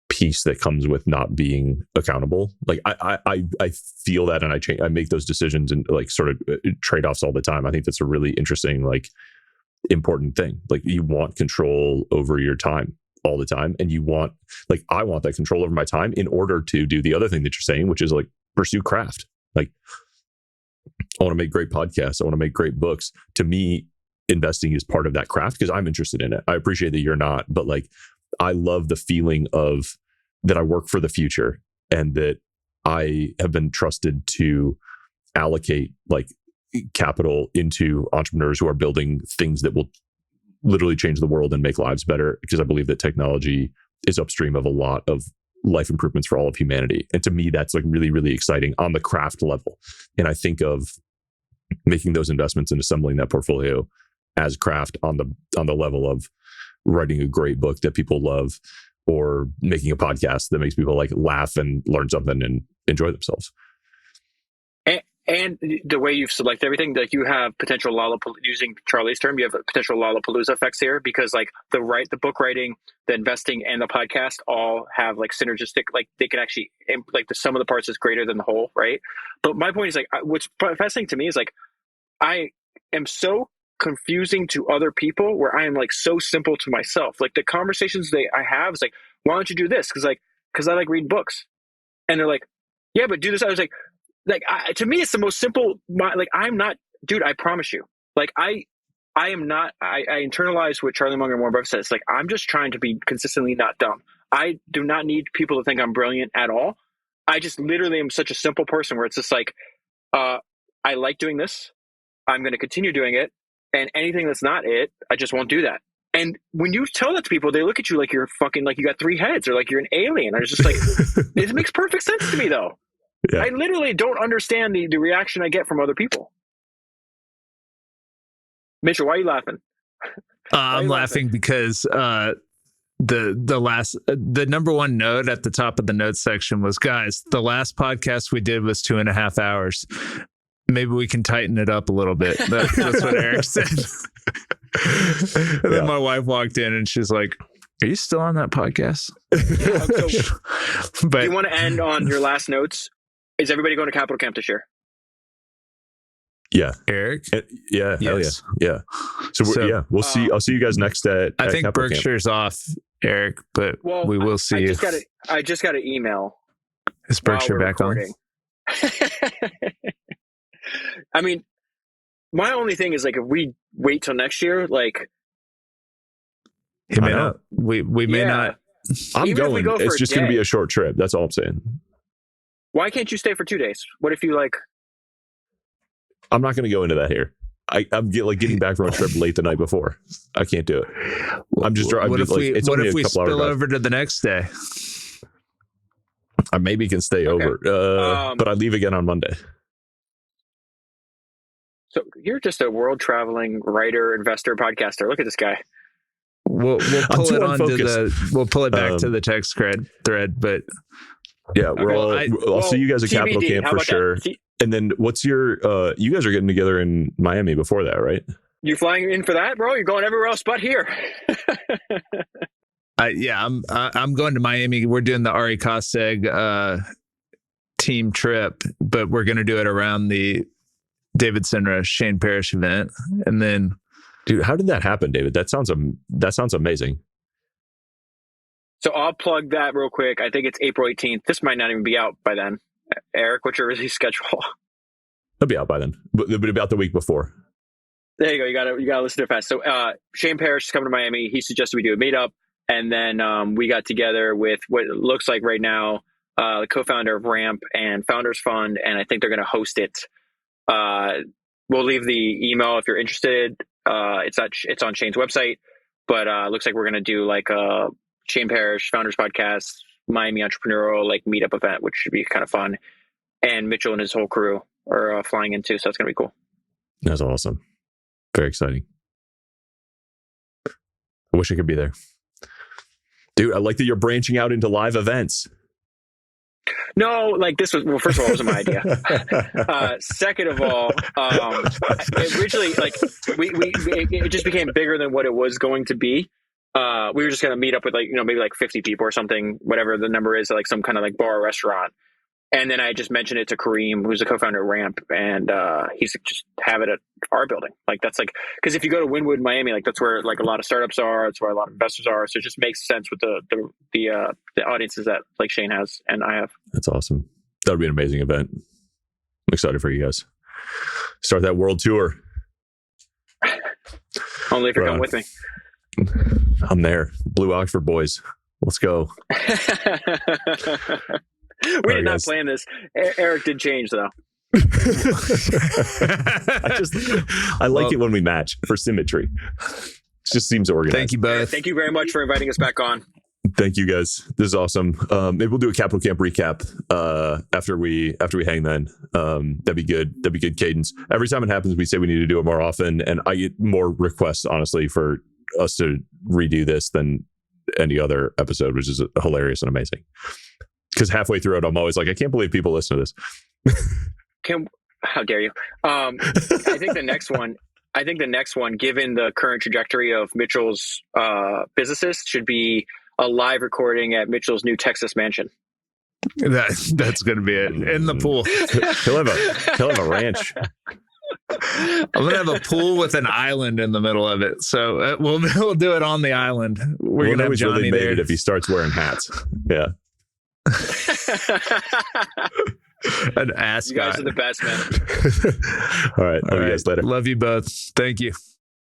piece that comes with not being accountable. Like I feel that, and I make those decisions and like sort of trade-offs all the time. I think that's a really interesting, like important thing. Like you want control over your time all the time. And you want, like, I want that control over my time in order to do the other thing that you're saying, which is like pursue craft. Like I want to make great podcasts. I want to make great books. To me, investing is part of that craft because I'm interested in it. I appreciate that you're not, but like, I love the feeling of that I work for the future and that I have been trusted to allocate like capital into entrepreneurs who are building things that will literally change the world and make lives better, because I believe that technology is upstream of a lot of life improvements for all of humanity. And to me, that's like really, really exciting on the craft level. And I think of making those investments and assembling that portfolio as craft on the level of writing a great book that people love, or making a podcast that makes people like laugh and learn something and enjoy themselves. And the way you've selected everything, like you have potential using Charlie's term, you have potential Lollapalooza effects here, because like the book writing, the investing, and the podcast all have like synergistic, like they can actually, like the sum of the parts is greater than the whole, right? But my point is like, what's fascinating to me is like, I am so confusing to other people where I am like so simple to myself. Like the conversations I have is like, why don't you do this? Because I like reading books. And they're like, yeah, but do this. I was like to me, it's the most simple. Like I'm not, dude. I promise you. Like I am not. I internalize what Charlie Munger and Warren Buffett says. Like I'm just trying to be consistently not dumb. I do not need people to think I'm brilliant at all. I just literally am such a simple person where it's just like, I like doing this. I'm going to continue doing it, and anything that's not it, I just won't do that. And when you tell that to people, they look at you like you're fucking, like you got 3 heads, or like you're an alien. I was just like, it makes perfect sense to me though. Yeah. I literally don't understand the reaction I get from other people. Mitchell, why are you laughing? I'm laughing because the number one note at the top of the notes section was, guys, the last podcast we did was 2.5 hours. Maybe we can tighten it up a little bit. That's what Eric said. And then my wife walked in and she's like, are you still on that podcast? So, but do you want to end on your last notes? Is everybody going to Capital Camp this year? Yeah. Eric? Yeah. Yes. Hell yeah. Yeah. We'll see. I'll see you guys next at I think Capital Berkshire's Camp. Off, Eric, but we will see you. I just got an email. Is Berkshire back recording on? I mean, my only thing is like, if we wait till next year, like he may not. We may not. I'm going. It's just going to be a short trip. That's all I'm saying. Why can't you stay for 2 days? What if you like? I'm not going to go into that here. I'm getting back from a trip late the night before. I can't do it. I'm just. What if we spill over to the next day? I maybe can stay over, but I leave again on Monday. So you're just a world traveling writer, investor, podcaster. Look at this guy. We'll pull it back to the text thread, but yeah, I'll see you guys at TBD, Capital Camp for sure. And then what's your? You guys are getting together in Miami before that, right? You flying in for that, bro? You're going everywhere else but here. I'm going to Miami. We're doing the Ari Costseg team trip, but we're going to do it around the David Senra Shane Parrish event. And then, dude, how did that happen, David? That sounds amazing. So I'll plug that real quick. I think it's April 18th. This might not even be out by then. Eric, what's your release schedule? It'll be out by then, but it'll be about the week before. There you go. You gotta listen to it fast. So Shane Parrish is coming to Miami. He suggested we do a meetup, and then we got together with what it looks like right now, the co-founder of Ramp and Founders Fund, and I think they're going to host it. We'll leave the email if you're interested. It's on Shane's website, but it looks like we're going to do like a Shane Parrish Founders Podcast Miami Entrepreneurial like meetup event, which should be kind of fun. And Mitchell and his whole crew are flying in too, so that's going to be cool. That's awesome. Very exciting. I wish I could be there. Dude, I like that you're branching out into live events. No, like this was, well, first of all, it wasn't my idea. Second of all, originally, like it just became bigger than what it was going to be. We were just going to meet up with maybe like 50 people or something, whatever the number is, like some kind of like bar or restaurant. And then I just mentioned it to Kareem, who's the co-founder of Ramp, and he's like, just have it at our building. Like that's like, because if you go to Wynwood, Miami, like that's where like a lot of startups are. It's where a lot of investors are. So it just makes sense with the audiences that like Shane has and I have. That's awesome. That would be an amazing event. I'm excited for you guys. Start that world tour. Only if you come with me. I'm there. Blue Oxford boys. Let's go. We did not plan this. Eric did change though. I like it when we match for symmetry. It just seems organized. Thank you both. Thank you very much for inviting us back on. Thank you guys. This is awesome. Maybe we'll do a Capital Camp recap after we hang then. That'd be good. That'd be good cadence. Every time it happens, we say we need to do it more often, and I get more requests, honestly, for us to redo this than any other episode, which is hilarious and amazing. Because halfway through it, I'm always like, I can't believe people listen to this. How dare you? I think the next one, given the current trajectory of Mitchell's businesses, should be a live recording at Mitchell's new Texas mansion. That's going to be it. In the pool. He'll have a ranch. I'm going to have a pool with an island in the middle of it. So we'll do it on the island. We're going to have Johnny really there. If he starts wearing hats. Yeah. An ascot. You guys are the best, man. All right. Love you guys later. Love you both. Thank you.